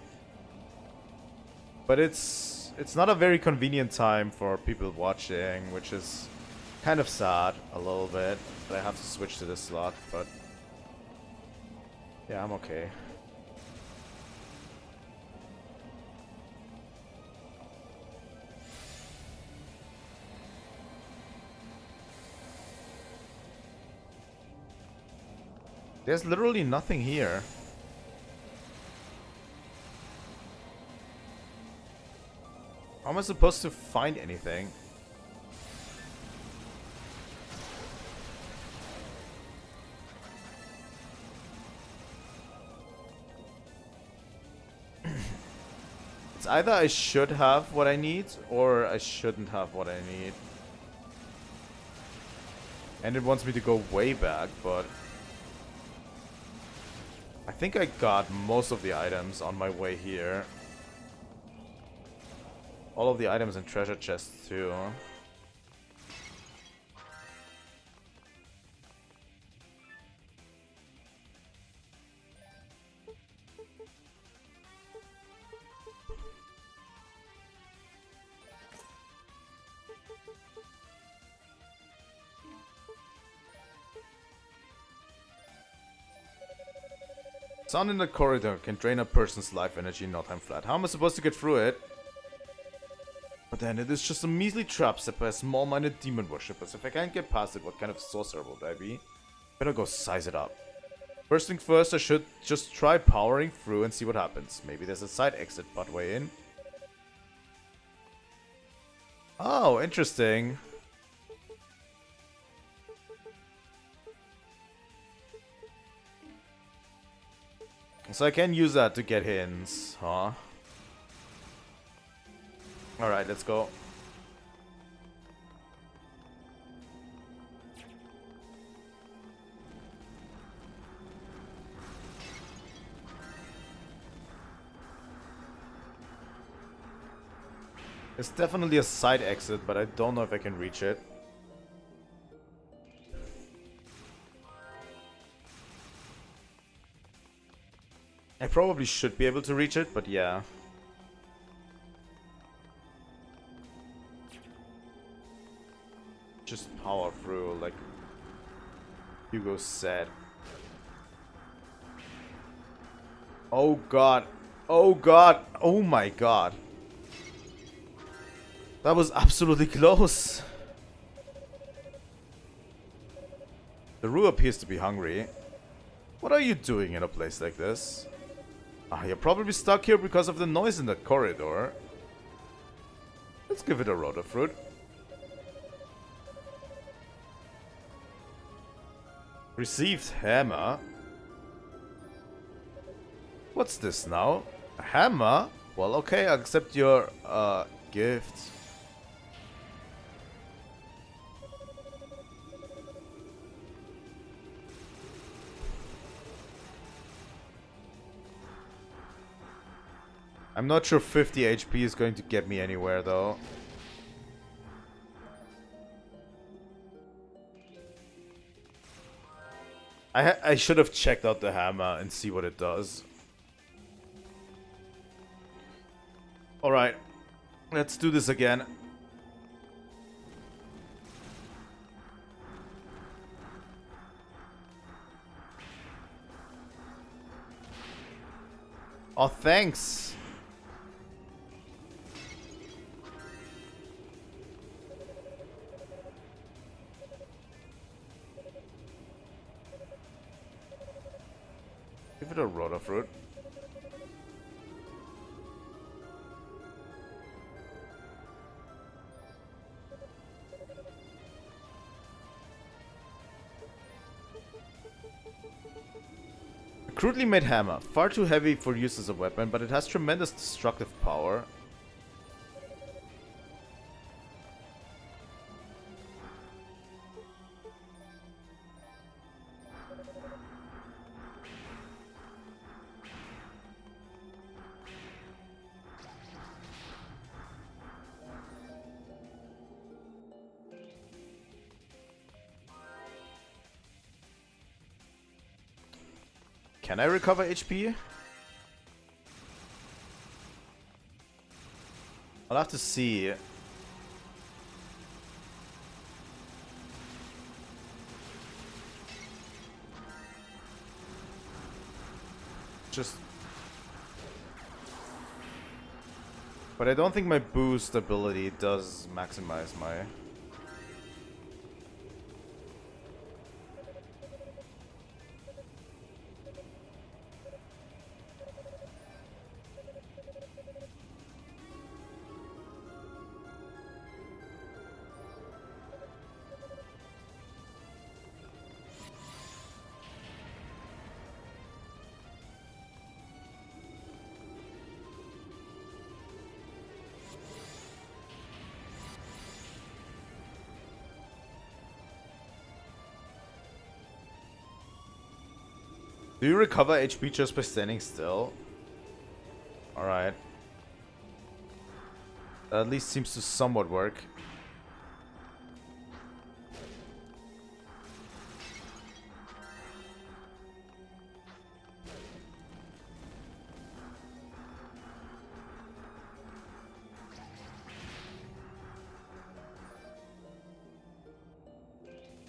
But it's not a very convenient time for people watching, which is kind of sad a little bit. That I have to switch to this slot, but yeah, I'm okay. There's literally nothing here. How am I supposed to find anything? either I should have what I need, or I shouldn't have what I need. And it wants me to go way back, but... I think I got most of the items on my way here. All of the items in treasure chests too. Sound in the corridor can drain a person's life energy in no time flat. How am I supposed to get through it? But then it is just a measly trap set by small-minded demon worshippers. If I can't get past it, what kind of sorcerer will I be? Better go size it up. First thing first, I should just try powering through and see what happens. Maybe there's a side exit butt way in. Oh, interesting. So I can use that to get hints, huh? Alright, let's go. It's definitely a side exit, but I don't know if I can reach it. I probably should be able to reach it, but yeah. Just power through, like Hugo said. Oh god. Oh god. Oh my god. That was absolutely close. The Rue appears to be hungry. What are you doing in a place like this? Ah, you're probably stuck here because of the noise in the corridor. Let's give it a rotor fruit. Received hammer. What's this now? A hammer? Well, okay, I'll accept your gift. I'm not sure 50 HP is going to get me anywhere, though. I should have checked out the hammer and see what it does. Alright. Let's do this again. Oh, thanks. Give it a rotor fruit. A crudely made hammer. Far too heavy for use as a weapon, but it has tremendous destructive power. Can I recover HP? I'll have to see. But I don't think my boost ability does maximize my... Do you recover HP just by standing still? Alright. That at least seems to somewhat work.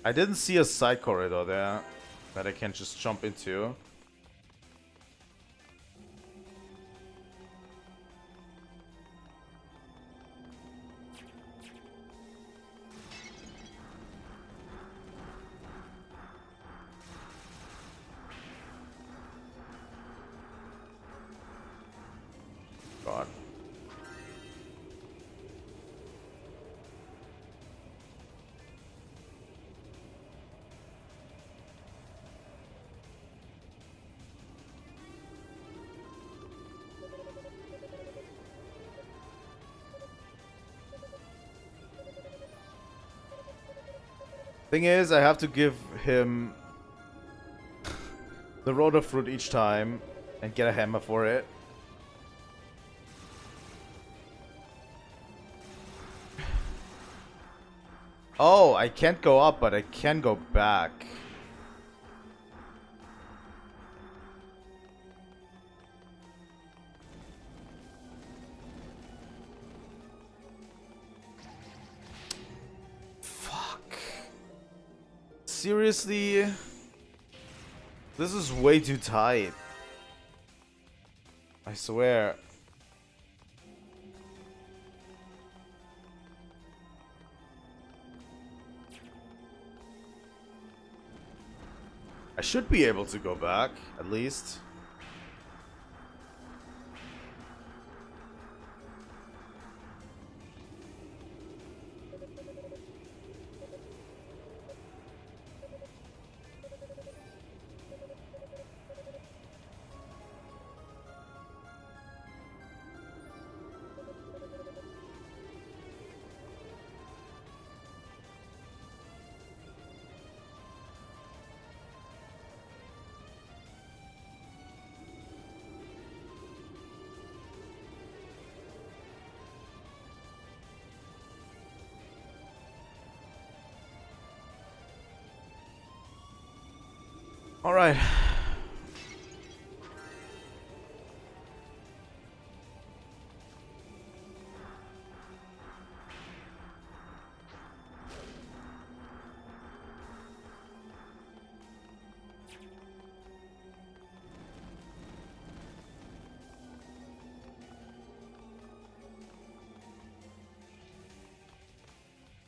I didn't see a side corridor there that I can just jump into. God. Thing is, I have to give him the rotor fruit each time and get a hammer for it. Oh, I can't go up, but I can go back. Seriously? This is way too tight. I swear. I should be able to go back, at least. All right.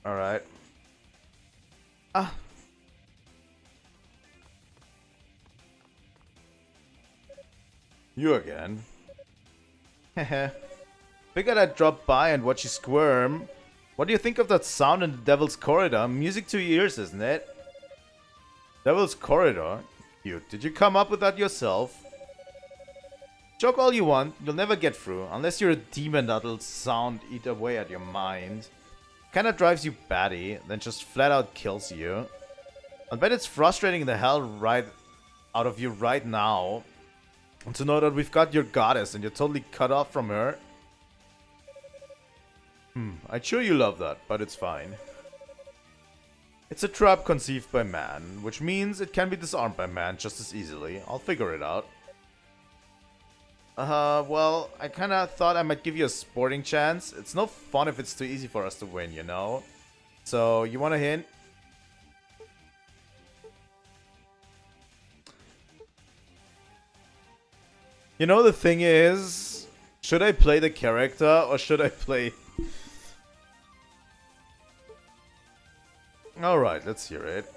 All right. Ah. You again. Heh. Figured I'd drop by and watch you squirm. What do you think of that sound in the Devil's Corridor? Music to your ears, isn't it? Devil's Corridor? Cute. Did you come up with that yourself? Joke all you want, you'll never get through, unless you're a demon that'll sound eat away at your mind. Kinda drives you batty, then just flat out kills you. I bet it's frustrating the hell right out of you right now. And to know that we've got your goddess and you're totally cut off from her. I'd sure you love that, but it's fine. It's a trap conceived by man, which means it can be disarmed by man just as easily. I'll figure it out. Well, I kinda thought I might give you a sporting chance. It's no fun if it's too easy for us to win, you know? So, you want a hint? You know, the thing is, should I play the character or should I play... Alright, let's hear it.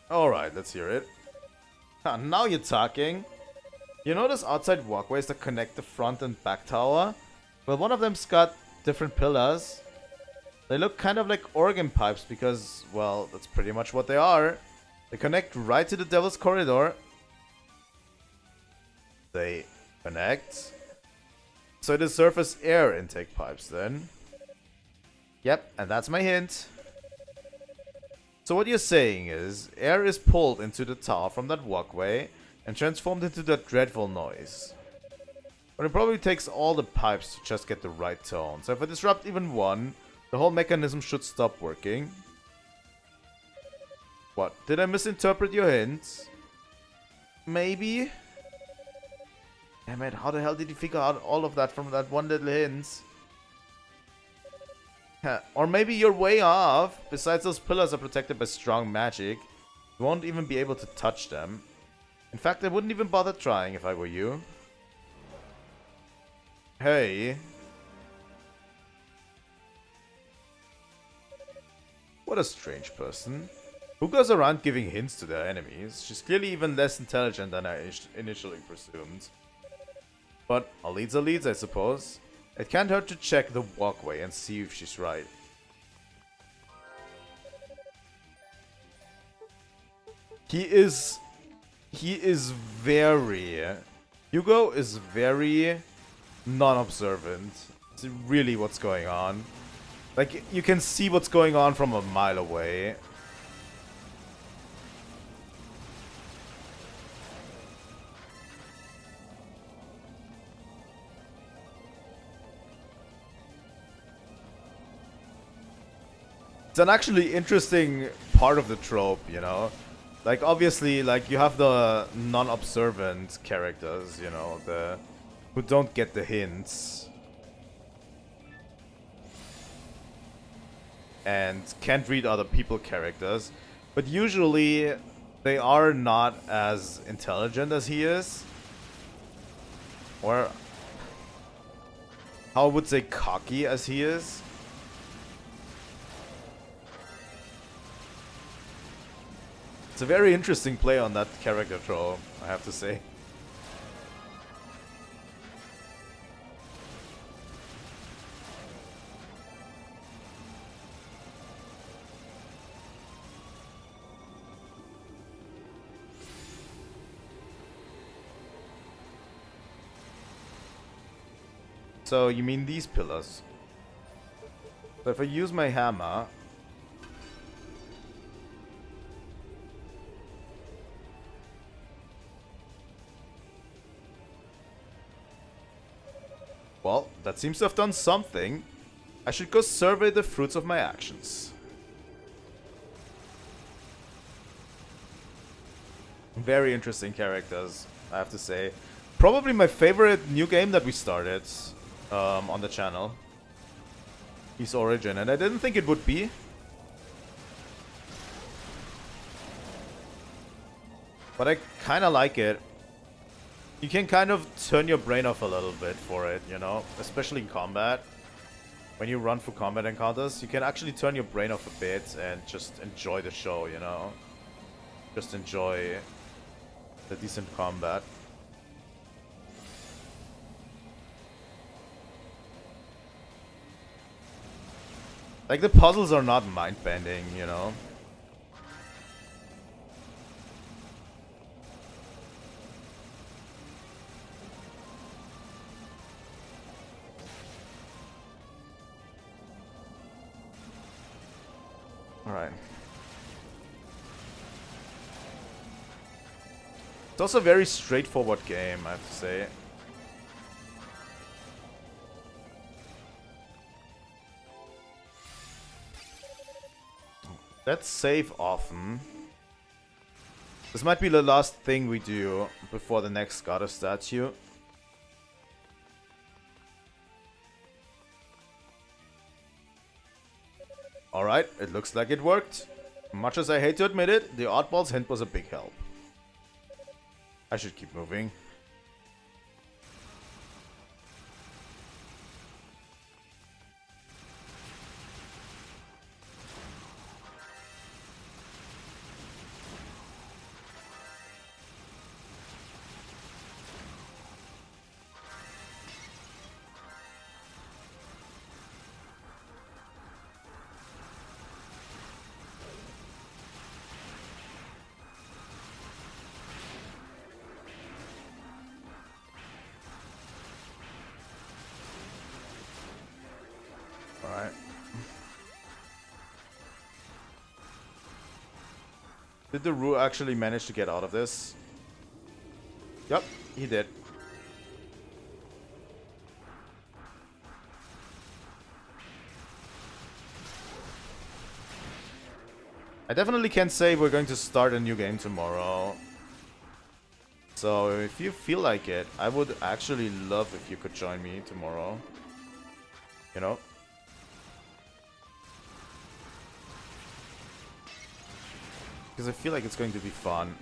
Alright, let's hear it. Now you're talking. You notice outside walkways that connect the front and back tower? Well, one of them's got different pillars. They look kind of like organ pipes because, well, that's pretty much what they are. They connect right to the Devil's Corridor. They connect. So the surface air intake pipes then. Yep, and that's my hint. So what you're saying is, air is pulled into the tower from that walkway, and transformed into that dreadful noise. But it probably takes all the pipes to just get the right tone. So if I disrupt even one, the whole mechanism should stop working. What? Did I misinterpret your hints? Maybe? Damn it, how the hell did you figure out all of that from that one little hint? Or maybe you're way off. Besides, those pillars are protected by strong magic. You won't even be able to touch them. In fact, I wouldn't even bother trying if I were you. Hey. What a strange person. Who goes around giving hints to their enemies? She's clearly even less intelligent than I initially presumed. But a lead's a lead, I suppose. It can't hurt to check the walkway and see if she's right. He is very... Hugo is very non-observant. It's really what's going on. Like, you can see what's going on from a mile away. It's an actually interesting part of the trope, you know? Like, obviously, like, you have the non-observant characters, you know, who don't get the hints. And can't read other people characters. But usually, they are not as intelligent as he is. Or, how I would say, cocky as he is. It's a very interesting play on that character trope, I have to say. So, you mean these pillars? So if I use my hammer... Well, that seems to have done something. I should go survey the fruits of my actions. Very interesting characters, I have to say. Probably my favorite new game that we started on the channel. Ys Origin, and I didn't think it would be. But I kind of like it. You can kind of turn your brain off a little bit for it, you know? Especially in combat. When you run for combat encounters, you can actually turn your brain off a bit and just enjoy the show, you know? Just enjoy the decent combat. Like, the puzzles are not mind-bending, you know? Alright. It's also a very straightforward game, I have to say. Let's save often. This might be the last thing we do before the next goddess statue. Alright, it looks like it worked. Much as I hate to admit it, the oddball's hint was a big help. I should keep moving. Alright. Did the Rue actually manage to get out of this? Yep, he did. I definitely can't say we're going to start a new game tomorrow. So if you feel like it, I would actually love if you could join me tomorrow. You know? Because I feel like it's going to be fun.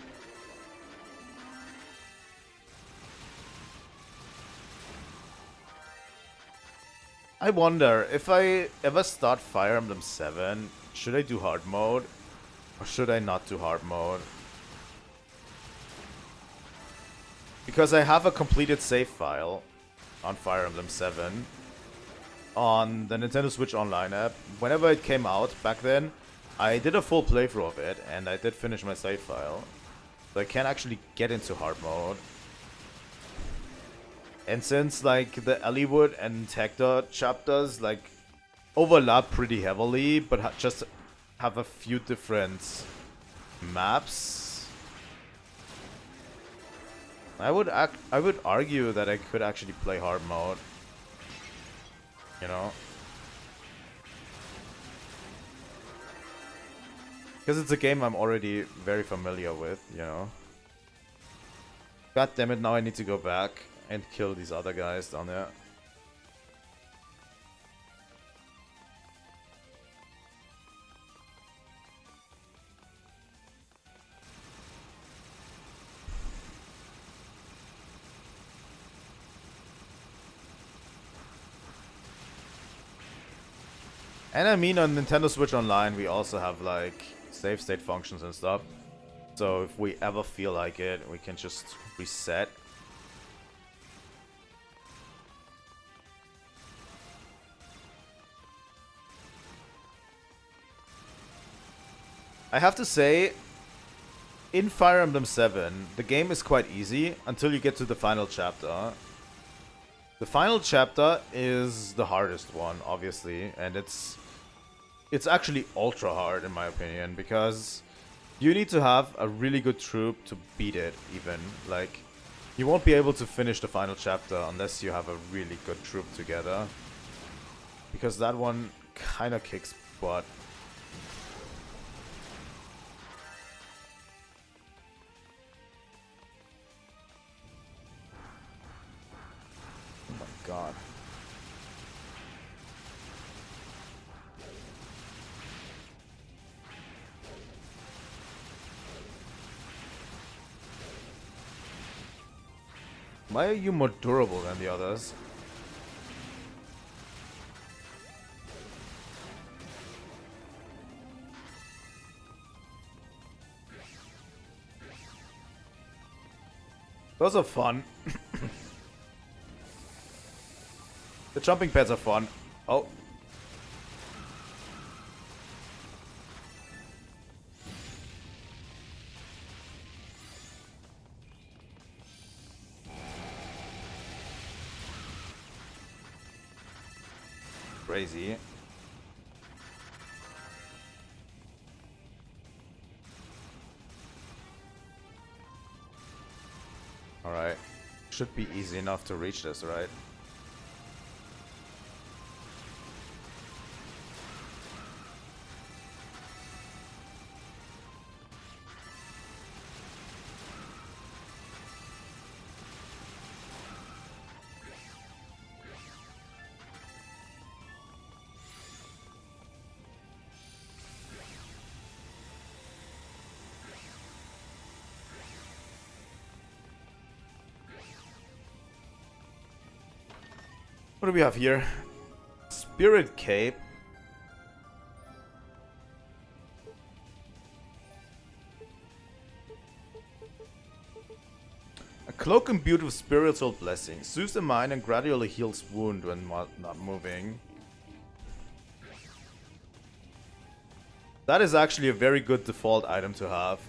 I wonder, if I ever start Fire Emblem 7, should I do hard mode? Or should I not do hard mode? Because I have a completed save file on Fire Emblem 7 on the Nintendo Switch Online app. Whenever it came out back then, I did a full playthrough of it, and I did finish my save file. So I can actually get into hard mode. And since, like, the Elliewood and Hector chapters, like, overlap pretty heavily, but just have a few different maps, I would argue that I could actually play hard mode. You know? Because it's a game I'm already very familiar with, you know? God damn it, now I need to go back and kill these other guys down there. And I mean, on Nintendo Switch Online, we also have, like, save state functions and stuff. So if we ever feel like it, we can just reset. I have to say, in Fire Emblem 7, the game is quite easy until you get to the final chapter. The final chapter is the hardest one, obviously, and it's actually ultra hard in my opinion, because you need to have a really good troop to beat it even. Like, you won't be able to finish the final chapter unless you have a really good troop together, because that one kind of kicks butt. God. Why are you more durable than the others? Those are fun. The jumping pads are fun. Oh. Crazy. Alright. Should be easy enough to reach this, right? What do we have here? Spirit Cape. A cloak imbued with spiritual blessing. Soothes the mind and gradually heals wound when not moving. That is actually a very good default item to have.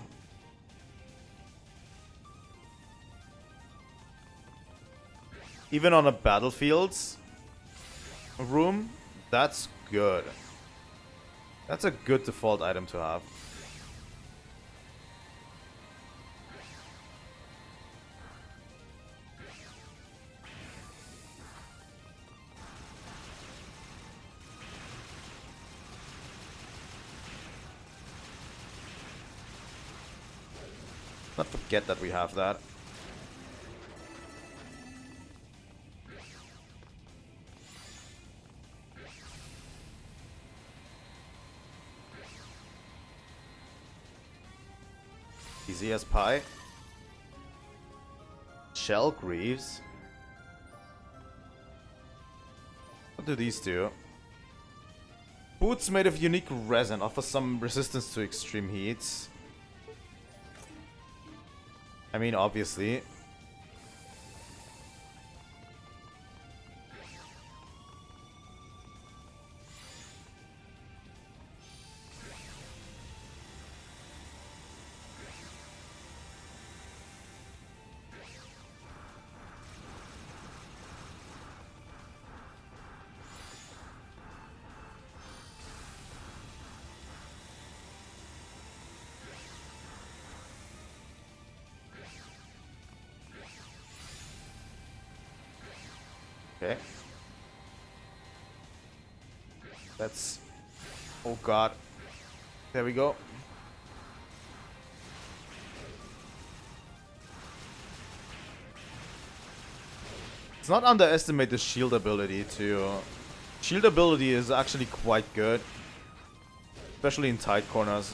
Even on a battlefields room, that's good. That's a good default item to have. Not forget that we have that. Easy as pie. Shell Greaves. What do these do? Boots made of unique resin offer some resistance to extreme heats. I mean, obviously. Okay. That's... Oh god. There we go. Let's not underestimate the shield ability too. Shield ability is actually quite good. Especially in tight corners.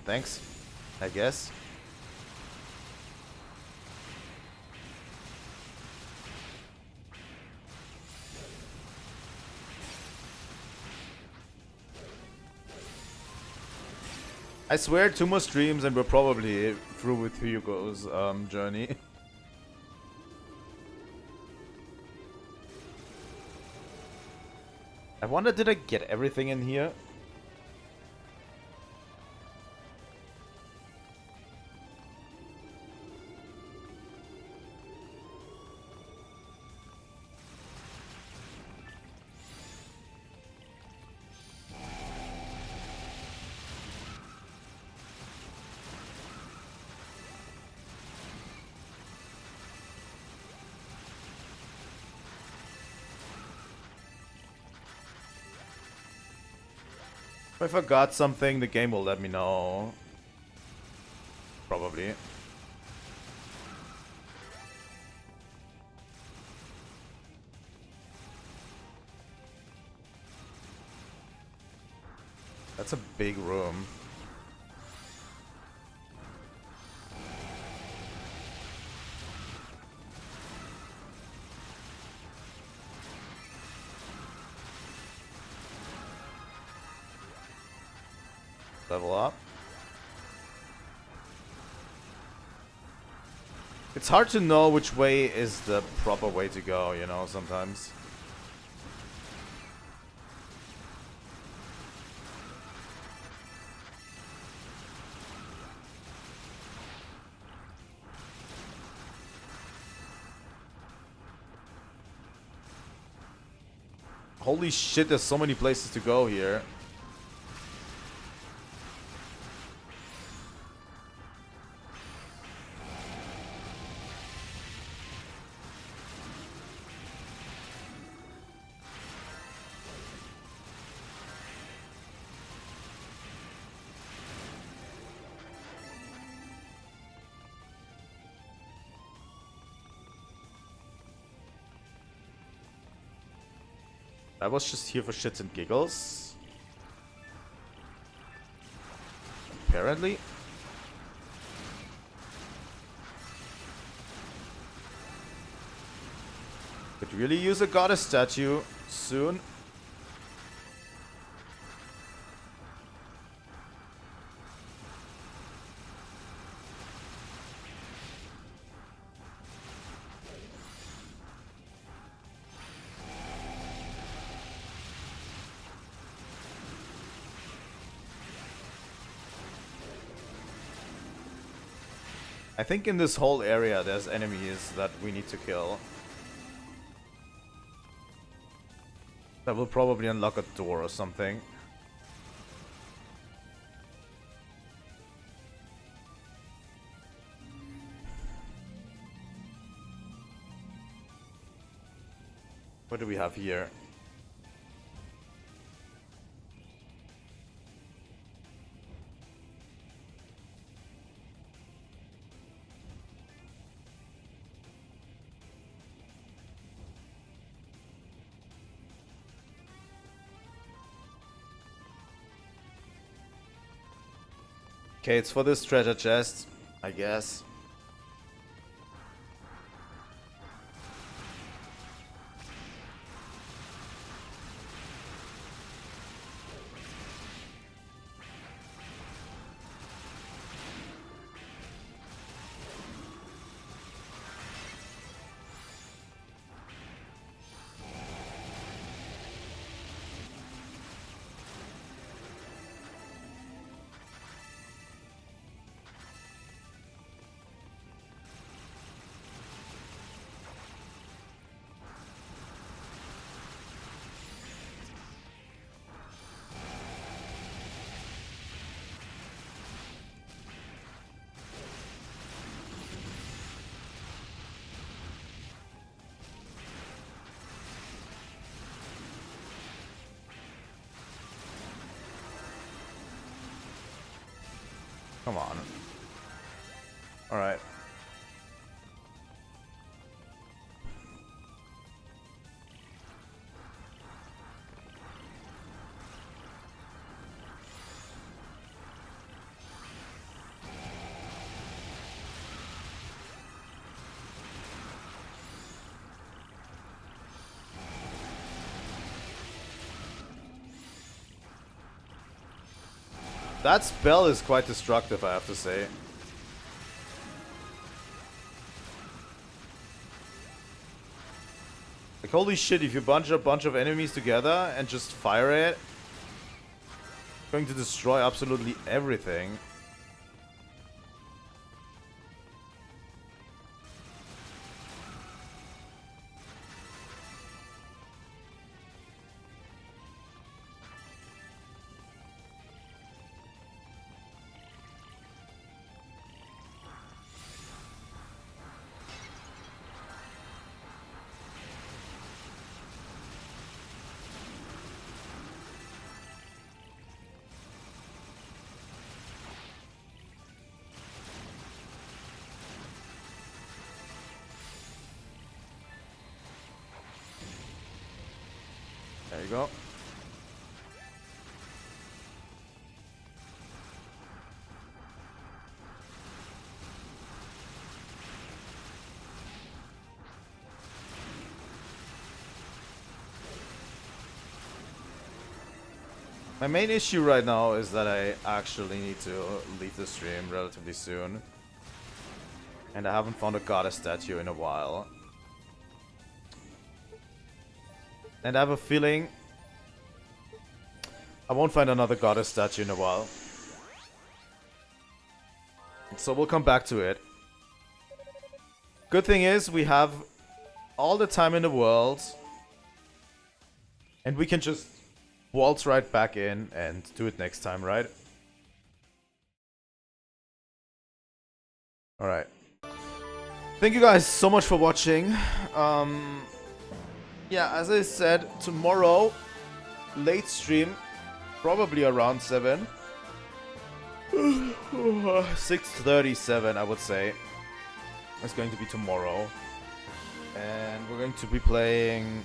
Thanks, I guess. I swear 2 more streams and we're probably through with Hugo's journey. I wonder, did I get everything in here? If I forgot something, the game will let me know. Probably. That's a big room. Level up. It's hard to know which way is the proper way to go, you know, sometimes. Holy shit, there's so many places to go here. I was just here for shits and giggles. Apparently. Could really use a goddess statue soon. I think in this whole area there's enemies that we need to kill. That will probably unlock a door or something. What do we have here? Okay, it's for this treasure chest, I guess. Come on. Alright. That spell is quite destructive, I have to say. Like, holy shit, if you bunch a bunch of enemies together and just fire it, it's going to destroy absolutely everything. There you go. My main issue right now is that I actually need to leave the stream relatively soon. And I haven't found a goddess statue in a while. And I have a feeling I won't find another goddess statue in a while. So we'll come back to it. Good thing is we have all the time in the world. And we can just waltz right back in and do it next time, right? Alright. Thank you guys so much for watching. Yeah, as I said, tomorrow, late stream, probably around 7. 6:37, I would say. It's going to be tomorrow. And we're going to be playing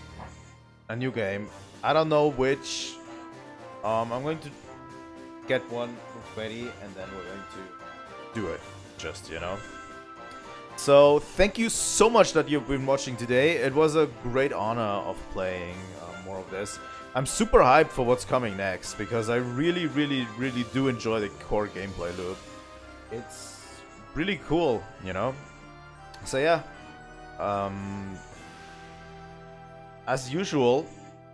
a new game. I don't know which. I'm going to get one ready and then we're going to do it. Just, you know. So, thank you so much that you've been watching today. It was a great honor of playing more of this. I'm super hyped for what's coming next, because I really do enjoy the core gameplay loop. It's really cool, you know? So yeah. As usual,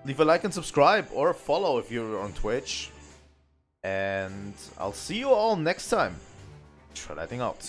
leave a like and subscribe, or follow if you're on Twitch. And I'll see you all next time. Trilightning out.